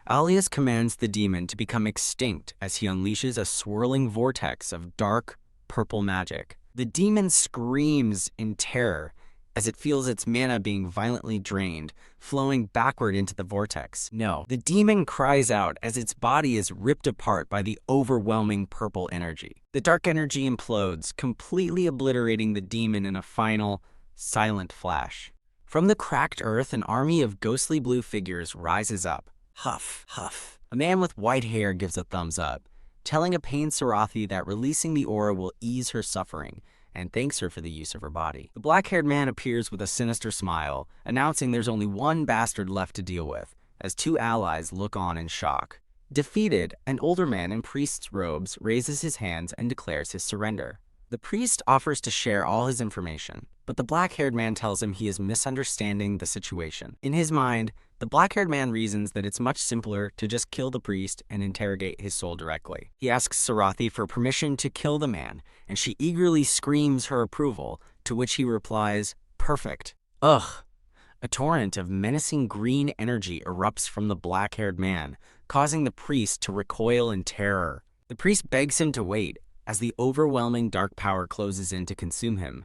Speaker 1: Alias commands the demon to become extinct as he unleashes a swirling vortex of dark, purple magic. The demon screams in terror as it feels its mana being violently drained, flowing backward into the vortex. No, the demon cries out as its body is ripped apart by the overwhelming purple energy. The dark energy implodes, completely obliterating the demon in a final, silent flash. From the cracked earth, an army of ghostly blue figures rises up. Huff, huff. A man with white hair gives a thumbs up, telling a pained Sarathi that releasing the aura will ease her suffering, and thanks her for the use of her body. The black-haired man appears with a sinister smile, announcing there's only one bastard left to deal with, as two allies look on in shock. Defeated, an older man in priest's robes raises his hands and declares his surrender. The priest offers to share all his information, but the black-haired man tells him he is misunderstanding the situation. In his mind, The black-haired man reasons that it's much simpler to just kill the priest and interrogate his soul directly. He asks Sarathi for permission to kill the man, and she eagerly screams her approval, to which he replies, "Perfect." Ugh! A torrent of menacing green energy erupts from the black-haired man, causing the priest to recoil in terror. The priest begs him to wait, as the overwhelming dark power closes in to consume him.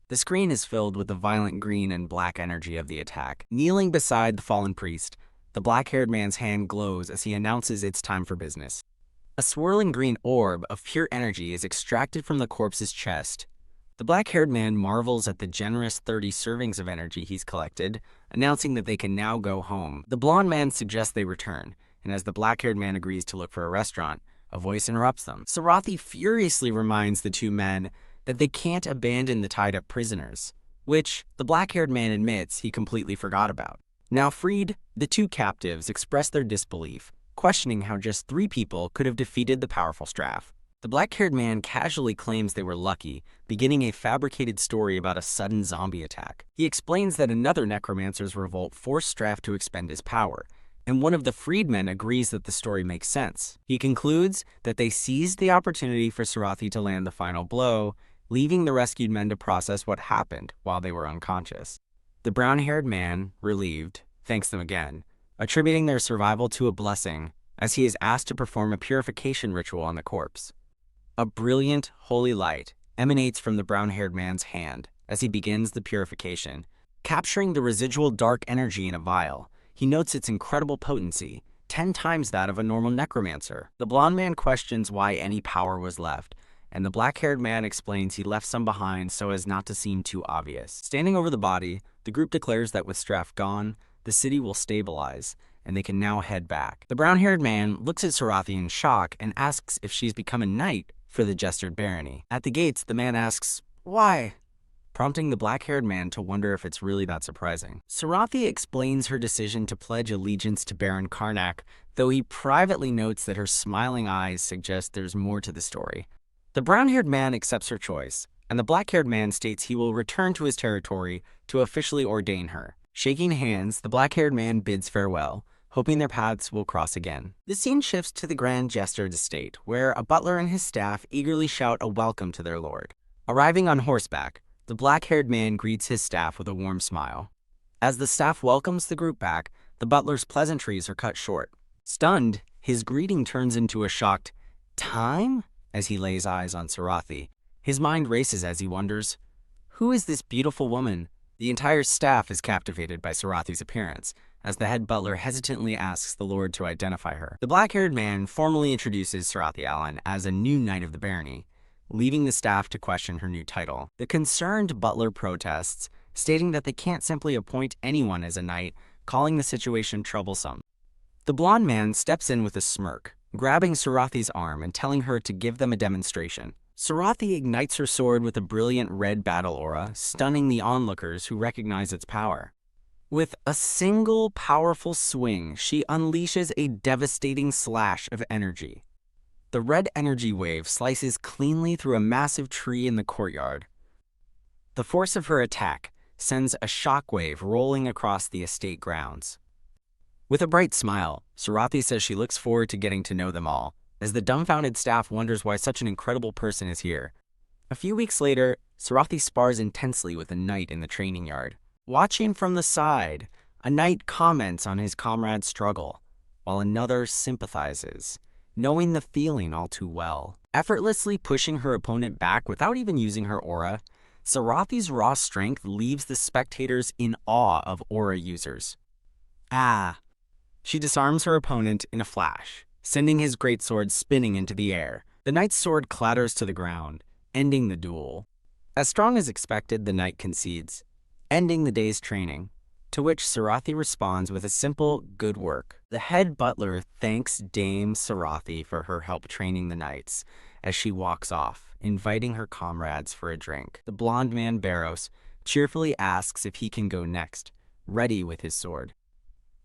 Speaker 1: The screen is filled with the violent green and black energy of the attack. Kneeling beside the fallen priest, the black-haired man's hand glows as he announces it's time for business. A swirling green orb of pure energy is extracted from the corpse's chest. The black-haired man marvels at the generous 30 servings of energy he's collected, announcing that they can now go home. The blonde man suggests they return, and as the black-haired man agrees to look for a restaurant, a voice interrupts them. Sarathi furiously reminds the two men that they can't abandon the tied-up prisoners, which the black-haired man admits he completely forgot about. Now freed, the two captives express their disbelief, questioning how just 3 people could have defeated the powerful Straf. The black-haired man casually claims they were lucky, beginning a fabricated story about a sudden zombie attack. He explains that another Necromancer's revolt forced Straf to expend his power, and one of the freedmen agrees that the story makes sense. He concludes that they seized the opportunity for Sarathi to land the final blow, leaving the rescued men to process what happened while they were unconscious. The brown-haired man, relieved, thanks them again, attributing their survival to a blessing, as he is asked to perform a purification ritual on the corpse. A brilliant, holy light emanates from the brown-haired man's hand as he begins the purification. Capturing the residual dark energy in a vial, he notes its incredible potency, 10 times that of a normal necromancer. The blonde man questions why any power was left, and the black-haired man explains he left some behind so as not to seem too obvious. Standing over the body, the group declares that with Straf gone, the city will stabilize, and they can now head back. The brown-haired man looks at Sarathi in shock and asks if she's become a knight for the gestured barony. At the gates, the man asks, "Why?" prompting the black-haired man to wonder if it's really that surprising. Sarathi explains her decision to pledge allegiance to Baron Karnak, though he privately notes that her smiling eyes suggest there's more to the story. The brown-haired man accepts her choice, and the black-haired man states he will return to his territory to officially ordain her. Shaking hands, the black-haired man bids farewell, hoping their paths will cross again. The scene shifts to the Grand Jester's estate, where a butler and his staff eagerly shout a welcome to their lord. Arriving on horseback, the black-haired man greets his staff with a warm smile. As the staff welcomes the group back, the butler's pleasantries are cut short. Stunned, his greeting turns into a shocked, "Time?" as he lays eyes on Sarathi. His mind races as he wonders, who is this beautiful woman? The entire staff is captivated by Sarathi's appearance, as the head butler hesitantly asks the lord to identify her. The black-haired man formally introduces Sarathi Allen as a new knight of the barony, leaving the staff to question her new title. The concerned butler protests, stating that they can't simply appoint anyone as a knight, calling the situation troublesome. The blonde man steps in with a smirk, grabbing Sarathi's arm and telling her to give them a demonstration. Sarathi ignites her sword with a brilliant red battle aura, stunning the onlookers who recognize its power. With a single powerful swing, she unleashes a devastating slash of energy. The red energy wave slices cleanly through a massive tree in the courtyard. The force of her attack sends a shockwave rolling across the estate grounds. With a bright smile, Sarathi says she looks forward to getting to know them all, as the dumbfounded staff wonders why such an incredible person is here. A few weeks later, Sarathi spars intensely with a knight in the training yard. Watching from the side, a knight comments on his comrade's struggle, while another sympathizes, knowing the feeling all too well. Effortlessly pushing her opponent back without even using her aura, Sarathi's raw strength leaves the spectators in awe of aura users. She disarms her opponent in a flash, sending his greatsword spinning into the air. The knight's sword clatters to the ground, ending the duel. As strong as expected, the knight concedes, ending the day's training, to which Sarathi responds with a simple, "Good work." The head butler thanks Dame Sarathi for her help training the knights as she walks off, inviting her comrades for a drink. The blonde man Barros cheerfully asks if he can go next, ready with his sword.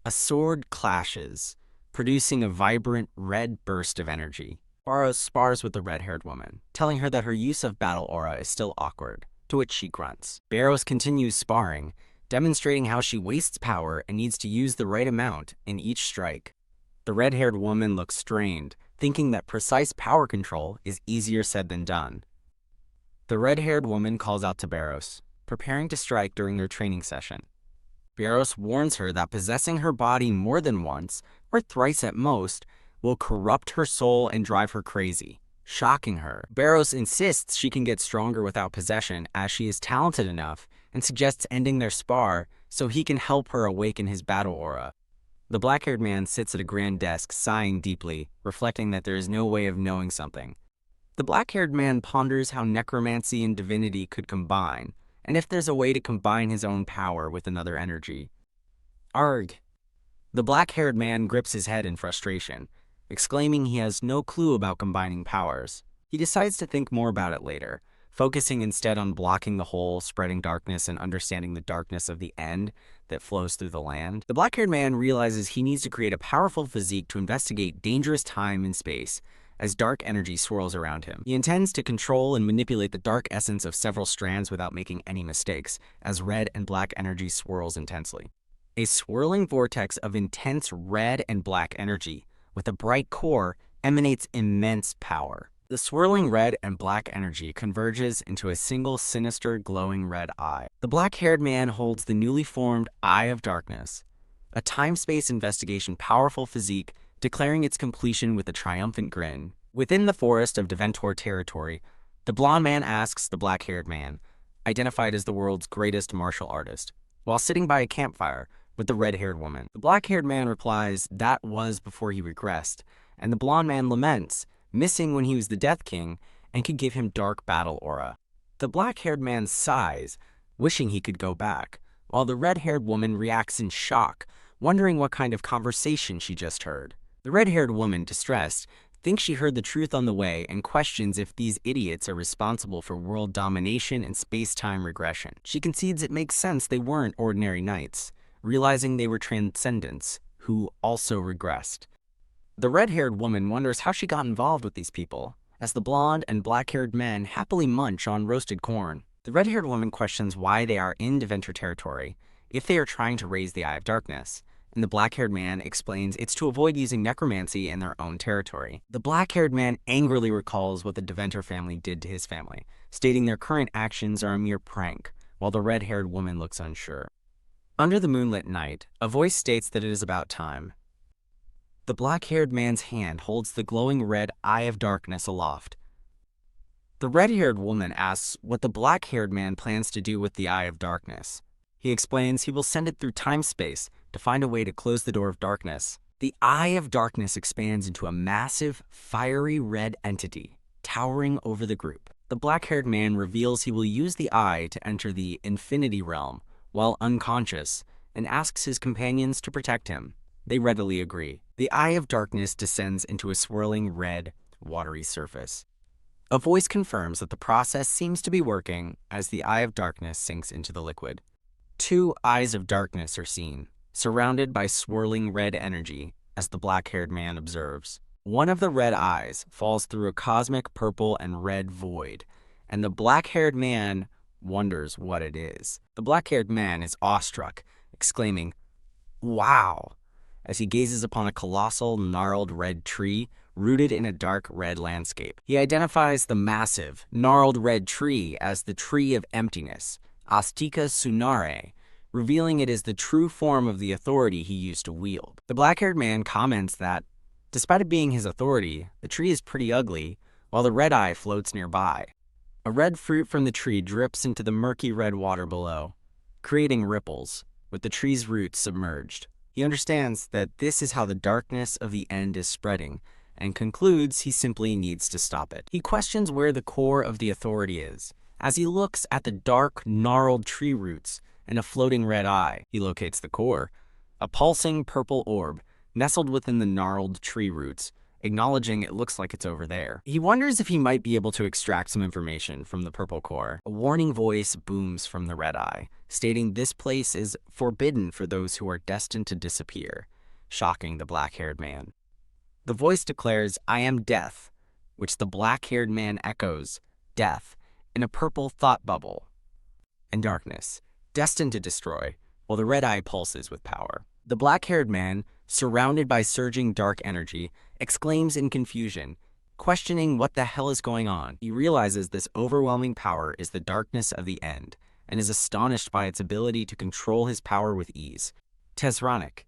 Speaker 1: A sword clashes, producing a vibrant red burst of energy. Barros spars with the red-haired woman, telling her that her use of battle aura is still awkward, to which she grunts. Barros continues sparring, demonstrating how she wastes power and needs to use the right amount in each strike. The red-haired woman looks strained, thinking that precise power control is easier said than done. The red-haired woman calls out to Barros, preparing to strike during their training session. Barros warns her that possessing her body more than once, or thrice at most, will corrupt her soul and drive her crazy, shocking her. Barros insists she can get stronger without possession as she is talented enough, and suggests ending their spar so he can help her awaken his battle aura. The black-haired man sits at a grand desk, sighing deeply, reflecting that there is no way of knowing something. The black-haired man ponders how necromancy and divinity could combine, and if there's a way to combine his own power with another energy. Arg! The black-haired man grips his head in frustration, exclaiming he has no clue about combining powers. He decides to think more about it later, focusing instead on blocking the hole, spreading darkness, and understanding the darkness of the end that flows through the land. The black-haired man realizes he needs to create a powerful physique to investigate dangerous time and space as dark energy swirls around him. He intends to control and manipulate the dark essence of several strands without making any mistakes, as red and black energy swirls intensely. A swirling vortex of intense red and black energy, with a bright core, emanates immense power. The swirling red and black energy converges into a single sinister glowing red eye. The black-haired man holds the newly formed Eye of Darkness, a time-space investigation powerful physique, declaring its completion with a triumphant grin. Within the forest of Deventor territory, the blonde man asks the black-haired man, identified as the world's greatest martial artist, while sitting by a campfire with the red-haired woman. The black-haired man replies that was before he regressed, and the blonde man laments, missing when he was the Death King and could give him dark battle aura. The black-haired man sighs, wishing he could go back, while the red-haired woman reacts in shock, wondering what kind of conversation she just heard. The red-haired woman, distressed, thinks she heard the truth on the way and questions if these idiots are responsible for world domination and space-time regression. She concedes it makes sense they weren't ordinary knights, realizing they were transcendents, who also regressed. The red-haired woman wonders how she got involved with these people, as the blonde and black-haired men happily munch on roasted corn. The red-haired woman questions why they are in Deventor territory, if they are trying to raise the Eye of Darkness, and the black-haired man explains it's to avoid using necromancy in their own territory. The black-haired man angrily recalls what the Deventor family did to his family, stating their current actions are a mere prank, while the red-haired woman looks unsure. Under the moonlit night, a voice states that it is about time. The black-haired man's hand holds the glowing red Eye of Darkness aloft. The red-haired woman asks what the black-haired man plans to do with the Eye of Darkness. He explains he will send it through time-space to find a way to close the door of darkness. The Eye of Darkness expands into a massive, fiery red entity, towering over the group. The black-haired man reveals he will use the eye to enter the Infinity Realm while unconscious, and asks his companions to protect him. They readily agree. The Eye of Darkness descends into a swirling red, watery surface. A voice confirms that the process seems to be working as the Eye of Darkness sinks into the liquid. Two eyes of darkness are seen, surrounded by swirling red energy, as the black-haired man observes. One of the red eyes falls through a cosmic purple and red void, and the black-haired man wonders what it is. The black-haired man is awestruck, exclaiming, "Wow!" as he gazes upon a colossal, gnarled red tree rooted in a dark red landscape. He identifies the massive, gnarled red tree as the Tree of Emptiness, Astika Sunare, revealing it is the true form of the authority he used to wield. The black-haired man comments that, despite it being his authority, the tree is pretty ugly, while the red eye floats nearby. A red fruit from the tree drips into the murky red water below, creating ripples, with the tree's roots submerged. He understands that this is how the darkness of the end is spreading, and concludes he simply needs to stop it. He questions where the core of the authority is. As he looks at the dark, gnarled tree roots and a floating red eye, he locates the core, a pulsing purple orb nestled within the gnarled tree roots, acknowledging it looks like it's over there. He wonders if he might be able to extract some information from the purple core. A warning voice booms from the red eye, stating this place is forbidden for those who are destined to disappear, shocking the black-haired man. The voice declares, "I am death," which the black-haired man echoes, "Death," in a purple thought bubble, and darkness, destined to destroy, while the red eye pulses with power. The black-haired man, surrounded by surging dark energy, exclaims in confusion, questioning what the hell is going on. He realizes this overwhelming power is the darkness of the end, and is astonished by its ability to control his power with ease. Tezronic.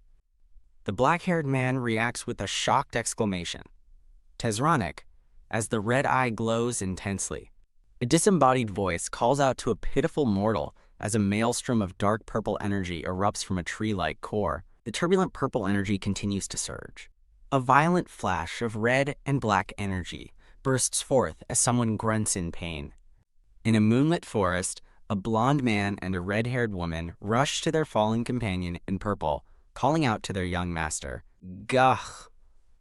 Speaker 1: The black-haired man reacts with a shocked exclamation. Tezronic, as the red eye glows intensely. A disembodied voice calls out to a pitiful mortal as a maelstrom of dark purple energy erupts from a tree-like core. The turbulent purple energy continues to surge. A violent flash of red and black energy bursts forth as someone grunts in pain. In a moonlit forest, a blonde man and a red-haired woman rush to their fallen companion in purple, calling out to their young master. Gah!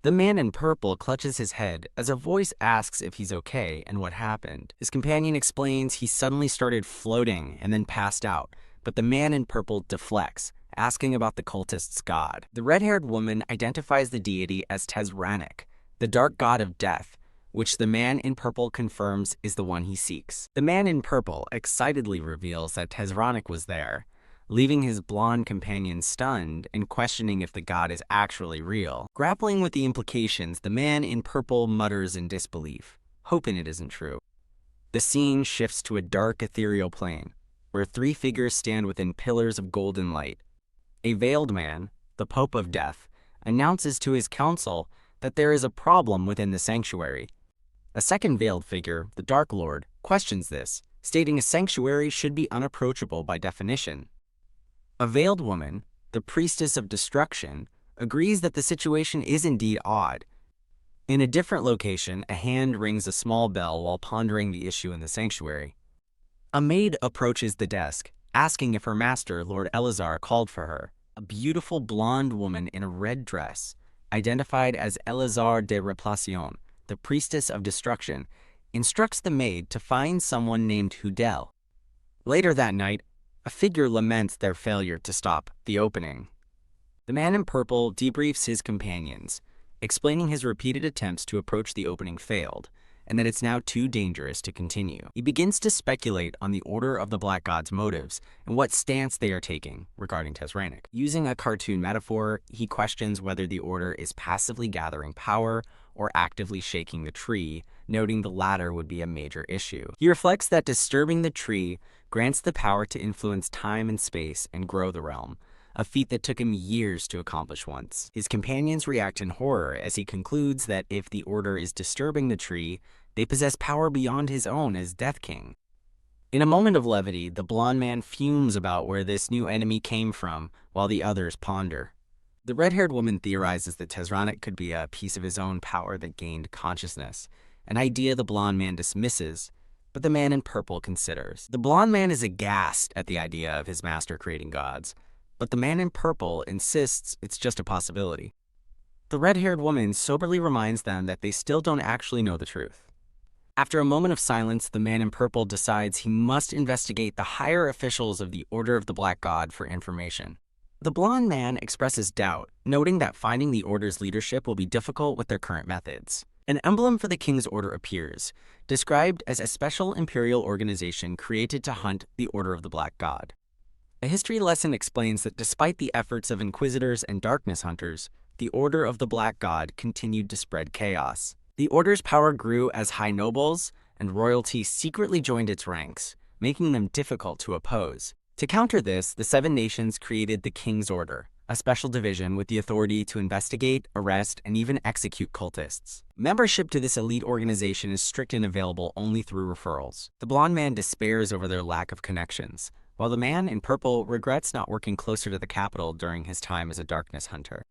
Speaker 1: The man in purple clutches his head as a voice asks if he's okay and what happened. His companion explains he suddenly started floating and then passed out, but the man in purple deflects, asking about the cultist's god. The red-haired woman identifies the deity as Tezronic, the dark god of death, which the man in purple confirms is the one he seeks. The man in purple excitedly reveals that Tezronic was there, leaving his blonde companion stunned and questioning if the god is actually real. Grappling with the implications, the man in purple mutters in disbelief, hoping it isn't true. The scene shifts to a dark ethereal plane, where three figures stand within pillars of golden light. A veiled man, the Pope of Death, announces to his council that there is a problem within the sanctuary. A second veiled figure, the Dark Lord, questions this, stating a sanctuary should be unapproachable by definition. A veiled woman, the Priestess of Destruction, agrees that the situation is indeed odd. In a different location, a hand rings a small bell while pondering the issue in the sanctuary. A maid approaches the desk, asking if her master, Lord Elazar, called for her. A beautiful blonde woman in a red dress, identified as Elazar de Replacion, the Priestess of Destruction, instructs the maid to find someone named Hudel. Later that night, a figure laments their failure to stop the opening. The man in purple debriefs his companions, explaining his repeated attempts to approach the opening failed, and that it's now too dangerous to continue. He begins to speculate on the Order of the Black God's motives and what stance they are taking regarding Tezronic. Using a cartoon metaphor, he questions whether the Order is passively gathering power or actively shaking the tree, noting the latter would be a major issue. He reflects that disturbing the tree grants the power to influence time and space and grow the realm, a feat that took him years to accomplish once. His companions react in horror as he concludes that if the Order is disturbing the tree, they possess power beyond his own as Death King. In a moment of levity, the blonde man fumes about where this new enemy came from, while the others ponder. The red-haired woman theorizes that Tezronic could be a piece of his own power that gained consciousness, an idea the blonde man dismisses, but the man in purple considers. The blonde man is aghast at the idea of his master creating gods, but the man in purple insists it's just a possibility. The red-haired woman soberly reminds them that they still don't actually know the truth. After a moment of silence, the man in purple decides he must investigate the higher officials of the Order of the Black God for information. The blonde man expresses doubt, noting that finding the Order's leadership will be difficult with their current methods. An emblem for the King's Order appears, described as a special imperial organization created to hunt the Order of the Black God. A history lesson explains that despite the efforts of inquisitors and darkness hunters, the Order of the Black God continued to spread chaos. The Order's power grew as high nobles and royalty secretly joined its ranks, making them difficult to oppose. To counter this, the Seven Nations created the King's Order, a special division with the authority to investigate, arrest, and even execute cultists. Membership to this elite organization is strict and available only through referrals. The blonde man despairs over their lack of connections, while the man in purple regrets not working closer to the capital during his time as a darkness hunter.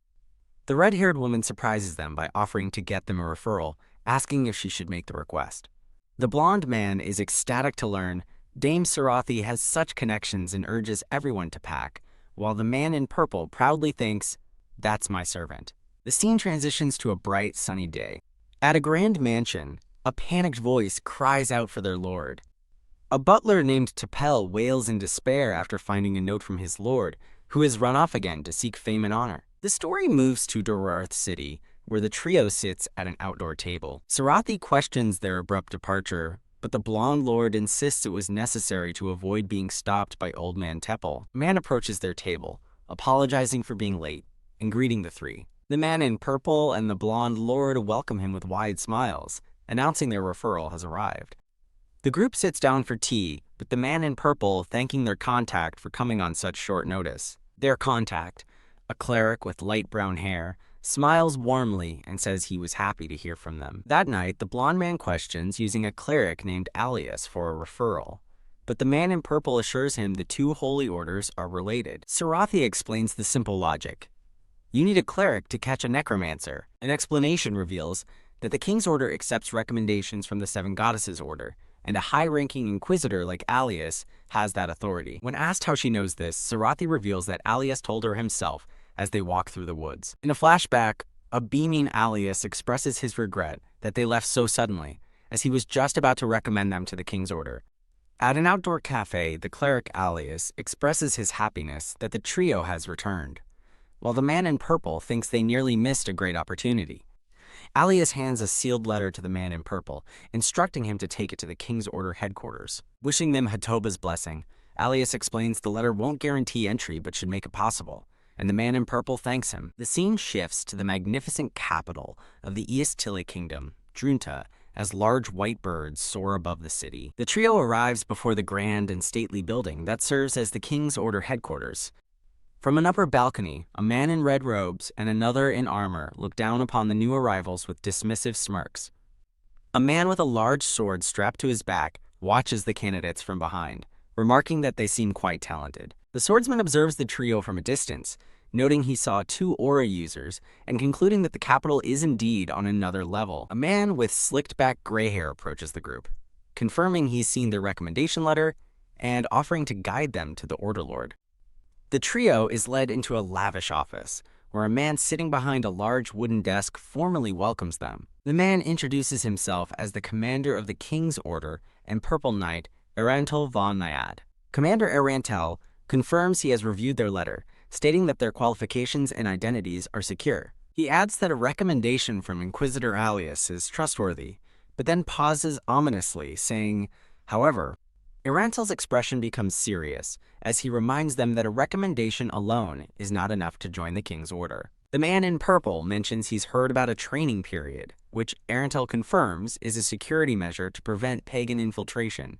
Speaker 1: The red-haired woman surprises them by offering to get them a referral, asking if she should make the request. The blonde man is ecstatic to learn Dame Sarathi has such connections and urges everyone to pack, while the man in purple proudly thinks, "That's my servant." The scene transitions to a bright, sunny day. At a grand mansion, a panicked voice cries out for their lord. A butler named Tapel wails in despair after finding a note from his lord, who has run off again to seek fame and honor. The story moves to Dorarth City, where the trio sits at an outdoor table. Sarathi questions their abrupt departure, but the blonde lord insists it was necessary to avoid being stopped by Old Man Teppel. A man approaches their table, apologizing for being late, and greeting the three. The man in purple and the blonde lord welcome him with wide smiles, announcing their referral has arrived. The group sits down for tea, with the man in purple thanking their contact for coming on such short notice. Their contact, a cleric with light brown hair, smiles warmly and says he was happy to hear from them. That night, the blonde man questions using a cleric named Alias for a referral, but the man in purple assures him the two holy orders are related. Sarathi explains the simple logic. You need a cleric to catch a necromancer. An explanation reveals that the King's Order accepts recommendations from the Seven Goddesses Order, and a high-ranking inquisitor like Alias has that authority. When asked how she knows this, Sarathi reveals that Alias told her himself as they walk through the woods. In a flashback, a beaming Alias expresses his regret that they left so suddenly, as he was just about to recommend them to the King's Order. At an outdoor cafe, the cleric Alias expresses his happiness that the trio has returned, while the man in purple thinks they nearly missed a great opportunity. Alias hands a sealed letter to the man in purple, instructing him to take it to the King's Order headquarters. Wishing them Hatoba's blessing, Alias explains the letter won't guarantee entry but should make it possible, and the man in purple thanks him. The scene shifts to the magnificent capital of the East Tili Kingdom, Drunta, as large white birds soar above the city. The trio arrives before the grand and stately building that serves as the King's Order headquarters. From an upper balcony, a man in red robes and another in armor look down upon the new arrivals with dismissive smirks. A man with a large sword strapped to his back watches the candidates from behind, remarking that they seem quite talented. The swordsman observes the trio from a distance, noting he saw two aura users and concluding that the capital is indeed on another level. A man with slicked-back gray hair approaches the group, confirming he's seen their recommendation letter and offering to guide them to the Order Lord. The trio is led into a lavish office, where a man sitting behind a large wooden desk formally welcomes them. The man introduces himself as the commander of the King's Order and Purple Knight, Erantel von Nyad. Commander Erantel confirms he has reviewed their letter, stating that their qualifications and identities are secure. He adds that a recommendation from Inquisitor Alias is trustworthy, but then pauses ominously, saying, however, Erantel's expression becomes serious as he reminds them that a recommendation alone is not enough to join the King's Order. The man in purple mentions he's heard about a training period, which Erantel confirms is a security measure to prevent pagan infiltration.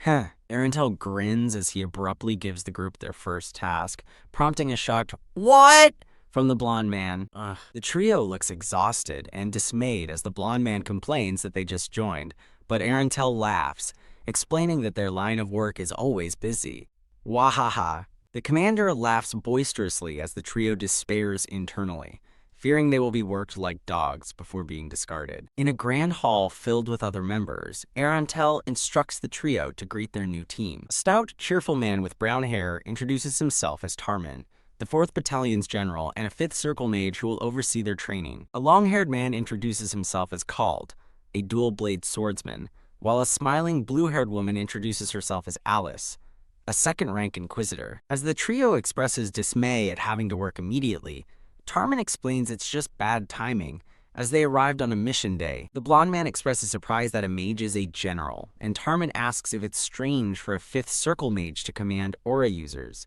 Speaker 1: Erantel grins as he abruptly gives the group their first task, prompting a shocked "What?" from the blonde man. The trio looks exhausted and dismayed as the blonde man complains that they just joined, but Erantel laughs, explaining that their line of work is always busy. Wahaha. The commander laughs boisterously as the trio despairs internally, fearing they will be worked like dogs before being discarded. In a grand hall filled with other members, Erantel instructs the trio to greet their new team. A stout, cheerful man with brown hair introduces himself as Tarman, the 4th Battalion's general and a 5th Circle mage who will oversee their training. A long-haired man introduces himself as Called, a dual-blade swordsman, while a smiling blue-haired woman introduces herself as Alice, a second-rank inquisitor. As the trio expresses dismay at having to work immediately, Tarman explains it's just bad timing, as they arrived on a mission day. The blonde man expresses surprise that a mage is a general, and Tarman asks if it's strange for a 5th Circle mage to command aura users.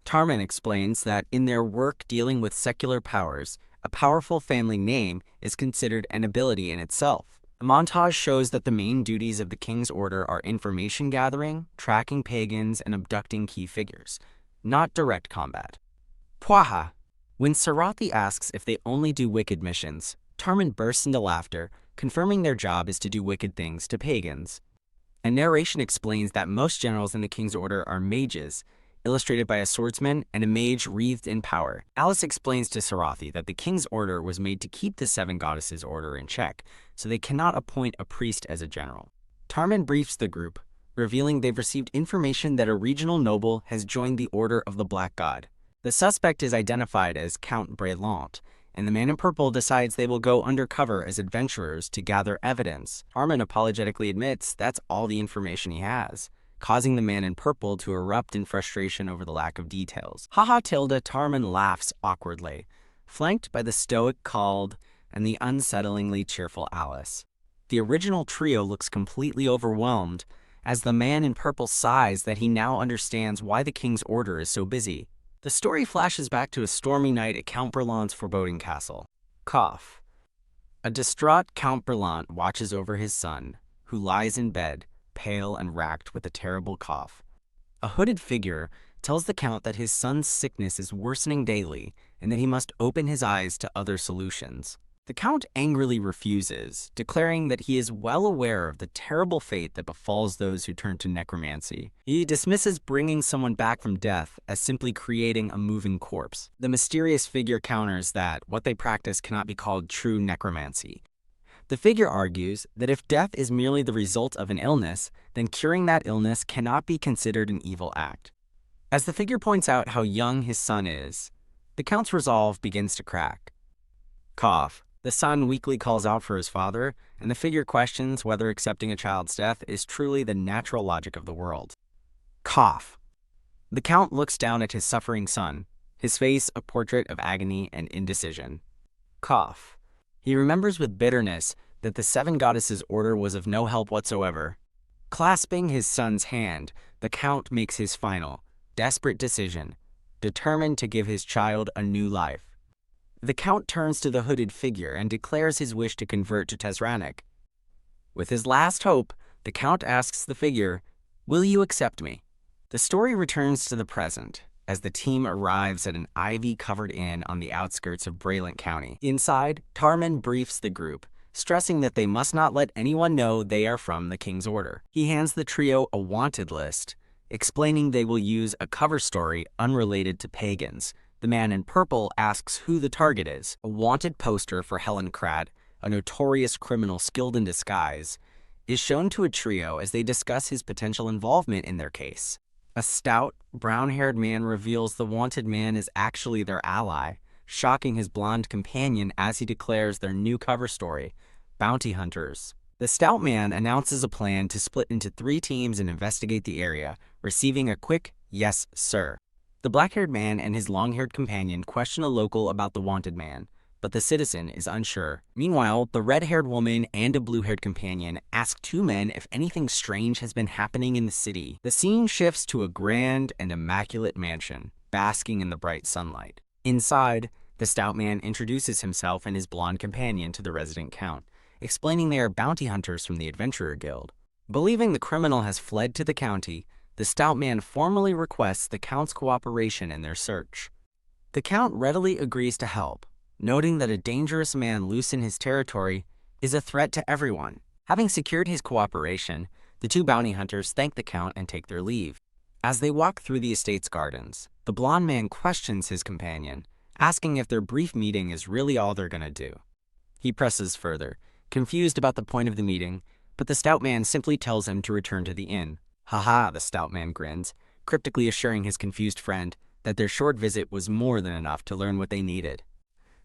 Speaker 1: Tarman explains that in their work dealing with secular powers, a powerful family name is considered an ability in itself. A montage shows that the main duties of the King's Order are information gathering, tracking pagans, and abducting key figures, not direct combat. Pwaha! When Sarathi asks if they only do wicked missions, Tarman bursts into laughter, confirming their job is to do wicked things to pagans. A narration explains that most generals in the King's Order are mages, illustrated by a swordsman and a mage wreathed in power. Alice explains to Sarathi that the King's Order was made to keep the Seven Goddesses Order in check, so they cannot appoint a priest as a general. Tarman briefs the group, revealing they've received information that a regional noble has joined the Order of the Black God. The suspect is identified as Count Brelant, and the man in purple decides they will go undercover as adventurers to gather evidence. Tarman apologetically admits that's all the information he has, causing the man in purple to erupt in frustration over the lack of details. Haha tilde, Tarman laughs awkwardly, flanked by the stoic Called and the unsettlingly cheerful Alice. The original trio looks completely overwhelmed, as the man in purple sighs that he now understands why the king's order is so busy. The story flashes back to a stormy night at Count Berlant's foreboding castle. Cough. A distraught Count Berlant watches over his son, who lies in bed, pale and racked with a terrible cough. A hooded figure tells the Count that his son's sickness is worsening daily and that he must open his eyes to other solutions. The Count angrily refuses, declaring that he is well aware of the terrible fate that befalls those who turn to necromancy. He dismisses bringing someone back from death as simply creating a moving corpse. The mysterious figure counters that what they practice cannot be called true necromancy. The figure argues that if death is merely the result of an illness, then curing that illness cannot be considered an evil act. As the figure points out how young his son is, the Count's resolve begins to crack. Cough. The son weakly calls out for his father, and the figure questions whether accepting a child's death is truly the natural logic of the world. Cough. The Count looks down at his suffering son, his face a portrait of agony and indecision. Cough. He remembers with bitterness that the seven goddesses' order was of no help whatsoever. Clasping his son's hand, the Count makes his final, desperate decision, determined to give his child a new life. The Count turns to the hooded figure and declares his wish to convert to Tezranic. With his last hope, the Count asks the figure, "Will you accept me?" The story returns to the present, as the team arrives at an ivy-covered inn on the outskirts of Braylant County. Inside, Tarman briefs the group, stressing that they must not let anyone know they are from the King's Order. He hands the trio a wanted list, explaining they will use a cover story unrelated to pagans. The man in purple asks who the target is. A wanted poster for Helen Kratt, a notorious criminal skilled in disguise, is shown to a trio as they discuss his potential involvement in their case. A stout, brown-haired man reveals the wanted man is actually their ally, shocking his blonde companion as he declares their new cover story, Bounty Hunters. The stout man announces a plan to split into 3 teams and investigate the area, receiving a quick, "Yes, sir." The black-haired man and his long-haired companion question a local about the wanted man, but the citizen is unsure. Meanwhile, the red-haired woman and a blue-haired companion ask 2 men if anything strange has been happening in the city. The scene shifts to a grand and immaculate mansion, basking in the bright sunlight. Inside, the stout man introduces himself and his blonde companion to the resident Count, explaining they are bounty hunters from the Adventurer Guild. Believing the criminal has fled to the county, the stout man formally requests the Count's cooperation in their search. The Count readily agrees to help, noting that a dangerous man loose in his territory is a threat to everyone. Having secured his cooperation, the 2 bounty hunters thank the Count and take their leave. As they walk through the estate's gardens, the blonde man questions his companion, asking if their brief meeting is really all they're gonna do. He presses further, confused about the point of the meeting, but the stout man simply tells him to return to the inn. "Haha," the stout man grins, cryptically assuring his confused friend that their short visit was more than enough to learn what they needed.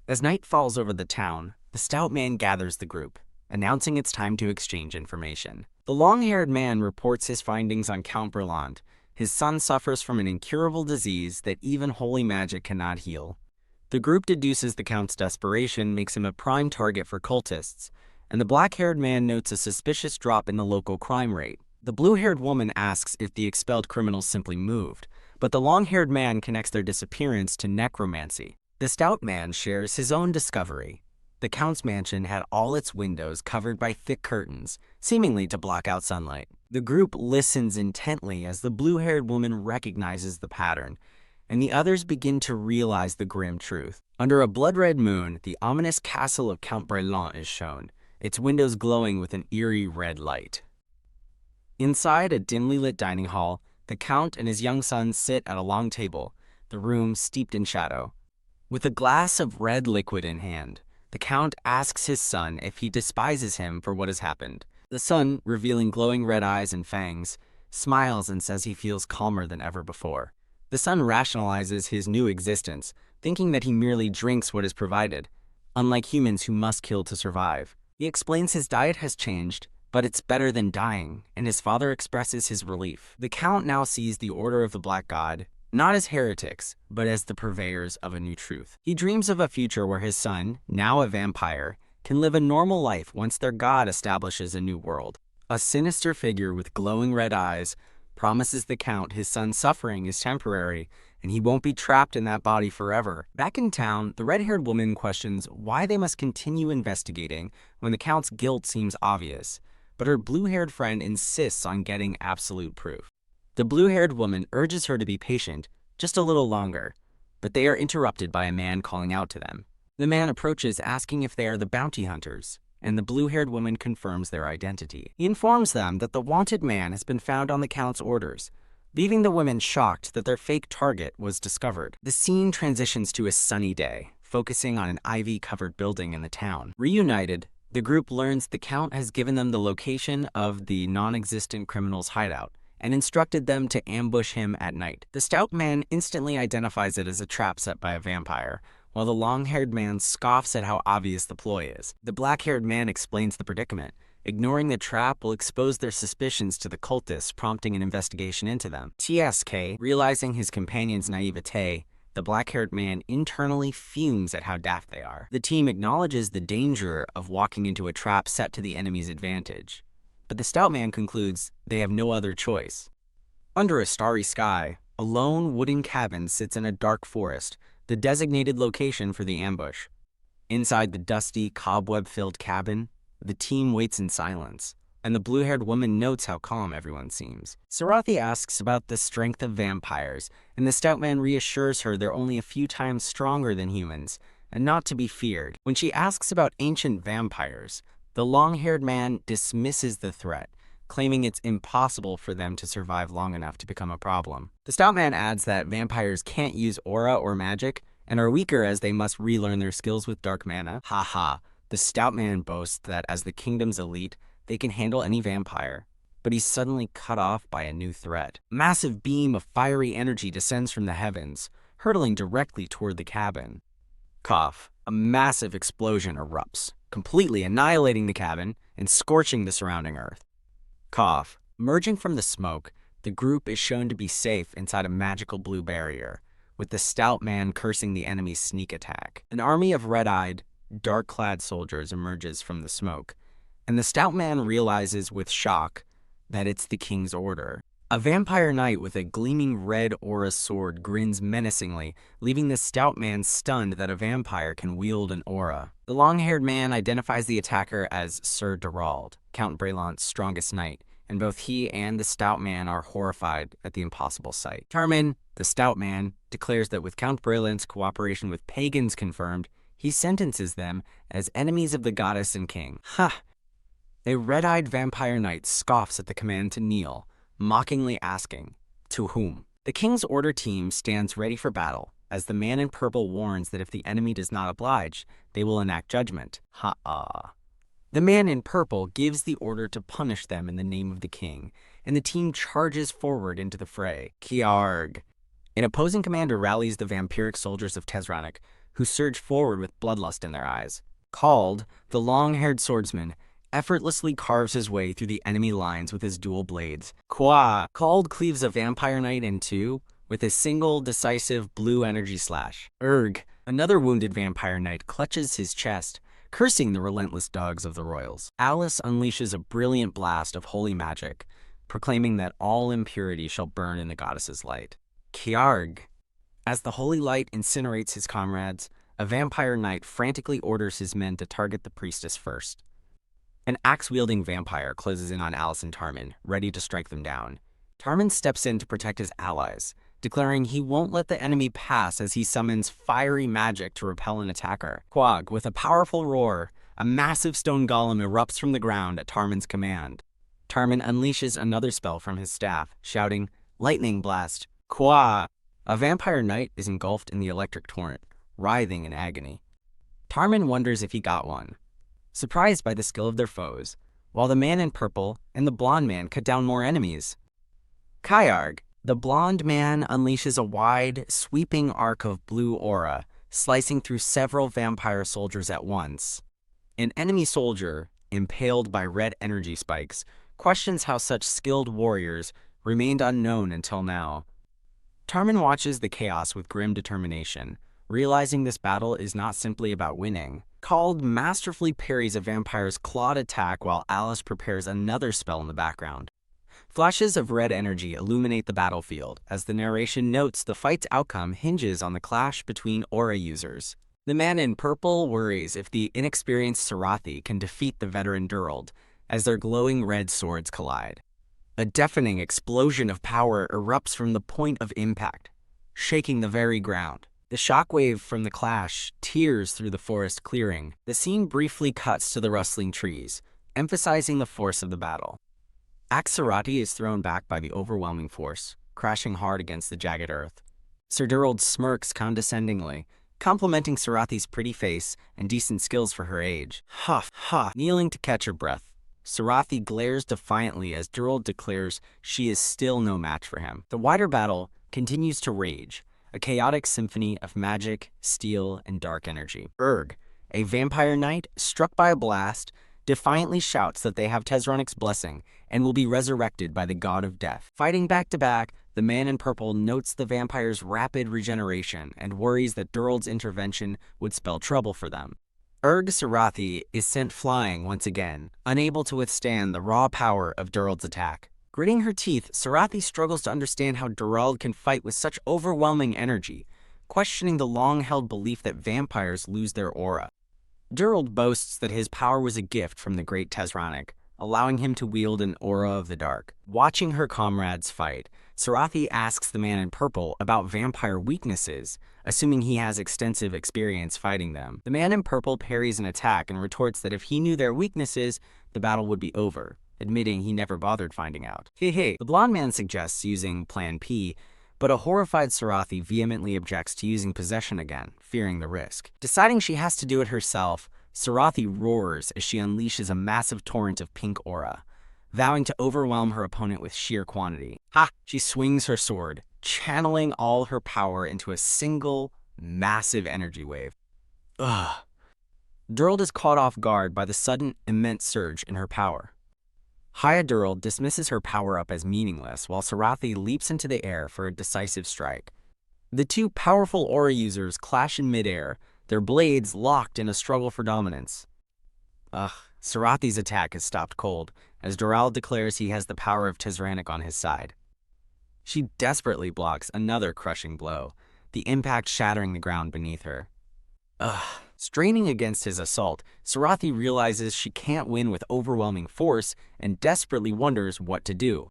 Speaker 1: As night falls over the town, the stout man gathers the group, announcing it's time to exchange information. The long-haired man reports his findings on Count Berlant. His son suffers from an incurable disease that even holy magic cannot heal. The group deduces the Count's desperation makes him a prime target for cultists, and the black-haired man notes a suspicious drop in the local crime rate. The blue-haired woman asks if the expelled criminals simply moved, but the long-haired man connects their disappearance to necromancy. The stout man shares his own discovery. The Count's mansion had all its windows covered by thick curtains, seemingly to block out sunlight. The group listens intently as the blue-haired woman recognizes the pattern, and the others begin to realize the grim truth. Under a blood-red moon, the ominous castle of Count Berlant is shown, its windows glowing with an eerie red light. Inside a dimly lit dining hall, the Count and his young son sit at a long table, the room steeped in shadow. With a glass of red liquid in hand, the Count asks his son if he despises him for what has happened. The son, revealing glowing red eyes and fangs, smiles and says he feels calmer than ever before. The son rationalizes his new existence, thinking that he merely drinks what is provided, unlike humans who must kill to survive. He explains his diet has changed, but it's better than dying, and his father expresses his relief. The Count now sees the Order of the Black God, not as heretics, but as the purveyors of a new truth. He dreams of a future where his son, now a vampire, can live a normal life once their god establishes a new world. A sinister figure with glowing red eyes promises the Count his son's suffering is temporary and he won't be trapped in that body forever. Back in town, the red-haired woman questions why they must continue investigating when the Count's guilt seems obvious, but her blue-haired friend insists on getting absolute proof. The blue-haired woman urges her to be patient, just a little longer, but they are interrupted by a man calling out to them. The man approaches asking if they are the bounty hunters, and the blue-haired woman confirms their identity. He informs them that the wanted man has been found on the Count's orders, leaving the women shocked that their fake target was discovered. The scene transitions to a sunny day, focusing on an ivy-covered building in the town. Reunited, the group learns the Count has given them the location of the non-existent criminal's hideout and instructed them to ambush him at night. The stout man instantly identifies it as a trap set by a vampire, while the long-haired man scoffs at how obvious the ploy is. The black-haired man explains the predicament. Ignoring the trap will expose their suspicions to the cultists, prompting an investigation into them. TSK, realizing his companion's naivete, the black-haired man internally fumes at how daft they are. The team acknowledges the danger of walking into a trap set to the enemy's advantage, but the stout man concludes they have no other choice. Under a starry sky, a lone wooden cabin sits in a dark forest, the designated location for the ambush. Inside the dusty, cobweb-filled cabin, the team waits in silence, and the blue-haired woman notes how calm everyone seems. Sarathi asks about the strength of vampires, and the stout man reassures her they're only a few times stronger than humans, and not to be feared. When she asks about ancient vampires, the long-haired man dismisses the threat, claiming it's impossible for them to survive long enough to become a problem. The stout man adds that vampires can't use aura or magic, and are weaker as they must relearn their skills with dark mana. Haha. The stout man boasts that as the kingdom's elite, they can handle any vampire, but he's suddenly cut off by a new threat. A massive beam of fiery energy descends from the heavens, hurtling directly toward the cabin. Cough. A massive explosion erupts, completely annihilating the cabin and scorching the surrounding earth. Cough. Emerging from the smoke, the group is shown to be safe inside a magical blue barrier, with the stout man cursing the enemy's sneak attack. An army of red-eyed, dark-clad soldiers emerges from the smoke, and the stout man realizes with shock that it's the king's order. A vampire knight with a gleaming red aura sword grins menacingly, leaving the stout man stunned that a vampire can wield an aura. The long-haired man identifies the attacker as Sir Derald, Count Brelant's strongest knight, and both he and the stout man are horrified at the impossible sight. Tarmin, the stout man, declares that with Count Brelant's cooperation with pagans confirmed, he sentences them as enemies of the goddess and king. Ha! A red-eyed vampire knight scoffs at the command to kneel, mockingly asking, to whom? The king's order team stands ready for battle, as the man in purple warns that if the enemy does not oblige, they will enact judgment. Ha-ah. The man in purple gives the order to punish them in the name of the king, and the team charges forward into the fray. Kiarg. An opposing commander rallies the vampiric soldiers of Tezranik, who surge forward with bloodlust in their eyes. Called, the long-haired swordsman, effortlessly carves his way through the enemy lines with his dual blades. Kwa! Called cleaves a vampire knight in two with a single, decisive blue energy slash. Urg! Another wounded vampire knight clutches his chest, cursing the relentless dogs of the royals. Alice unleashes a brilliant blast of holy magic, proclaiming that all impurity shall burn in the goddess's light. Kiarg! As the holy light incinerates his comrades, a vampire knight frantically orders his men to target the priestess first. An axe-wielding vampire closes in on Alice and Tarmin, ready to strike them down. Tarmin steps in to protect his allies, declaring he won't let the enemy pass as he summons fiery magic to repel an attacker. Quag, with a powerful roar, a massive stone golem erupts from the ground at Tarmin's command. Tarmin unleashes another spell from his staff, shouting, "Lightning Blast! Qua!" A vampire knight is engulfed in the electric torrent, writhing in agony. Tarmin wonders if he got one, surprised by the skill of their foes, while the man in purple and the blonde man cut down more enemies. Kyarg, the blonde man unleashes a wide, sweeping arc of blue aura, slicing through several vampire soldiers at once. An enemy soldier, impaled by red energy spikes, questions how such skilled warriors remained unknown until now. Tarmin watches the chaos with grim determination, realizing this battle is not simply about winning, Called masterfully parries a vampire's clawed attack while Alice prepares another spell in the background. Flashes of red energy illuminate the battlefield as the narration notes the fight's outcome hinges on the clash between aura users. The man in purple worries if the inexperienced Sarathi can defeat the veteran Durald as their glowing red swords collide. A deafening explosion of power erupts from the point of impact, shaking the very ground. The shockwave from the clash tears through the forest clearing. The scene briefly cuts to the rustling trees, emphasizing the force of the battle. Sarathi is thrown back by the overwhelming force, crashing hard against the jagged earth. Sir Durald smirks condescendingly, complimenting Sarathi's pretty face and decent skills for her age. Huff, huff. Kneeling to catch her breath, Sarathi glares defiantly as Durald declares she is still no match for him. The wider battle continues to rage, a chaotic symphony of magic, steel, and dark energy. Urg, a vampire knight struck by a blast, defiantly shouts that they have Tezronic's blessing and will be resurrected by the god of death. Fighting back to back, the man in purple notes the vampire's rapid regeneration and worries that Durald's intervention would spell trouble for them. Urg Sarathi is sent flying once again, unable to withstand the raw power of Durald's attack. Gritting her teeth, Sarathi struggles to understand how Durald can fight with such overwhelming energy, questioning the long-held belief that vampires lose their aura. Durald boasts that his power was a gift from the great Tezronic, allowing him to wield an aura of the dark. Watching her comrades fight, Sarathi asks the man in purple about vampire weaknesses, assuming he has extensive experience fighting them. The man in purple parries an attack and retorts that if he knew their weaknesses, the battle would be over, admitting he never bothered finding out. The blonde man suggests using Plan P, but a horrified Sarathi vehemently objects to using possession again, fearing the risk. Deciding she has to do it herself, Sarathi roars as she unleashes a massive torrent of pink aura, vowing to overwhelm her opponent with sheer quantity. She swings her sword, channeling all her power into a single, massive energy wave. Durald is caught off guard by the sudden, immense surge in her power. Haya Durald dismisses her power-up as meaningless, while Sarathi leaps into the air for a decisive strike. The two powerful aura users clash in midair, their blades locked in a struggle for dominance. Sarathi's attack is stopped cold, as Durald declares he has the power of Tezranic on his side. She desperately blocks another crushing blow, the impact shattering the ground beneath her. Straining against his assault, Sarathi realizes she can't win with overwhelming force and desperately wonders what to do.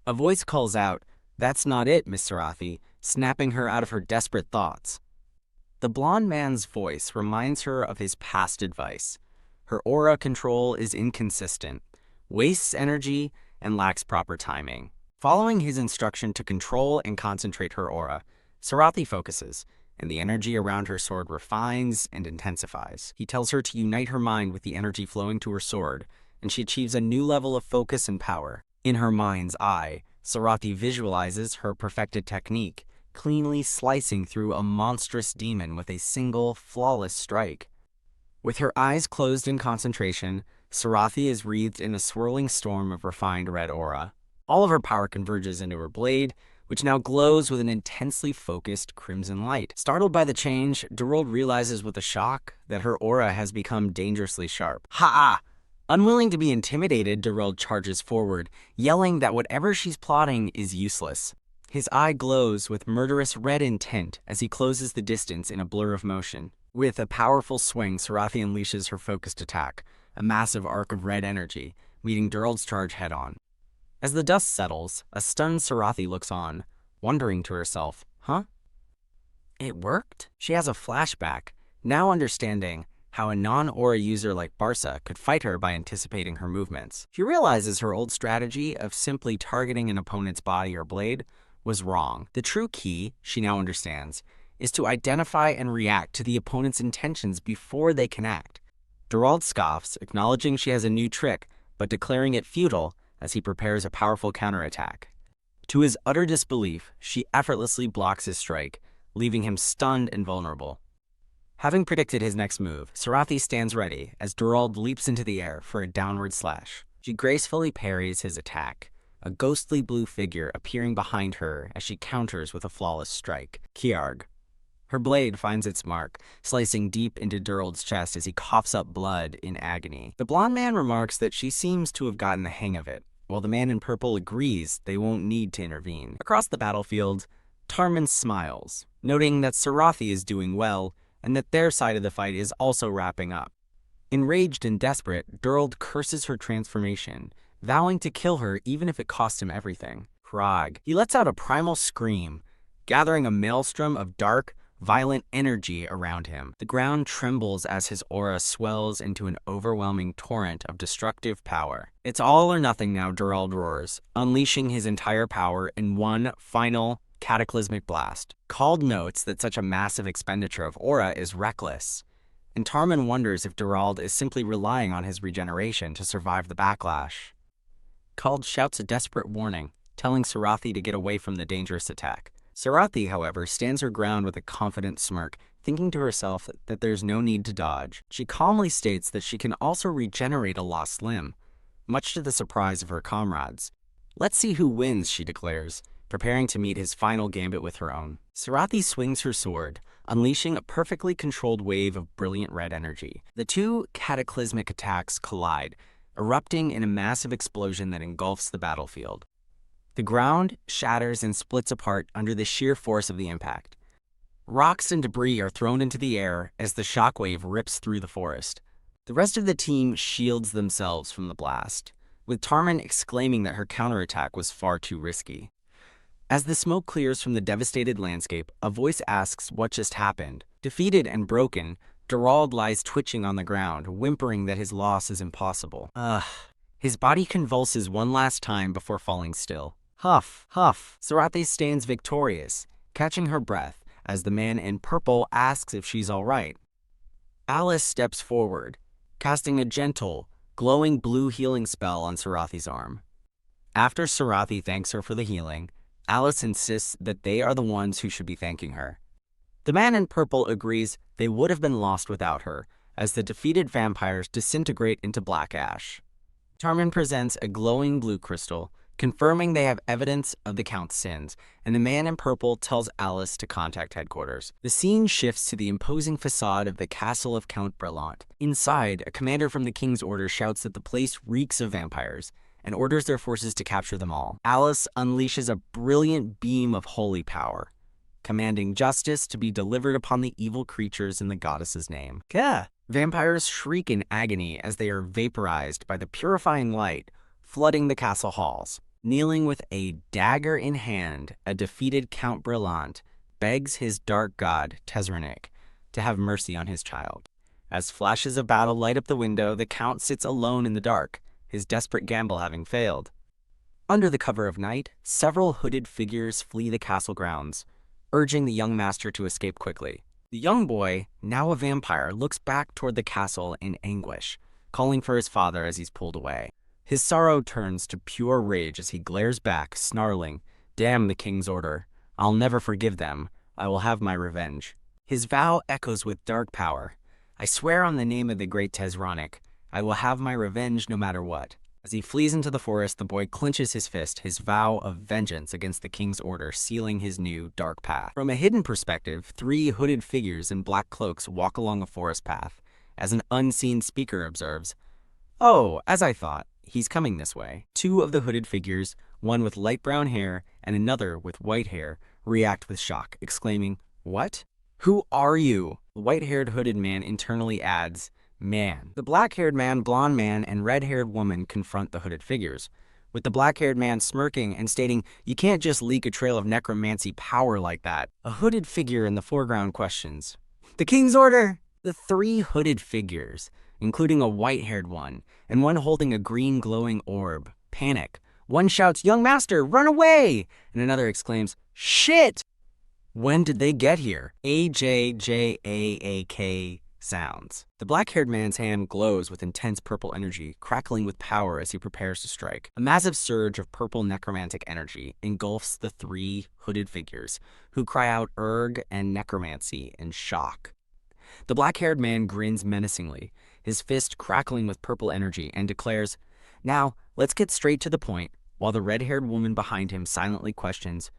Speaker 1: A voice calls out, "That's not it, Miss Sarathi," snapping her out of her desperate thoughts. The blonde man's voice reminds her of his past advice. Her aura control is inconsistent, wastes energy, and lacks proper timing. Following his instruction to control and concentrate her aura, Sarathi focuses, and the energy around her sword refines and intensifies. He tells her to unite her mind with the energy flowing to her sword, and she achieves a new level of focus and power. In her mind's eye, Sarathi visualizes her perfected technique, cleanly slicing through a monstrous demon with a single, flawless strike. With her eyes closed in concentration, Sarathi is wreathed in a swirling storm of refined red aura. All of her power converges into her blade, which now glows with an intensely focused crimson light. Startled by the change, Durald realizes with a shock that her aura has become dangerously sharp. Unwilling to be intimidated, Durald charges forward, yelling that whatever she's plotting is useless. His eye glows with murderous red intent as he closes the distance in a blur of motion. With a powerful swing, Sarathi unleashes her focused attack, a massive arc of red energy, meeting Durald's charge head-on. As the dust settles, a stunned Sarathi looks on, wondering to herself, It worked? She has a flashback, now understanding how a non-aura user like Barca could fight her by anticipating her movements. She realizes her old strategy of simply targeting an opponent's body or blade was wrong. The true key, she now understands, is to identify and react to the opponent's intentions before they can act. Durald scoffs, acknowledging she has a new trick, but declaring it futile as he prepares a powerful counterattack. To his utter disbelief, she effortlessly blocks his strike, leaving him stunned and vulnerable. Having predicted his next move, Sarathi stands ready as Durald leaps into the air for a downward slash. She gracefully parries his attack, a ghostly blue figure appearing behind her as she counters with a flawless strike. Kiarg. Her blade finds its mark, slicing deep into Durald's chest as he coughs up blood in agony. The blonde man remarks that she seems to have gotten the hang of it, while the man in purple agrees they won't need to intervene. Across the battlefield, Tarman smiles, noting that Sarathi is doing well and that their side of the fight is also wrapping up. Enraged and desperate, Durald curses her transformation, vowing to kill her even if it cost him everything. Krog. He lets out a primal scream, gathering a maelstrom of dark, violent energy around him. The ground trembles as his aura swells into an overwhelming torrent of destructive power. It's all or nothing now, Durald roars, unleashing his entire power in one final, cataclysmic blast. Called notes that such a massive expenditure of aura is reckless, and Tarman wonders if Durald is simply relying on his regeneration to survive the backlash. Called shouts a desperate warning, telling Sarathi to get away from the dangerous attack. Sarathi, however, stands her ground with a confident smirk, thinking to herself that there's no need to dodge. She calmly states that she can also regenerate a lost limb, much to the surprise of her comrades. Let's see who wins, she declares, preparing to meet his final gambit with her own. Sarathi swings her sword, unleashing a perfectly controlled wave of brilliant red energy. The two cataclysmic attacks collide, erupting in a massive explosion that engulfs the battlefield. The ground shatters and splits apart under the sheer force of the impact. Rocks and debris are thrown into the air as the shockwave rips through the forest. The rest of the team shields themselves from the blast, with Tarman exclaiming that her counterattack was far too risky. As the smoke clears from the devastated landscape, a voice asks what just happened. Defeated and broken, Durald lies twitching on the ground, whimpering that his loss is impossible. His body convulses one last time before falling still. Huff, huff. Sarathi stands victorious, catching her breath as the man in purple asks if she's all right. Alice steps forward, casting a gentle, glowing blue healing spell on Sarathi's arm. After Sarathi thanks her for the healing, Alice insists that they are the ones who should be thanking her. The man in purple agrees they would have been lost without her, as the defeated vampires disintegrate into black ash. Tarman presents a glowing blue crystal, confirming they have evidence of the Count's sins, and the man in purple tells Alice to contact headquarters. The scene shifts to the imposing facade of the castle of Count Brelant. Inside, a commander from the King's Order shouts that the place reeks of vampires, and orders their forces to capture them all. Alice unleashes a brilliant beam of holy power, commanding justice to be delivered upon the evil creatures in the goddess's name. Gah! Vampires shriek in agony as they are vaporized by the purifying light, flooding the castle halls. Kneeling with a dagger in hand, a defeated Count Brelant begs his dark god, Tezranik, to have mercy on his child. As flashes of battle light up the window, the Count sits alone in the dark, his desperate gamble having failed. Under the cover of night, several hooded figures flee the castle grounds, urging the young master to escape quickly. The young boy, now a vampire, looks back toward the castle in anguish, calling for his father as he's pulled away. His sorrow turns to pure rage as he glares back, snarling, "Damn the King's Order. I'll never forgive them. I will have my revenge." His vow echoes with dark power. "I swear on the name of the great Tezranik, I will have my revenge no matter what." As he flees into the forest, the boy clenches his fist, his vow of vengeance against the King's Order sealing his new dark path. From a hidden perspective, three hooded figures in black cloaks walk along a forest path. As an unseen speaker observes, "Oh, as I thought, he's coming this way." Two of the hooded figures, one with light brown hair and another with white hair, react with shock, exclaiming, "What? Who are you?" The white-haired hooded man internally adds, "Man." The black-haired man, blonde man, and red-haired woman confront the hooded figures, with the black-haired man smirking and stating, "You can't just leak a trail of necromancy power like that." A hooded figure in the foreground questions, "The King's Order!" The three hooded figures, including a white-haired one, and one holding a green glowing orb, panic. One shouts, "Young master, run away!" And another exclaims, "Shit!" When did they get here? AJJAAK sounds. The black-haired man's hand glows with intense purple energy, crackling with power as he prepares to strike. A massive surge of purple necromantic energy engulfs the three hooded figures, who cry out "Erg" and "Necromancy" in shock. The black-haired man grins menacingly, his fist crackling with purple energy, and declares, "Now, let's get straight to the point," while the red-haired woman behind him silently questions,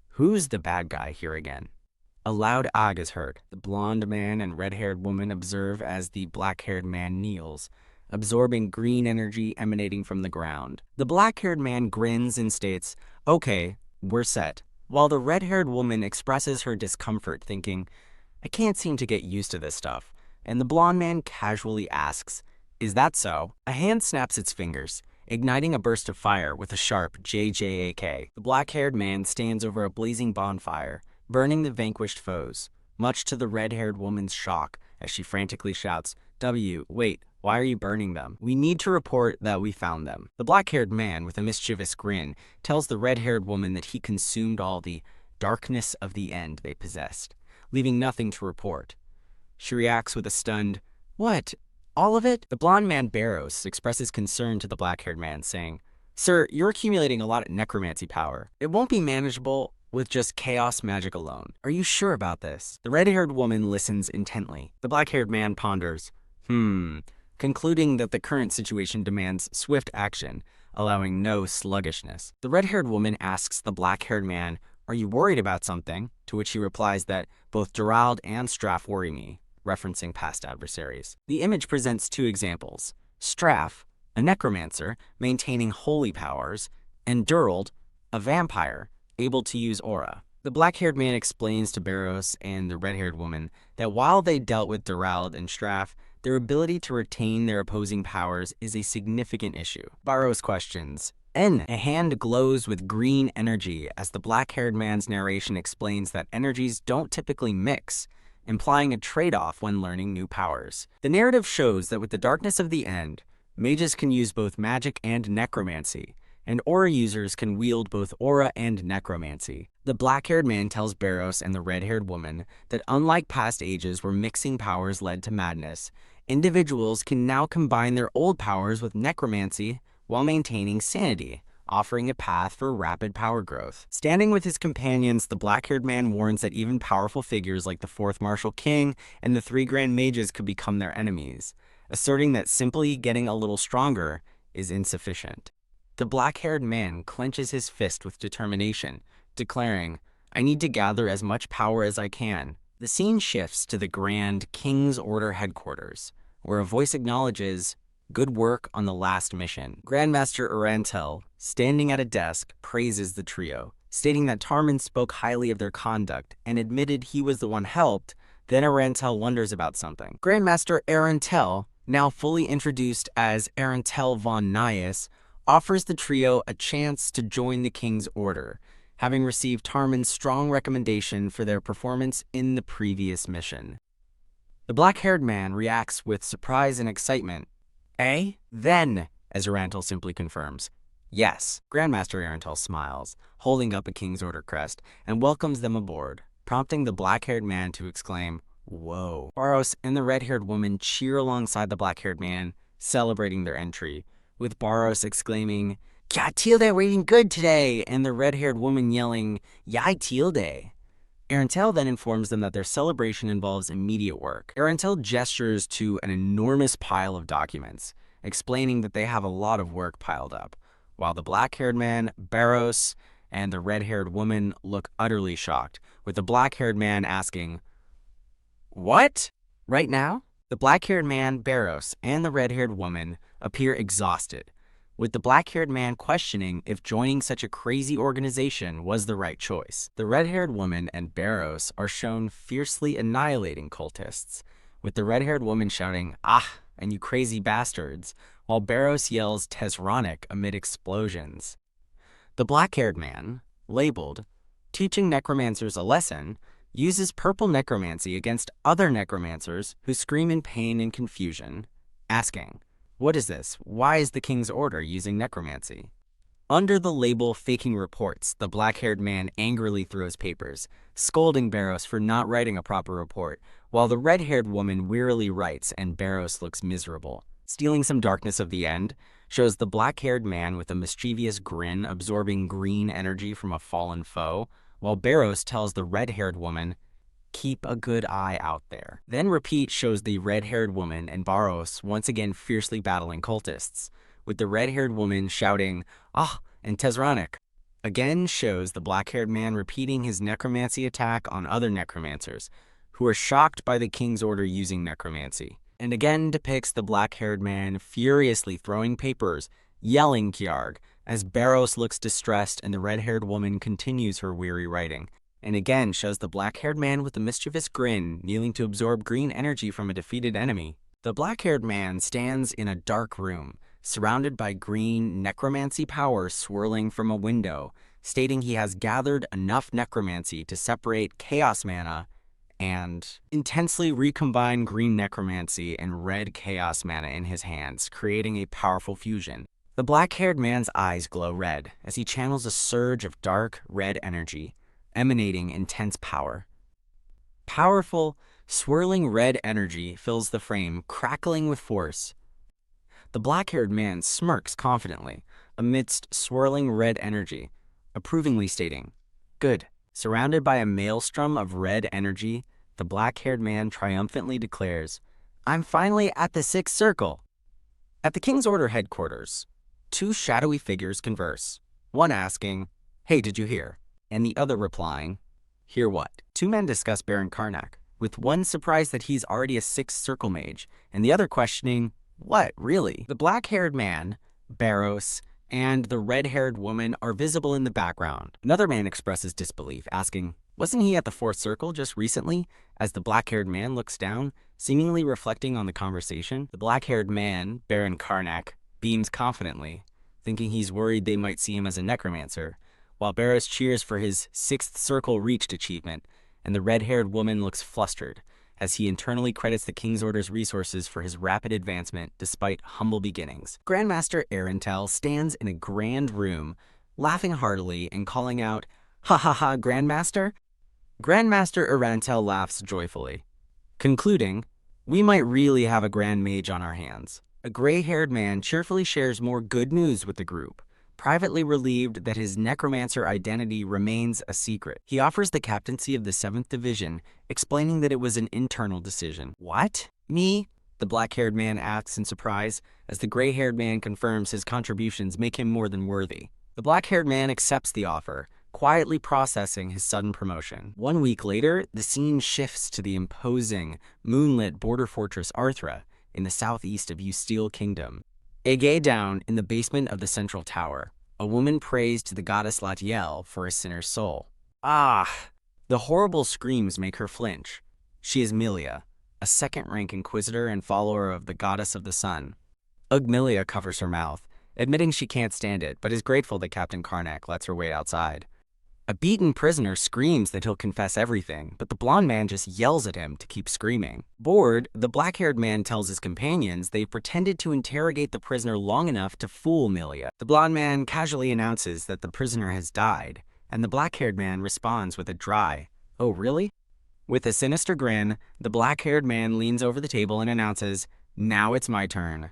Speaker 1: "Who's the bad guy here again?" A loud "ag" is heard. The blonde man and red-haired woman observe as the black-haired man kneels, absorbing green energy emanating from the ground. The black-haired man grins and states, "Okay, we're set," while the red-haired woman expresses her discomfort, thinking, "I can't seem to get used to this stuff," and the blonde man casually asks, "Is that so?" A hand snaps its fingers, igniting a burst of fire with a sharp JJAK. The black-haired man stands over a blazing bonfire, burning the vanquished foes, much to the red-haired woman's shock as she frantically shouts, Wait, why are you burning them? We need to report that we found them." The black-haired man, with a mischievous grin, tells the red-haired woman that he consumed all the darkness of the end they possessed, leaving nothing to report. She reacts with a stunned, "What? All of it?" The blonde man Barros expresses concern to the black-haired man, saying, "Sir, you're accumulating a lot of necromancy power. It won't be manageable with just chaos magic alone. Are you sure about this?" The red-haired woman listens intently. The black-haired man ponders, concluding that the current situation demands swift action, allowing no sluggishness. The red-haired woman asks the black-haired man, "Are you worried about something?" To which he replies that both Reviled and Straf worry me, referencing past adversaries. The image presents two examples: Straf, a necromancer maintaining holy powers, and Durald, a vampire able to use aura. The black-haired man explains to Barros and the red-haired woman that while they dealt with Durald and Straf, their ability to retain their opposing powers is a significant issue. Barros questions, "A hand glows with green energy," as the black-haired man's narration explains that energies don't typically mix, implying a trade-off when learning new powers. The narrative shows that with the darkness of the end, mages can use both magic and necromancy, and aura users can wield both aura and necromancy. The black-haired man tells Barros and the red-haired woman that unlike past ages where mixing powers led to madness, individuals can now combine their old powers with necromancy while maintaining sanity, offering a path for rapid power growth. Standing with his companions, the black-haired man warns that even powerful figures like the fourth Martial King and the three Grand Mages could become their enemies, asserting that simply getting a little stronger is insufficient. The black-haired man clenches his fist with determination, declaring, "I need to gather as much power as I can." The scene shifts to the Grand King's Order headquarters, where a voice acknowledges, "Good work on the last mission." Grandmaster Arantel, standing at a desk, praises the trio, stating that Tarman spoke highly of their conduct and admitted he was the one helped. Then Arantel wonders about something. Grandmaster Arantel, now fully introduced as Arantel von Nias, offers the trio a chance to join the King's Order, having received Tarman's strong recommendation for their performance in the previous mission. The black-haired man reacts with surprise and excitement. Then, as Arantel simply confirms, "Yes." Grandmaster Arantel smiles, holding up a King's Order crest, and welcomes them aboard, prompting the black-haired man to exclaim, "Whoa." Barros and the red-haired woman cheer alongside the black-haired man, celebrating their entry, with Barros exclaiming, "Kya tilde reading good today," and the red-haired woman yelling, "Yai tilde." Arantel then informs them that their celebration involves immediate work. Arantel gestures to an enormous pile of documents, explaining that they have a lot of work piled up, while the black-haired man, Barros, and the red-haired woman look utterly shocked, with the black-haired man asking, "What? Right now?" The black-haired man, Barros, and the red-haired woman appear exhausted, with the black-haired man questioning if joining such a crazy organization was the right choice. The red-haired woman and Barros are shown fiercely annihilating cultists, with the red-haired woman shouting, "Ah, and you crazy bastards," while Barros yells Tesronic amid explosions. The black-haired man, labeled "Teaching Necromancers a Lesson," uses purple necromancy against other necromancers who scream in pain and confusion, asking, "What is this? Why is the King's Order using necromancy?" Under the label "Faking Reports," the black-haired man angrily throws papers, scolding Barros for not writing a proper report, while the red-haired woman wearily writes and Barros looks miserable. Stealing some darkness of the end shows the black-haired man with a mischievous grin absorbing green energy from a fallen foe, while Barros tells the red-haired woman, "Keep a good eye out there." Then repeat shows the red-haired woman and Barros once again fiercely battling cultists, with the red-haired woman shouting, "Ah, and Tesronic," Again shows the black-haired man repeating his necromancy attack on other necromancers, who are shocked by the king's order using necromancy. And again depicts the black-haired man furiously throwing papers, yelling Kiarg, as Barros looks distressed and the red-haired woman continues her weary writing. And again shows the black-haired man with a mischievous grin, kneeling to absorb green energy from a defeated enemy. The black-haired man stands in a dark room, surrounded by green necromancy power swirling from a window, stating he has gathered enough necromancy to separate chaos mana and intensely recombine green necromancy and red chaos mana in his hands, creating a powerful fusion. The black-haired man's eyes glow red as he channels a surge of dark red energy, emanating intense power. Powerful, swirling red energy fills the frame, crackling with force. The black-haired man smirks confidently amidst swirling red energy, approvingly stating, "Good." Surrounded by a maelstrom of red energy, the black-haired man triumphantly declares, "I'm finally at the sixth circle." At the King's Order headquarters, two shadowy figures converse, one asking, "Hey, did you hear?" and the other replying, "Hear what?" Two men discuss Baron Karnak, with one surprised that he's already a sixth circle mage, and the other questioning, "What, really?" The black-haired man, Barros, and the red-haired woman are visible in the background. Another man expresses disbelief, asking, "Wasn't he at the fourth circle just recently?" As the black-haired man looks down, seemingly reflecting on the conversation. The black-haired man, Baron Karnak, beams confidently, thinking he's worried they might see him as a necromancer, while Barros cheers for his sixth circle reached achievement, and the red-haired woman looks flustered, as he internally credits the King's Order's resources for his rapid advancement despite humble beginnings. Grandmaster Arentel stands in a grand room, laughing heartily and calling out, "Ha ha ha, Grandmaster?" Grandmaster Arentel laughs joyfully, concluding, "We might really have a grand mage on our hands." A gray-haired man cheerfully shares more good news with the group, privately relieved that his necromancer identity remains a secret. He offers the captaincy of the 7th Division, explaining that it was an internal decision. "What? Me?" the black-haired man asks in surprise, as the gray-haired man confirms his contributions make him more than worthy. The black-haired man accepts the offer, quietly processing his sudden promotion. 1 week later, the scene shifts to the imposing, moonlit border fortress Arthra in the southeast of Usteel Kingdom. Ege down in the basement of the central tower, a woman prays to the goddess Latiel for a sinner's soul. Ah! The horrible screams make her flinch. She is Milia, a second-rank inquisitor and follower of the goddess of the sun. Milia covers her mouth, admitting she can't stand it, but is grateful that Captain Karnak lets her wait outside. A beaten prisoner screams that he'll confess everything, but the blonde man just yells at him to keep screaming. Bored, the black-haired man tells his companions they pretended to interrogate the prisoner long enough to fool Milia. The blonde man casually announces that the prisoner has died, and the black-haired man responds with a dry, "Oh, really?" With a sinister grin, the black-haired man leans over the table and announces, "Now it's my turn."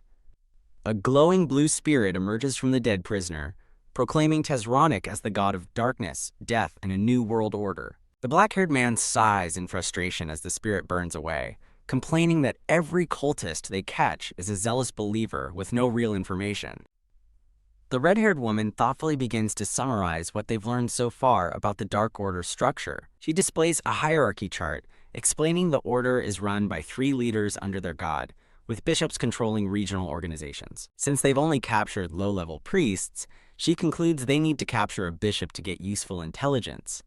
Speaker 1: A glowing blue spirit emerges from the dead prisoner, proclaiming Tezronic as the god of darkness, death, and a new world order. The black-haired man sighs in frustration as the spirit burns away, complaining that every cultist they catch is a zealous believer with no real information. The red-haired woman thoughtfully begins to summarize what they've learned so far about the Dark Order structure. She displays a hierarchy chart, explaining the order is run by 3 leaders under their god, with bishops controlling regional organizations. Since they've only captured low-level priests, she concludes they need to capture a bishop to get useful intelligence.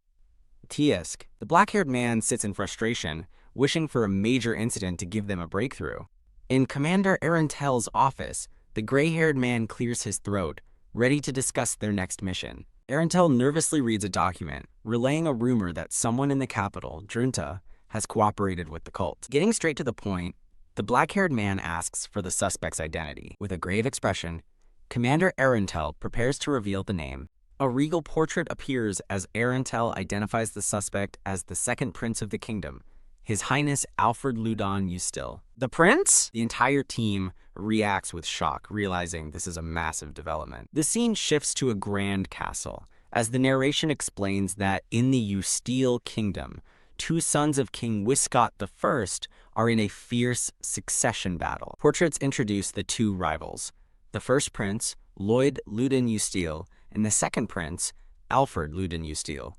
Speaker 1: Tiesk, the black-haired man, sits in frustration, wishing for a major incident to give them a breakthrough. In Commander Arentel's office, the gray-haired man clears his throat, ready to discuss their next mission. Arentel nervously reads a document, relaying a rumor that someone in the capital, Junta, has cooperated with the cult. Getting straight to the point, the black-haired man asks for the suspect's identity. With a grave expression, Commander Arentel prepares to reveal the name. A regal portrait appears as Arentel identifies the suspect as the second prince of the kingdom, His Highness Alfred Ludon Usteel. "The prince?" The entire team reacts with shock, realizing this is a massive development. The scene shifts to a grand castle, as the narration explains that in the Usteel Kingdom, 2 sons of King Wiscott I are in a fierce succession battle. Portraits introduce the 2 rivals. The first prince, Lloyd Ludon Usteel, and the second prince, Alfred Ludenustil.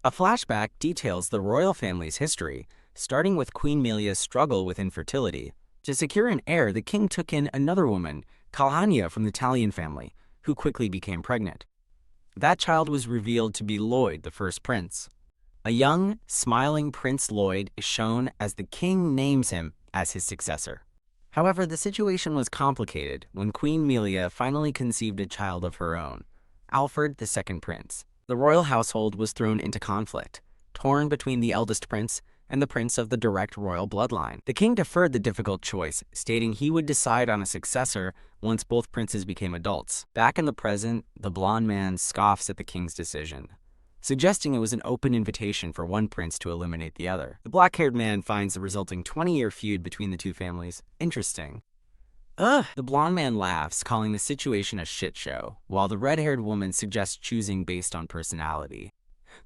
Speaker 1: A flashback details the royal family's history, starting with Queen Melia's struggle with infertility. To secure an heir, the king took in another woman, Calhania from the Italian family, who quickly became pregnant. That child was revealed to be Lloyd, the first prince. A young, smiling Prince Lloyd is shown as the king names him as his successor. However, the situation was complicated when Queen Melia finally conceived a child of her own, Alfred, the second prince. The royal household was thrown into conflict, torn between the eldest prince and the prince of the direct royal bloodline. The king deferred the difficult choice, stating he would decide on a successor once both princes became adults. Back in the present, the blonde man scoffs at the king's decision, suggesting it was an open invitation for one prince to eliminate the other. The black-haired man finds the resulting 20-year feud between the two families interesting. The blonde man laughs, calling the situation a shit show, while the red-haired woman suggests choosing based on personality.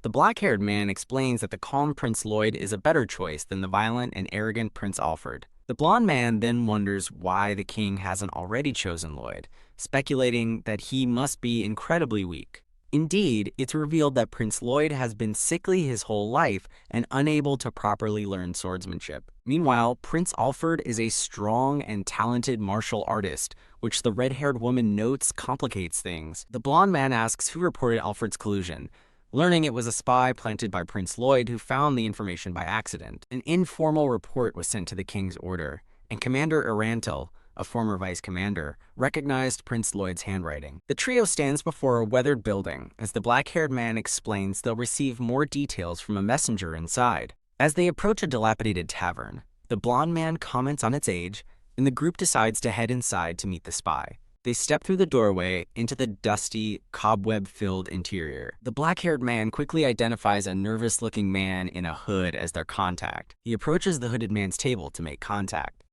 Speaker 1: The black-haired man explains that the calm Prince Lloyd is a better choice than the violent and arrogant Prince Alfred. The blonde man then wonders why the king hasn't already chosen Lloyd, speculating that he must be incredibly weak. Indeed, it's revealed that Prince Lloyd has been sickly his whole life and unable to properly learn swordsmanship. Meanwhile, Prince Alfred is a strong and talented martial artist, which the red-haired woman notes complicates things. The blonde man asks who reported Alfred's collusion, learning it was a spy planted by Prince Lloyd who found the information by accident. An informal report was sent to the king's order, and Commander Irantil, a former vice commander, recognized Prince Lloyd's handwriting. The trio stands before a weathered building. As the black-haired man explains, they'll receive more details from a messenger inside. As they approach a dilapidated tavern, the blonde man comments on its age, and the group decides to head inside to meet the spy. They step through the doorway into the dusty, cobweb-filled interior. The black-haired man quickly identifies a nervous-looking man in a hood as their contact. He approaches the hooded man's table to make contact.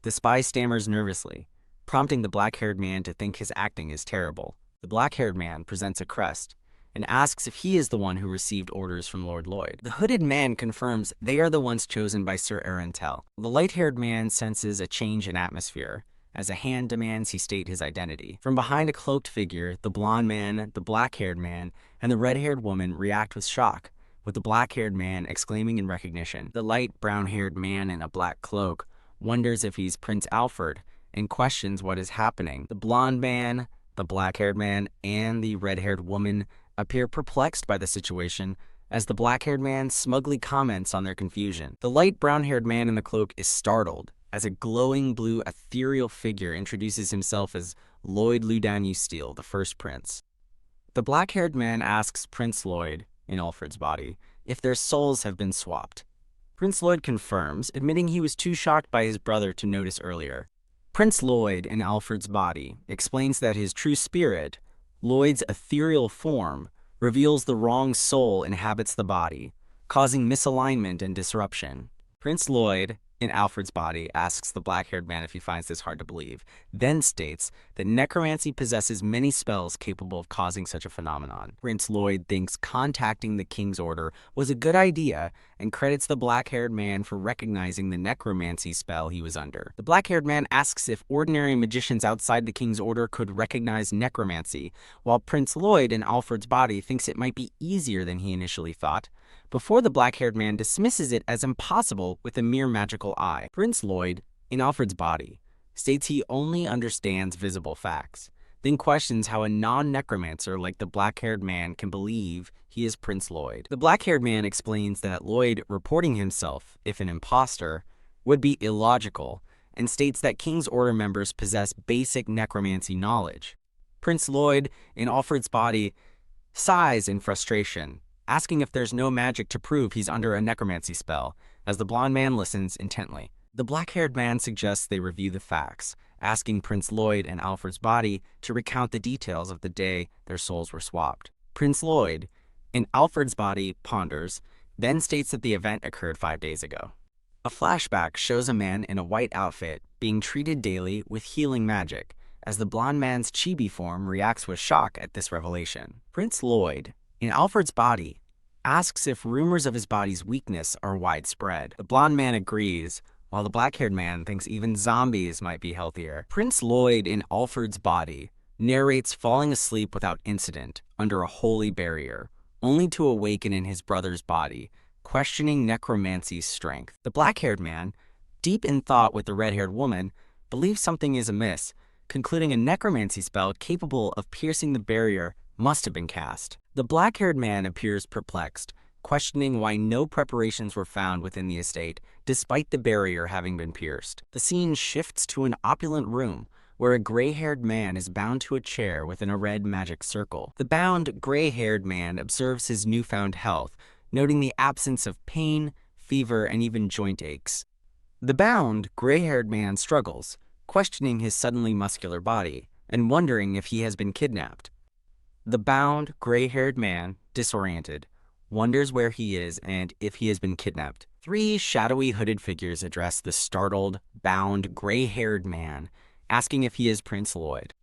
Speaker 1: The spy stammers nervously, prompting the black-haired man to think his acting is terrible. The black-haired man presents a crest and asks if he is the one who received orders from Lord Lloyd. The hooded man confirms they are the ones chosen by Sir Arantel. The light-haired man senses a change in atmosphere. As a hand demands he state his identity. From behind a cloaked figure, the blonde man, the black-haired man, and the red-haired woman react with shock, with the black-haired man exclaiming in recognition. The light brown-haired man in a black cloak wonders if he's Prince Alfred and questions what is happening. The blonde man, the black-haired man, and the red-haired woman appear perplexed by the situation as the black-haired man smugly comments on their confusion. The light brown-haired man in the cloak is startled as a glowing blue ethereal figure introduces himself as Lloyd Ludenustil, the first prince. The black-haired man asks Prince Lloyd, in Alfred's body, if their souls have been swapped. Prince Lloyd confirms, admitting he was too shocked by his brother to notice earlier. Prince Lloyd, in Alfred's body, explains that his true spirit, Lloyd's ethereal form, reveals the wrong soul inhabits the body, causing misalignment and disruption. Prince Lloyd, in Alfred's body, asks the black-haired man if he finds this hard to believe, then states that necromancy possesses many spells capable of causing such a phenomenon. Prince Lloyd thinks contacting the king's order was a good idea and credits the black-haired man for recognizing the necromancy spell he was under. The black-haired man asks if ordinary magicians outside the king's order could recognize necromancy, while Prince Lloyd in Alfred's body thinks it might be easier than he initially thought, before the black-haired man dismisses it as impossible with a mere magical eye. Prince Lloyd, in Alfred's body, states he only understands visible facts, then questions how a non-necromancer like the black-haired man can believe he is Prince Lloyd. The black-haired man explains that Lloyd reporting himself, if an imposter, would be illogical, and states that King's Order members possess basic necromancy knowledge. Prince Lloyd, in Alfred's body, sighs in frustration, asking if there's no magic to prove he's under a necromancy spell, as the blonde man listens intently. The black-haired man suggests they review the facts, asking Prince Lloyd and Alfred's body to recount the details of the day their souls were swapped. Prince Lloyd, in Alfred's body, ponders, then states that the event occurred 5 days ago. A flashback shows a man in a white outfit being treated daily with healing magic, as the blonde man's chibi form reacts with shock at this revelation. Prince Lloyd, in Alfred's body, asks if rumors of his body's weakness are widespread. The blonde man agrees, while the black-haired man thinks even zombies might be healthier. Prince Lloyd, in Alfred's body, narrates falling asleep without incident under a holy barrier, only to awaken in his brother's body, questioning necromancy's strength. The black-haired man, deep in thought with the red-haired woman, believes something is amiss, concluding a necromancy spell capable of piercing the barrier must have been cast. The black-haired man appears perplexed, questioning why no preparations were found within the estate, despite the barrier having been pierced. The scene shifts to an opulent room, where a gray-haired man is bound to a chair within a red magic circle. The bound, gray-haired man observes his newfound health, noting the absence of pain, fever, and even joint aches. The bound, gray-haired man struggles, questioning his suddenly muscular body, and wondering if he has been kidnapped. The bound, gray-haired man, disoriented, wonders where he is and if he has been kidnapped. Three shadowy hooded figures address the startled, bound, gray-haired man, asking if he is Prince Lloyd.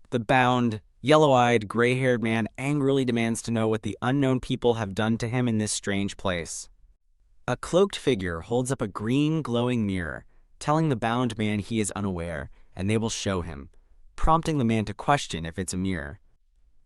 Speaker 1: The bound, yellow-eyed, gray-haired man angrily demands to know what the unknown people have done to him in this strange place. A cloaked figure holds up a green, glowing mirror, telling the bound man he is unaware, and they will show him, prompting the man to question if it's a mirror.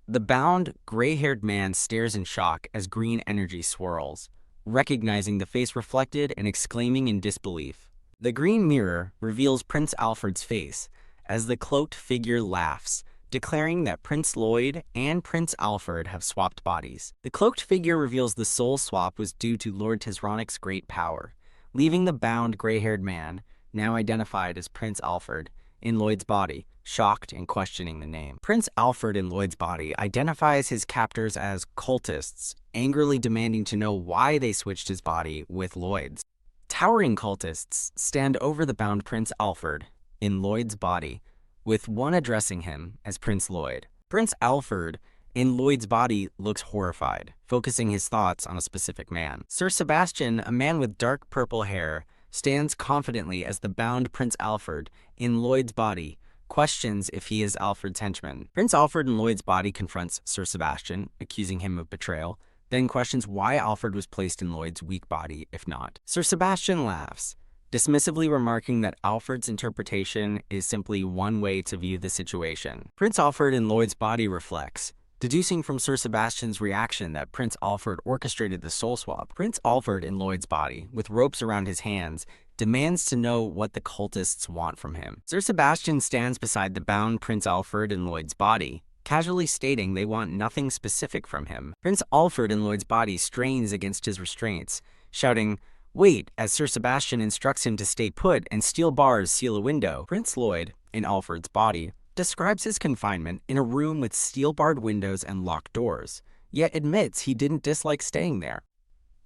Speaker 1: The bound, gray-haired man stares in shock as green energy swirls, recognizing the face reflected and exclaiming in disbelief. The green mirror reveals Prince Alfred's face as the cloaked figure laughs, declaring that Prince Lloyd and Prince Alfred have swapped bodies. The cloaked figure reveals the soul swap was due to Lord Tisronic's great power, leaving the bound gray-haired man, now identified as Prince Alfred, in Lloyd's body, shocked and questioning the name. Prince Alfred in Lloyd's body identifies his captors as cultists, angrily demanding to know why they switched his body with Lloyd's. Towering cultists stand over the bound Prince Alfred in Lloyd's body, with one addressing him as Prince Lloyd. Prince Alfred in Lloyd's body looks horrified, focusing his thoughts on a specific man. Sir Sebastian, a man with dark purple hair, stands confidently as the bound Prince Alfred in Lloyd's body, questions if he is Alfred's henchman. Prince Alfred in Lloyd's body confronts Sir Sebastian, accusing him of betrayal, then questions why Alfred was placed in Lloyd's weak body if not. Sir Sebastian laughs, dismissively remarking that Alfred's interpretation is simply one way to view the situation. Prince Alfred in Lloyd's body reflects, deducing from Sir Sebastian's reaction that Prince Alfred orchestrated the soul swap. Prince Alfred in Lloyd's body, with ropes around his hands, demands to know what the cultists want from him. Sir Sebastian stands beside the bound Prince Alfred in Lloyd's body, casually stating they want nothing specific from him. Prince Alfred in Lloyd's body strains against his restraints, shouting, "Wait," as Sir Sebastian instructs him to stay put and steel bars seal a window. Prince Lloyd, in Alfred's body, describes his confinement in a room with steel-barred windows and locked doors, yet admits he didn't dislike staying there.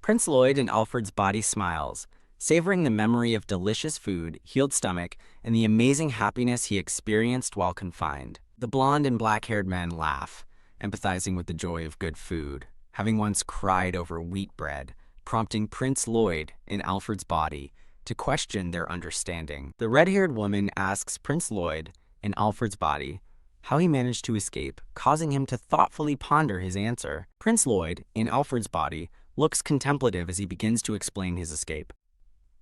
Speaker 1: Prince Lloyd in Alfred's body smiles, savoring the memory of delicious food, healed stomach, and the amazing happiness he experienced while confined. The blonde and black-haired men laugh, empathizing with the joy of good food, having once cried over wheat bread, prompting Prince Lloyd in Alfred's body to question their understanding. The red-haired woman asks Prince Lloyd in Alfred's body how he managed to escape, causing him to thoughtfully ponder his answer. Prince Lloyd in Alfred's body looks contemplative as he begins to explain his escape.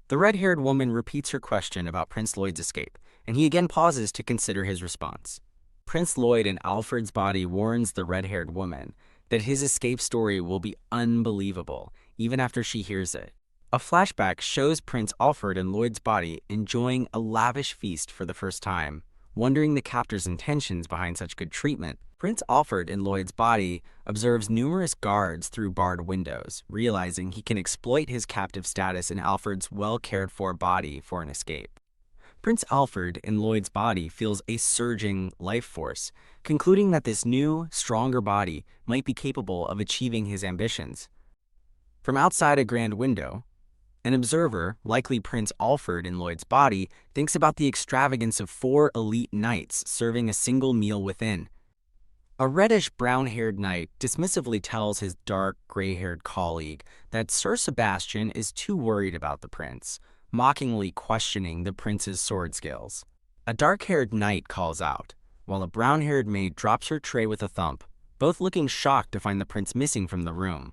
Speaker 1: The red-haired woman repeats her question about Prince Lloyd's escape, and he again pauses to consider his response. Prince Lloyd in Alfred's body warns the red-haired woman that his escape story will be unbelievable, even after she hears it. A flashback shows Prince Alfred in Lloyd's body enjoying a lavish feast for the first time, wondering the captor's intentions behind such good treatment. Prince Alfred in Lloyd's body observes numerous guards through barred windows, realizing he can exploit his captive status in Alfred's well-cared-for body for an escape. Prince Alfred in Lloyd's body feels a surging life force, concluding that this new, stronger body might be capable of achieving his ambitions. From outside a grand window, an observer, likely Prince Alfred in Lloyd's body, thinks about the extravagance of 4 elite knights serving a single meal within. A reddish brown-haired knight dismissively tells his dark gray-haired colleague that Sir Sebastian is too worried about the prince, mockingly questioning the prince's sword skills. A dark-haired knight calls out, while a brown-haired maid drops her tray with a thump, both looking shocked to find the prince missing from the room.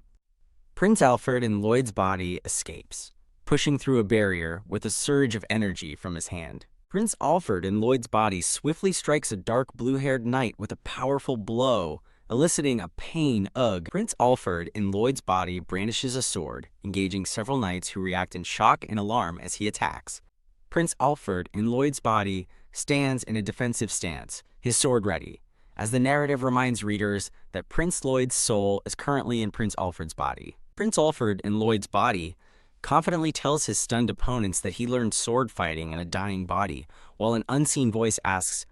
Speaker 1: Prince Alfred in Lloyd's body escapes, pushing through a barrier with a surge of energy from his hand. Prince Alfred in Lloyd's body swiftly strikes a dark blue-haired knight with a powerful blow, eliciting a pain ugh. Prince Alfred in Lloyd's body brandishes a sword, engaging several knights who react in shock and alarm as he attacks. Prince Alfred in Lloyd's body stands in a defensive stance, his sword ready, as the narrative reminds readers that Prince Lloyd's soul is currently in Prince Alfred's body. Prince Alfred in Lloyd's body confidently tells his stunned opponents that he learned sword fighting in a dying body, while an unseen voice asks,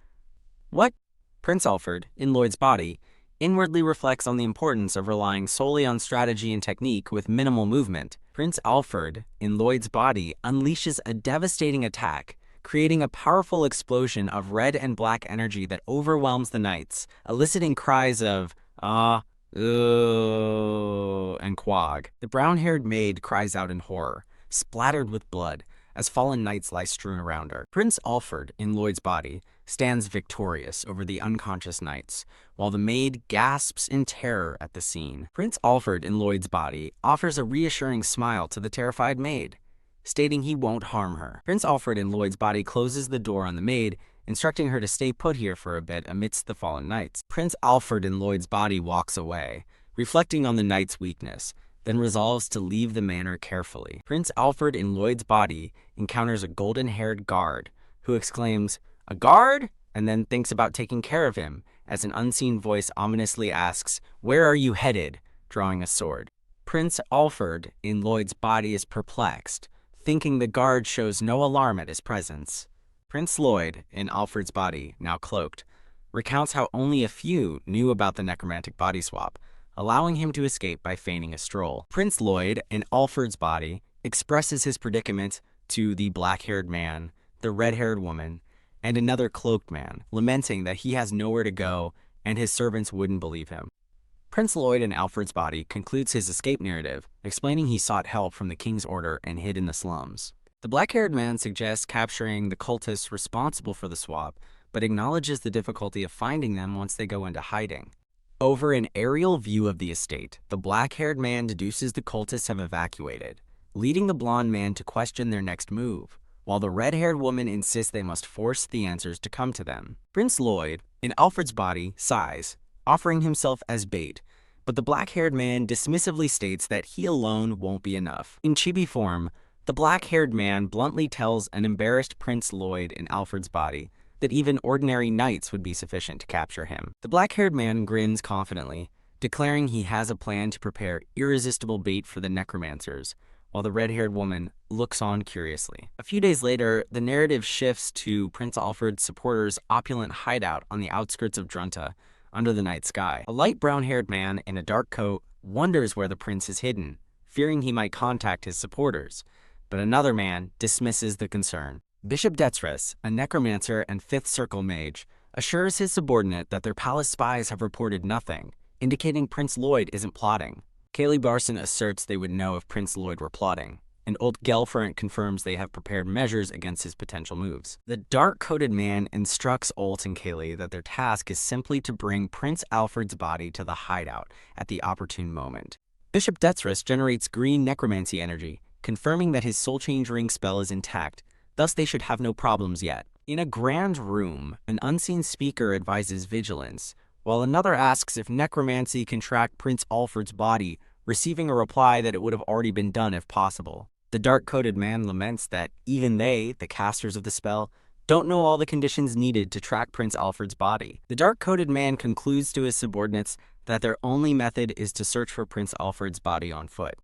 Speaker 1: "What?" Prince Alfred in Lloyd's body inwardly reflects on the importance of relying solely on strategy and technique with minimal movement. Prince Alfred in Lloyd's body unleashes a devastating attack, creating a powerful explosion of red and black energy that overwhelms the knights, eliciting cries of "ah," "ugh," and "quag." The brown-haired maid cries out in horror, splattered with blood, as fallen knights lie strewn around her. Prince Alfred in Lloyd's body stands victorious over the unconscious knights, while the maid gasps in terror at the scene. Prince Alfred in Lloyd's body offers a reassuring smile to the terrified maid, stating he won't harm her. Prince Alfred in Lloyd's body closes the door on the maid, instructing her to stay put here for a bit amidst the fallen knights. Prince Alfred in Lloyd's body walks away, reflecting on the knight's weakness, then resolves to leave the manor carefully. Prince Alfred in Lloyd's body encounters a golden-haired guard, who exclaims, "A guard?" and then thinks about taking care of him, as an unseen voice ominously asks, "Where are you headed?" drawing a sword. Prince Alfred in Lloyd's body is perplexed, thinking the guard shows no alarm at his presence. Prince Lloyd, in Alfred's body, now cloaked, recounts how only a few knew about the necromantic body swap, allowing him to escape by feigning a stroll. Prince Lloyd, in Alfred's body, expresses his predicament to the black-haired man, the red-haired woman, and another cloaked man, lamenting that he has nowhere to go and his servants wouldn't believe him. Prince Lloyd in Alfred's body concludes his escape narrative, explaining he sought help from the king's order and hid in the slums. The black-haired man suggests capturing the cultists responsible for the swap, but acknowledges the difficulty of finding them once they go into hiding. Over an aerial view of the estate, the black-haired man deduces the cultists have evacuated, leading the blonde man to question their next move, while the red-haired woman insists they must force the answers to come to them. Prince Lloyd, in Alfred's body, sighs, offering himself as bait, but the black-haired man dismissively states that he alone won't be enough. In chibi form, the black-haired man bluntly tells an embarrassed Prince Lloyd in Alfred's body that even ordinary knights would be sufficient to capture him. The black-haired man grins confidently, declaring he has a plan to prepare irresistible bait for the necromancers, while the red-haired woman looks on curiously. A few days later, the narrative shifts to Prince Alfred's supporters' opulent hideout on the outskirts of Drunta, under the night sky. A light brown-haired man in a dark coat wonders where the prince is hidden, fearing he might contact his supporters, but another man dismisses the concern. Bishop Straf, a necromancer and fifth circle mage, assures his subordinate that their palace spies have reported nothing, indicating Prince Lloyd isn't plotting. Kaylee Barson asserts they would know if Prince Lloyd were plotting, and Old Gelfrant confirms they have prepared measures against his potential moves. The dark-coated man instructs Olt and Kaylee that their task is simply to bring Prince Alfred's body to the hideout at the opportune moment. Bishop Straf generates green necromancy energy, confirming that his soul change ring spell is intact, thus they should have no problems yet. In a grand room, an unseen speaker advises vigilance, while another asks if necromancy can track Prince Alfred's body, receiving a reply that it would have already been done if possible. The dark-coated man laments that even they, the casters of the spell, don't know all the conditions needed to track Prince Alfred's body. The dark-coated man concludes to his subordinates that their only method is to search for Prince Alfred's body on foot.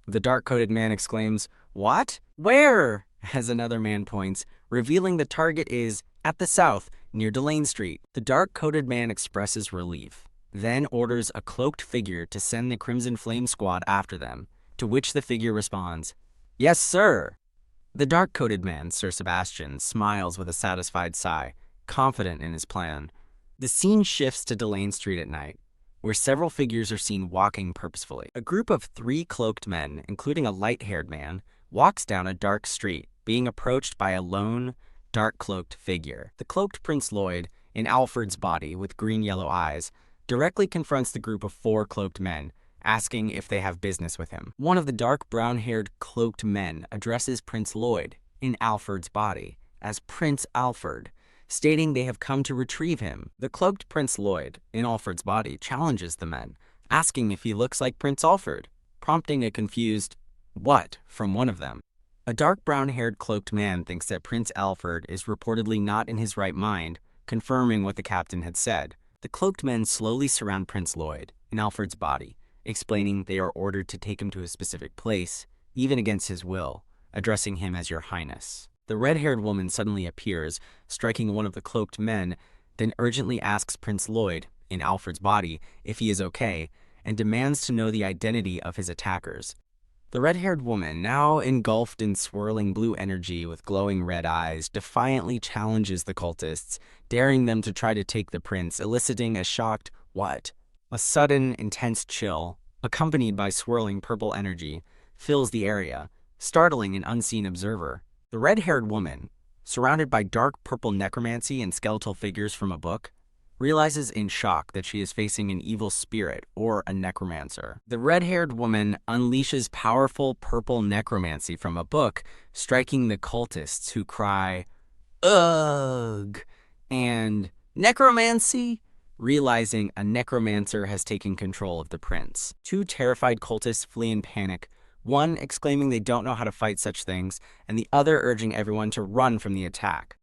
Speaker 1: The dark-coated man exclaims, "What? Where?" as another man points, revealing the target is at the south, near Delane Street. The dark-coated man expresses relief, then orders a cloaked figure to send the Crimson Flame Squad after them, to which the figure responds, "Yes, sir." The dark-coated man, Sir Sebastian, smiles with a satisfied sigh, confident in his plan. The scene shifts to Delane Street at night, where several figures are seen walking purposefully. A group of 3 cloaked men, including a light-haired man, walks down a dark street, being approached by a lone, dark-cloaked figure. The cloaked Prince Lloyd, in Alfred's body with green-yellow eyes, directly confronts the group of 4 cloaked men, asking if they have business with him. One of the dark brown-haired cloaked men addresses Prince Lloyd, in Alfred's body, as Prince Alfred, stating they have come to retrieve him. The cloaked Prince Lloyd, in Alfred's body, challenges the men, asking if he looks like Prince Alfred, prompting a confused "what" from one of them. A dark brown-haired cloaked man thinks that Prince Alfred is reportedly not in his right mind, confirming what the captain had said. The cloaked men slowly surround Prince Lloyd, in Alfred's body, explaining they are ordered to take him to a specific place, even against his will, addressing him as Your Highness. The red-haired woman suddenly appears, striking one of the cloaked men, then urgently asks Prince Lloyd, in Alfred's body, if he is okay, and demands to know the identity of his attackers. The red-haired woman, now engulfed in swirling blue energy with glowing red eyes, defiantly challenges the cultists, daring them to try to take the prince, eliciting a shocked "what?" A sudden, intense chill, accompanied by swirling purple energy, fills the area, startling an unseen observer. The red-haired woman, surrounded by dark purple necromancy and skeletal figures from a book, realizes in shock that she is facing an evil spirit or a necromancer. The red-haired woman unleashes powerful purple necromancy from a book, striking the cultists who cry, "Ugh!" and "Necromancy!" realizing a necromancer has taken control of the prince. Two terrified cultists flee in panic, one exclaiming they don't know how to fight such things, and the other urging everyone to run from the attack.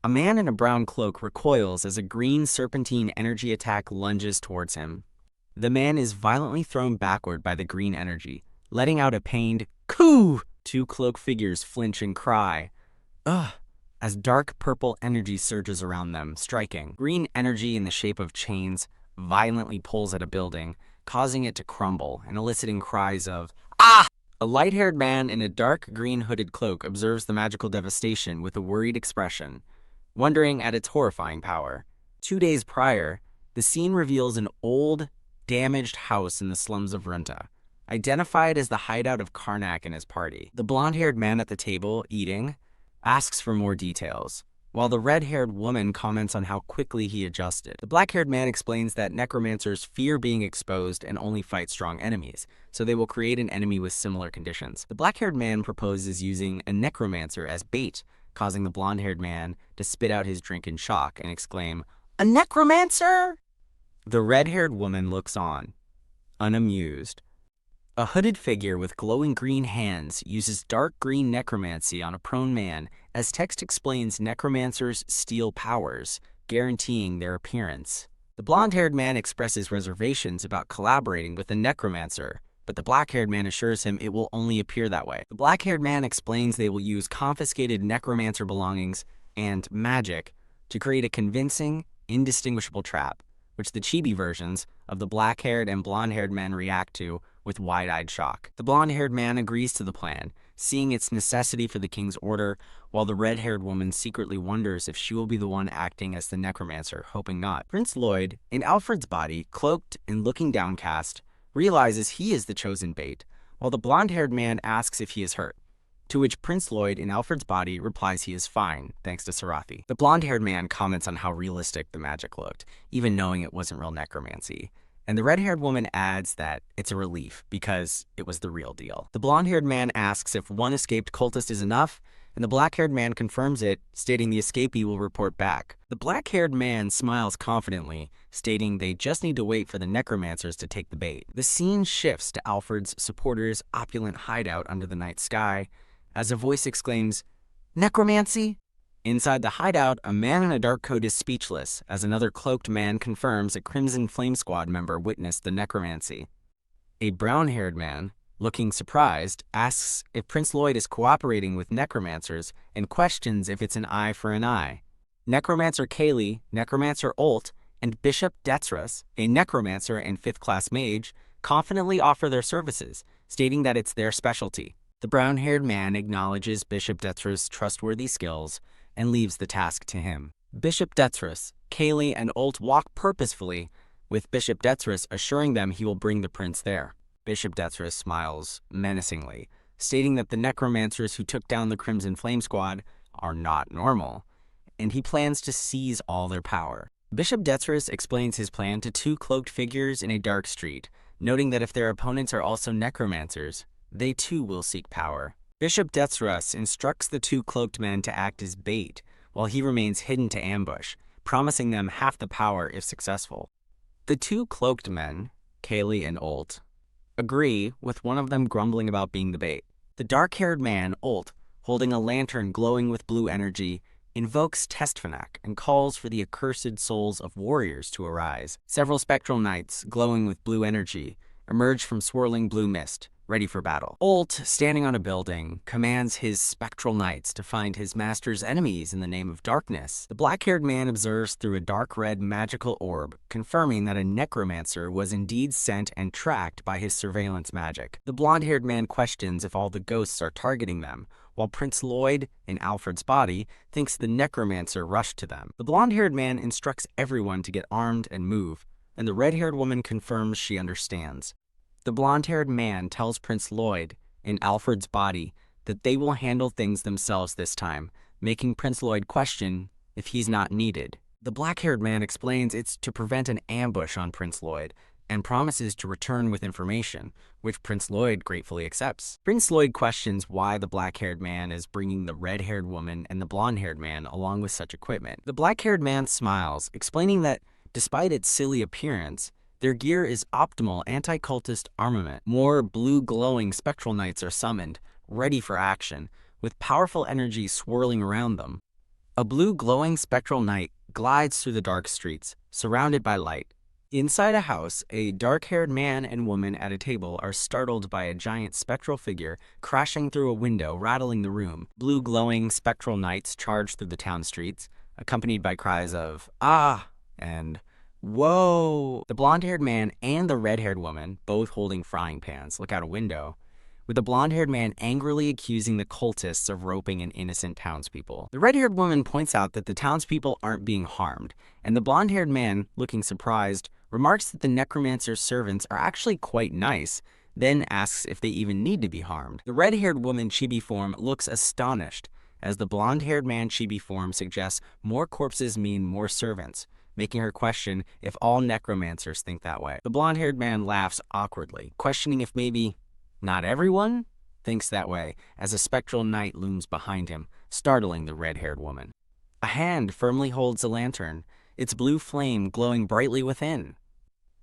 Speaker 1: A man in a brown cloak recoils as a green serpentine energy attack lunges towards him. The man is violently thrown backward by the green energy, letting out a pained "Coo!" Two cloaked figures flinch and cry, "Ugh!" as dark purple energy surges around them, striking. Green energy in the shape of chains violently pulls at a building, causing it to crumble and eliciting cries of "Ah!" A light-haired man in a dark green hooded cloak observes the magical devastation with a worried expression, wondering at its horrifying power. 2 days prior, the scene reveals an old, damaged house in the slums of Runta, identified as the hideout of Karnak and his party. The blonde-haired man at the table, eating, asks for more details, while the red-haired woman comments on how quickly he adjusted. The black-haired man explains that necromancers fear being exposed and only fight strong enemies, so they will create an enemy with similar conditions. The black-haired man proposes using a necromancer as bait, causing the blonde-haired man to spit out his drink in shock and exclaim, "A necromancer!" The red-haired woman looks on, unamused. A hooded figure with glowing green hands uses dark green necromancy on a prone man as text explains necromancers steal powers, guaranteeing their appearance. The blonde-haired man expresses reservations about collaborating with the necromancer, but the black-haired man assures him it will only appear that way. The black-haired man explains they will use confiscated necromancer belongings and magic to create a convincing, indistinguishable trap, which the chibi versions of the black-haired and blonde-haired men react to with wide-eyed shock. The blonde-haired man agrees to the plan, seeing its necessity for the king's order, while the red-haired woman secretly wonders if she will be the one acting as the necromancer, hoping not. Prince Lloyd, in Alfred's body, cloaked and looking downcast, realizes he is the chosen bait, while the blonde-haired man asks if he is hurt, to which Prince Lloyd, in Alfred's body, replies he is fine, thanks to Sarathi. The blonde-haired man comments on how realistic the magic looked, even knowing it wasn't real necromancy. And the red-haired woman adds that it's a relief because it was the real deal. The blonde-haired man asks if one escaped cultist is enough, and the black-haired man confirms it, stating the escapee will report back. The black-haired man smiles confidently, stating they just need to wait for the necromancers to take the bait. The scene shifts to Alfred's supporters' opulent hideout under the night sky, as a voice exclaims, "Necromancy?" Inside the hideout, a man in a dark coat is speechless, as another cloaked man confirms a Crimson Flame Squad member witnessed the necromancy. A brown-haired man, looking surprised, asks if Prince Lloyd is cooperating with necromancers and questions if it's an eye for an eye. Necromancer Kaylee, Necromancer Olt, and Bishop Straf, a necromancer and 5th-class mage, confidently offer their services, stating that it's their specialty. The brown-haired man acknowledges Bishop Straf's trustworthy skills and leaves the task to him. Bishop Straf, Kaylee, and Olt walk purposefully, with Bishop Straf assuring them he will bring the prince there. Bishop Straf smiles menacingly, stating that the necromancers who took down the Crimson Flame Squad are not normal, and he plans to seize all their power. Bishop Straf explains his plan to two cloaked figures in a dark street, noting that if their opponents are also necromancers, they too will seek power. Bishop Straf instructs the two cloaked men to act as bait, while he remains hidden to ambush, promising them half the power if successful. The two cloaked men, Kaylee and Ult, agree, with one of them grumbling about being the bait. The dark-haired man, Ult, holding a lantern glowing with blue energy, invokes Testfanac and calls for the accursed souls of warriors to arise. Several spectral knights, glowing with blue energy, emerge from swirling blue mist, ready for battle. Ult, standing on a building, commands his spectral knights to find his master's enemies in the name of darkness. The black-haired man observes through a dark red magical orb, confirming that a necromancer was indeed sent and tracked by his surveillance magic. The blonde-haired man questions if all the ghosts are targeting them, while Prince Lloyd, in Alfred's body, thinks the necromancer rushed to them. The blonde-haired man instructs everyone to get armed and move, and the red-haired woman confirms she understands. The blonde-haired man tells Prince Lloyd, in Alfred's body, that they will handle things themselves this time, making Prince Lloyd question if he's not needed. The black-haired man explains it's to prevent an ambush on Prince Lloyd, and promises to return with information, which Prince Lloyd gratefully accepts. Prince Lloyd questions why the black-haired man is bringing the red-haired woman and the blonde-haired man along with such equipment. The black-haired man smiles, explaining that, despite its silly appearance, their gear is optimal anti-cultist armament. More blue-glowing spectral knights are summoned, ready for action, with powerful energy swirling around them. A blue-glowing spectral knight glides through the dark streets, surrounded by light. Inside a house, a dark-haired man and woman at a table are startled by a giant spectral figure crashing through a window, rattling the room. Blue-glowing spectral knights charge through the town streets, accompanied by cries of, "Ah!" and "Whoa!" The blonde-haired man and the red-haired woman, both holding frying pans, look out a window, with the blonde-haired man angrily accusing the cultists of roping in innocent townspeople. The red-haired woman points out that the townspeople aren't being harmed, and the blonde-haired man, looking surprised, remarks that the necromancer's servants are actually quite nice, then asks if they even need to be harmed. The red-haired woman chibi form looks astonished, as the blonde-haired man chibi form suggests more corpses mean more servants, making her question if all necromancers think that way. The blonde-haired man laughs awkwardly, questioning if maybe not everyone thinks that way, as a spectral knight looms behind him, startling the red-haired woman. A hand firmly holds a lantern, its blue flame glowing brightly within.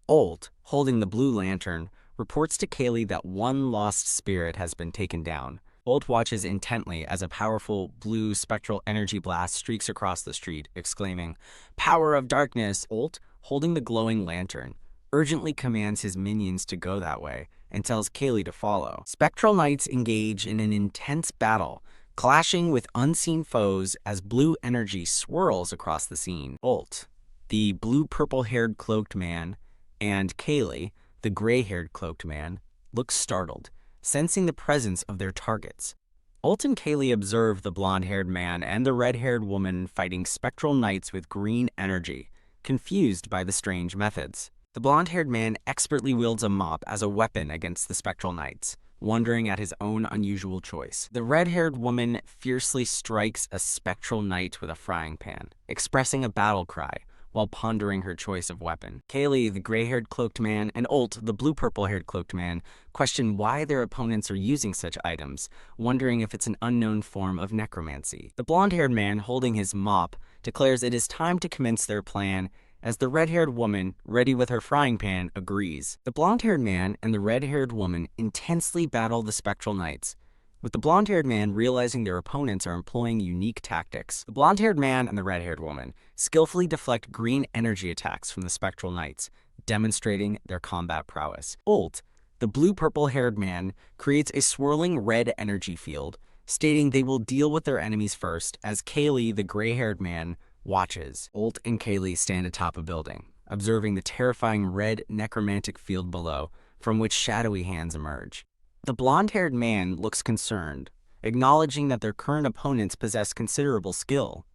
Speaker 1: Ult, holding the blue lantern, reports to Kaylee that one lost spirit has been taken down. Ult watches intently as a powerful blue spectral energy blast streaks across the street, exclaiming, "Power of darkness!" Ult, holding the glowing lantern, urgently commands his minions to go that way and tells Kaylee to follow. Spectral knights engage in an intense battle, clashing with unseen foes as blue energy swirls across the scene. Ult, the blue-purple-haired cloaked man, and Kaylee, the gray-haired cloaked man, look startled, sensing the presence of their targets. Ult and Kaylee observe the blonde-haired man and the red-haired woman fighting spectral knights with green energy, confused by the strange methods. The blonde-haired man expertly wields a mop as a weapon against the spectral knights, wondering at his own unusual choice. The red-haired woman fiercely strikes a spectral knight with a frying pan, expressing a battle cry, while pondering her choice of weapon. Kaylee, the gray-haired cloaked man, and Ult, the blue-purple-haired cloaked man, question why their opponents are using such items, wondering if it's an unknown form of necromancy. The blonde-haired man, holding his mop, declares it is time to commence their plan, as the red-haired woman, ready with her frying pan, agrees. The blonde-haired man and the red-haired woman intensely battle the spectral knights, with the blonde-haired man realizing their opponents are employing unique tactics. The blonde-haired man and the red-haired woman skillfully deflect green energy attacks from the spectral knights, demonstrating their combat prowess. Ult, the blue-purple-haired man, creates a swirling red energy field, stating they will deal with their enemies first, as Kaylee, the gray-haired man, watches. Ult and Kaylee stand atop a building, observing the terrifying red necromantic field below, from which shadowy hands emerge. The blonde-haired man looks concerned, acknowledging that their current opponents possess considerable skill.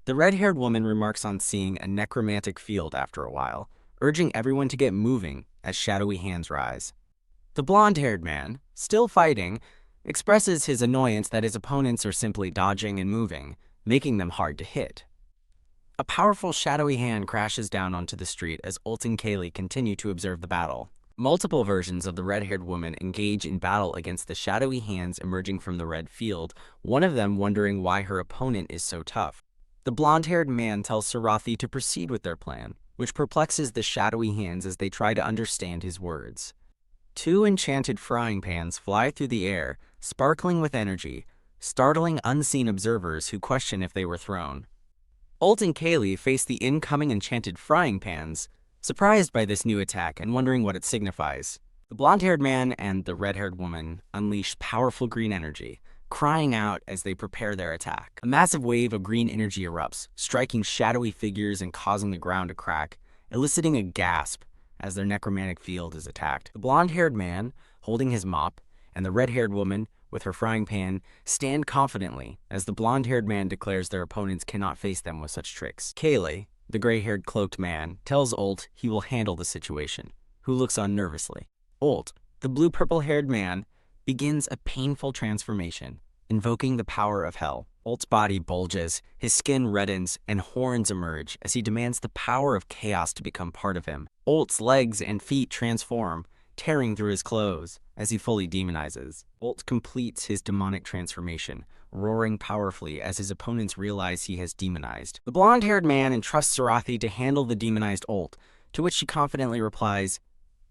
Speaker 1: The red-haired woman remarks on seeing a necromantic field after a while, urging everyone to get moving as shadowy hands rise. The blonde-haired man, still fighting, expresses his annoyance that his opponents are simply dodging and moving, making them hard to hit. A powerful shadowy hand crashes down onto the street as Ult and Kaylee continue to observe the battle. Multiple versions of the red-haired woman engage in battle against the shadowy hands emerging from the red field, one of them wondering why her opponent is so tough. The blonde-haired man tells Sarathi to proceed with their plan, which perplexes the shadowy hands as they try to understand his words. Two enchanted frying pans fly through the air, sparkling with energy, startling unseen observers who question if they were thrown. Ult and Kaylee face the incoming enchanted frying pans, surprised by this new attack and wondering what it signifies. The blonde-haired man and the red-haired woman unleash powerful green energy, crying out as they prepare their attack. A massive wave of green energy erupts, striking shadowy figures and causing the ground to crack, eliciting a gasp as their necromantic field is attacked. The blonde-haired man, holding his mop, and the red-haired woman, with her frying pan, stand confidently as the blonde-haired man declares their opponents cannot face them with such tricks. Kaylee, the gray-haired cloaked man, tells Ult he will handle the situation, who looks on nervously. Ult, the blue-purple-haired man, begins a painful transformation, invoking the power of hell. Ult's body bulges, his skin reddens, and horns emerge as he demands the power of chaos to become part of him. Ult's legs and feet transform, tearing through his clothes as he fully demonizes. Ult completes his demonic transformation, roaring powerfully as his opponents realize he has demonized. The blonde-haired man entrusts Sarathi to handle the demonized Ult, to which she confidently replies,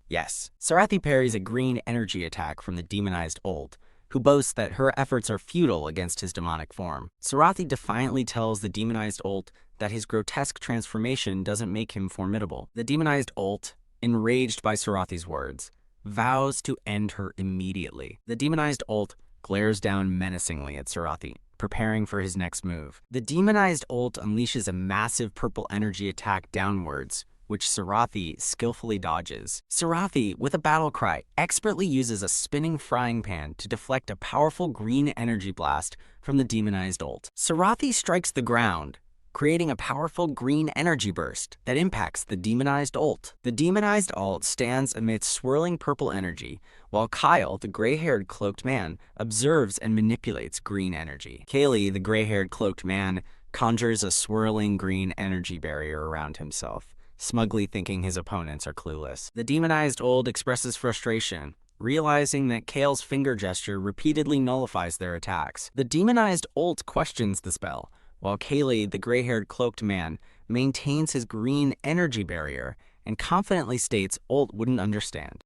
Speaker 1: yes. Sarathi parries a green energy attack from the demonized Ult, who boasts that her efforts are futile against his demonic form. Sarathi defiantly tells the demonized Ult that his grotesque transformation doesn't make him formidable. The demonized Ult, enraged by Sarathi's words, vows to end her immediately. The demonized Ult glares down menacingly at Sarathi, preparing for his next move. The demonized Ult unleashes a massive purple energy attack downwards, which Sarathi skillfully dodges. Sarathi, with a battle cry, expertly uses a spinning frying pan to deflect a powerful green energy blast from the demonized Ult. Sarathi strikes the ground, creating a powerful green energy burst that impacts the demonized Ult. The demonized Ult stands amidst swirling purple energy, while Kyle, the gray-haired cloaked man, observes and manipulates green energy. Kaylee, the gray-haired cloaked man, conjures a swirling green energy barrier around himself, smugly thinking his opponents are clueless. The demonized Ult expresses frustration, realizing that Kale's finger gesture repeatedly nullifies their attacks. The demonized Ult questions the spell, while Kaylee, the gray-haired cloaked man, maintains his green energy barrier and confidently states Ult wouldn't understand.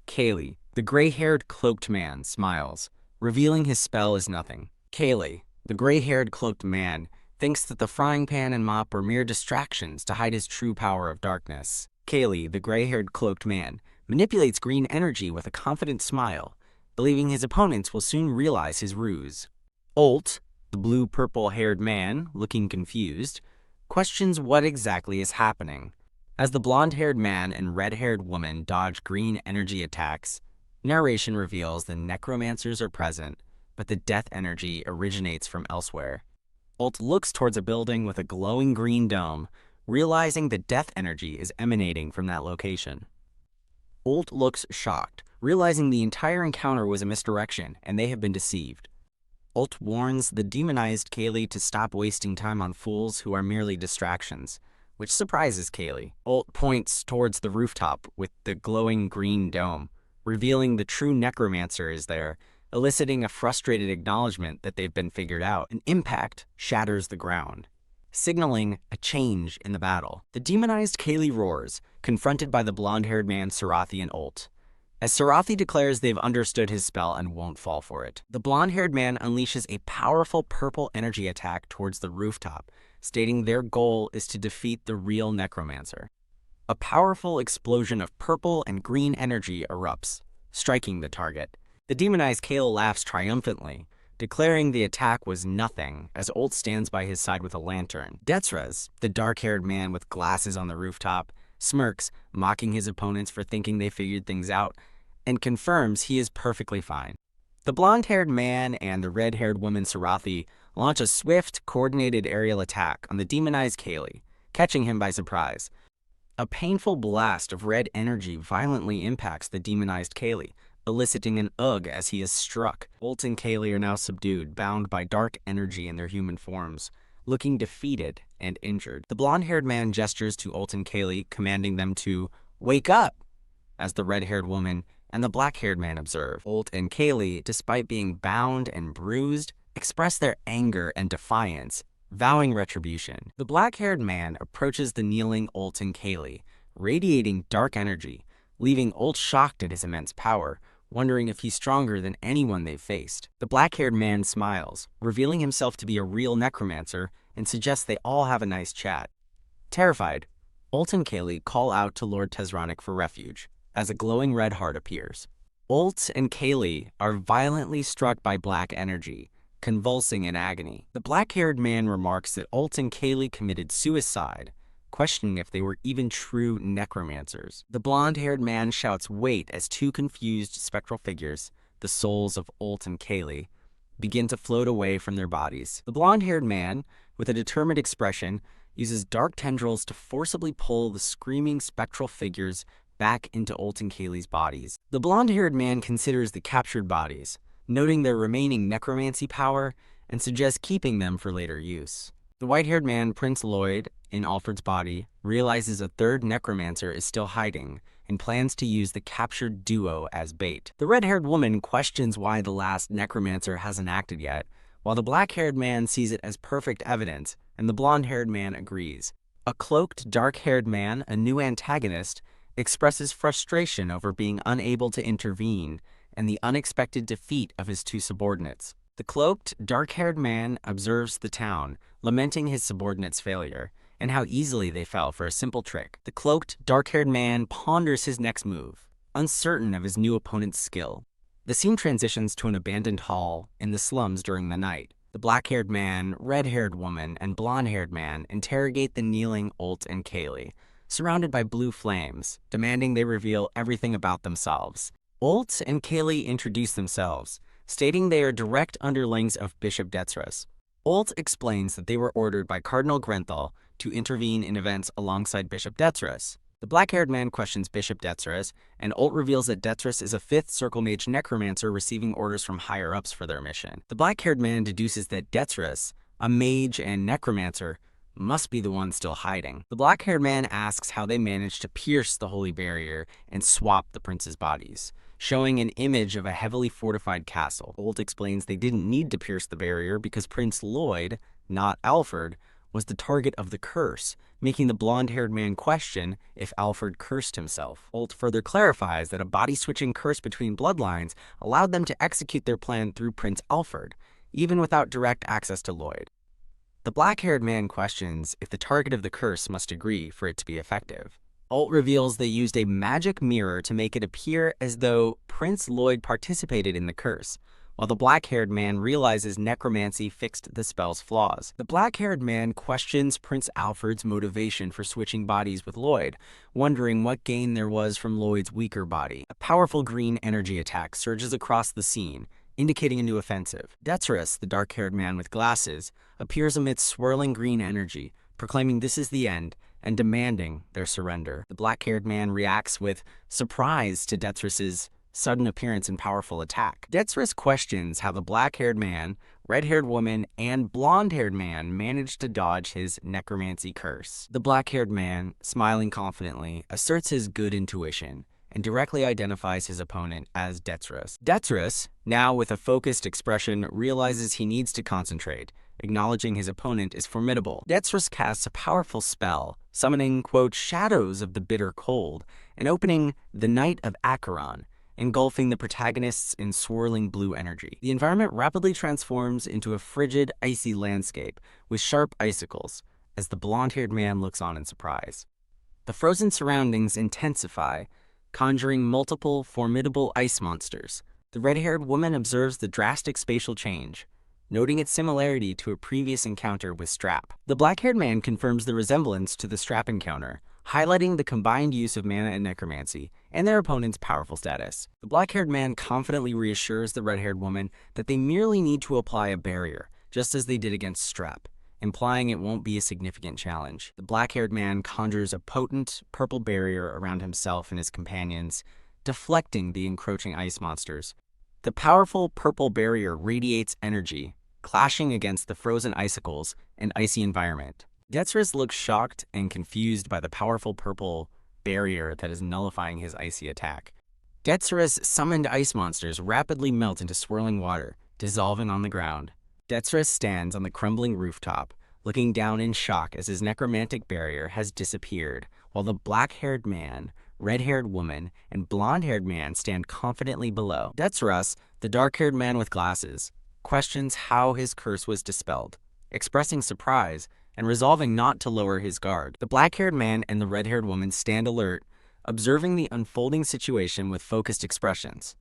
Speaker 1: Kaylee, the gray-haired cloaked man, smiles, revealing his spell is nothing. Kaylee, the gray-haired cloaked man, thinks that the frying pan and mop are mere distractions to hide his true power of darkness. Kaylee, the gray-haired cloaked man, manipulates green energy with a confident smile, believing his opponents will soon realize his ruse. Ult, the blue-purple-haired man, looking confused, questions what exactly is happening. As the blonde-haired man and red-haired woman dodge green energy attacks, narration reveals the necromancers are present, but the death energy originates from elsewhere. Ult looks towards a building with a glowing green dome, realizing the death energy is emanating from that location. Ult looks shocked, realizing the entire encounter was a misdirection and they have been deceived. Ult warns the demonized Kaylee to stop wasting time on fools who are merely distractions, which surprises Kaylee. Ult points towards the rooftop with the glowing green dome, revealing the true necromancer is there, eliciting a frustrated acknowledgement that they've been figured out. An impact shatters the ground, signaling a change in the battle. The demonized Kaylee roars, confronted by the blonde-haired man Sarathi and Ult, as Sarathi declares they've understood his spell and won't fall for it. The blonde-haired man unleashes a powerful purple energy attack towards the rooftop, stating their goal is to defeat the real necromancer. A powerful explosion of purple and green energy erupts, striking the target. The demonized Kale laughs triumphantly, declaring the attack was nothing as Ult stands by his side with a lantern. Detzraz, the dark-haired man with glasses on the rooftop, smirks, mocking his opponents for thinking they figured things out, and confirms he is perfectly fine. The blonde-haired man and the red-haired woman Sarathi launch a swift, coordinated aerial attack on the demonized Kaylee, catching him by surprise. A painful blast of red energy violently impacts the demonized Kaylee, eliciting an ugh as he is struck. Ult and Kaylee are now subdued, bound by dark energy in their human forms, looking defeated and injured. The blonde-haired man gestures to Ult and Kaylee, commanding them to wake up. as the red-haired woman and the black-haired man observe. Ult and Kaylee, despite being bound and bruised, express their anger and defiance, vowing retribution. The black-haired man approaches the kneeling Ult and Kaylee, radiating dark energy, leaving Ult shocked at his immense power, wondering if he's stronger than anyone they've faced. The black-haired man smiles, revealing himself to be a real necromancer, and suggests they all have a nice chat. Terrified, Ult and Kaylee call out to Lord Tezronic for refuge, as a glowing red heart appears. Ult and Kaylee are violently struck by black energy, convulsing in agony. The black-haired man remarks that Ult and Kaylee committed suicide, questioning if they were even true necromancers. The blonde-haired man shouts wait as two confused spectral figures, the souls of Ult and Kaylee, begin to float away from their bodies. The blonde-haired man, with a determined expression, uses dark tendrils to forcibly pull the screaming spectral figures back into Ult and Kaylee's bodies. The blonde-haired man considers the captured bodies, noting their remaining necromancy power, and suggests keeping them for later use. The white-haired man, Prince Lloyd, in Alfred's body, realizes a third necromancer is still hiding and plans to use the captured duo as bait. The red-haired woman questions why the last necromancer hasn't acted yet, while the black-haired man sees it as perfect evidence, and the blonde-haired man agrees. A cloaked, dark-haired man, a new antagonist, expresses frustration over being unable to intervene and the unexpected defeat of his two subordinates. The cloaked, dark-haired man observes the town, lamenting his subordinates' failure, and how easily they fell for a simple trick. The cloaked, dark-haired man ponders his next move, uncertain of his new opponent's skill. The scene transitions to an abandoned hall in the slums during the night. The black-haired man, red-haired woman, and blonde-haired man interrogate the kneeling Ult and Kaylee, surrounded by blue flames, demanding they reveal everything about themselves. Ult and Kaylee introduce themselves, stating they are direct underlings of Bishop Straf. Ult explains that they were ordered by Cardinal Grenthal to intervene in events alongside Bishop Straf. The black-haired man questions Bishop Straf, and Ult reveals that Straf is a 5th Circle Mage necromancer receiving orders from higher-ups for their mission. The black-haired man deduces that Straf, a mage and necromancer, must be the one still hiding. The black-haired man asks how they managed to pierce the holy barrier and swap the prince's bodies, showing an image of a heavily fortified castle. Ult explains they didn't need to pierce the barrier because Prince Lloyd, not Alfred, was the target of the curse, making the blonde-haired man question if Alfred cursed himself. Ult further clarifies that a body-switching curse between bloodlines allowed them to execute their plan through Prince Alfred, even without direct access to Lloyd. The black-haired man questions if the target of the curse must agree for it to be effective. Ult reveals they used a magic mirror to make it appear as though Prince Lloyd participated in the curse, while the black-haired man realizes necromancy fixed the spell's flaws. The black-haired man questions Prince Alfred's motivation for switching bodies with Lloyd, wondering what gain there was from Lloyd's weaker body. A powerful green energy attack surges across the scene, indicating a new offensive. Straf, the dark-haired man with glasses, appears amidst swirling green energy, proclaiming this is the end and demanding their surrender. The black-haired man reacts with surprise to Straf's sudden appearance and powerful attack. Straf questions how the black-haired man, red-haired woman, and blonde-haired man managed to dodge his necromancy curse. The black-haired man, smiling confidently, asserts his good intuition and directly identifies his opponent as Straf. Straf, now with a focused expression, realizes he needs to concentrate, acknowledging his opponent is formidable. Straf casts a powerful spell, summoning, quote, shadows of the bitter cold, and opening the Night of Acheron, engulfing the protagonists in swirling blue energy. The environment rapidly transforms into a frigid, icy landscape with sharp icicles as the blonde-haired man looks on in surprise. The frozen surroundings intensify, conjuring multiple formidable ice monsters. The red-haired woman observes the drastic spatial change, noting its similarity to a previous encounter with Straf. The black-haired man confirms the resemblance to the Straf encounter, highlighting the combined use of mana and necromancy, and their opponent's powerful status. The black-haired man confidently reassures the red-haired woman that they merely need to apply a barrier, just as they did against Straf, implying it won't be a significant challenge. The black-haired man conjures a potent purple barrier around himself and his companions, deflecting the encroaching ice monsters. The powerful purple barrier radiates energy, clashing against the frozen icicles and icy environment. Straf looks shocked and confused by the powerful purple barrier that is nullifying his icy attack. Detzera's summoned ice monsters rapidly melt into swirling water, dissolving on the ground. Detzera stands on the crumbling rooftop, looking down in shock as his necromantic barrier has disappeared, while the black-haired man, red-haired woman, and blonde-haired man stand confidently below. Detzera, the dark-haired man with glasses, questions how his curse was dispelled, expressing surprise and resolving not to lower his guard. The black-haired man and the red-haired woman stand alert, observing the unfolding situation with focused expressions.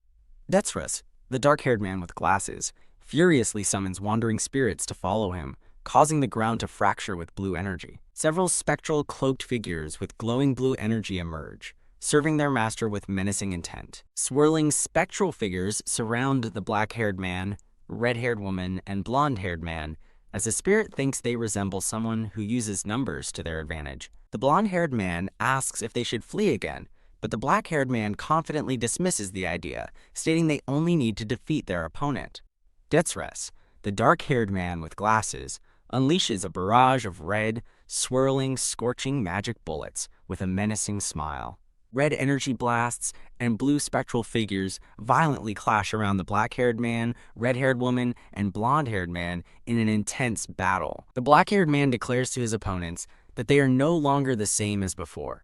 Speaker 1: Detzera, the dark-haired man with glasses, furiously summons wandering spirits to follow him, causing the ground to fracture with blue energy. Several spectral cloaked figures with glowing blue energy emerge, serving their master with menacing intent. Swirling spectral figures surround the black-haired man, red-haired woman, and blonde-haired man, as the spirit thinks they resemble someone who uses numbers to their advantage. The blonde-haired man asks if they should flee again, but the black-haired man confidently dismisses the idea, stating they only need to defeat their opponent. Detzera, the dark-haired man with glasses, unleashes a barrage of red, swirling, scorching magic bullets with a menacing smile. Red energy blasts and blue spectral figures violently clash around the black-haired man, red-haired woman, and blonde-haired man in an intense battle. The black-haired man declares to his opponents that they are no longer the same as before.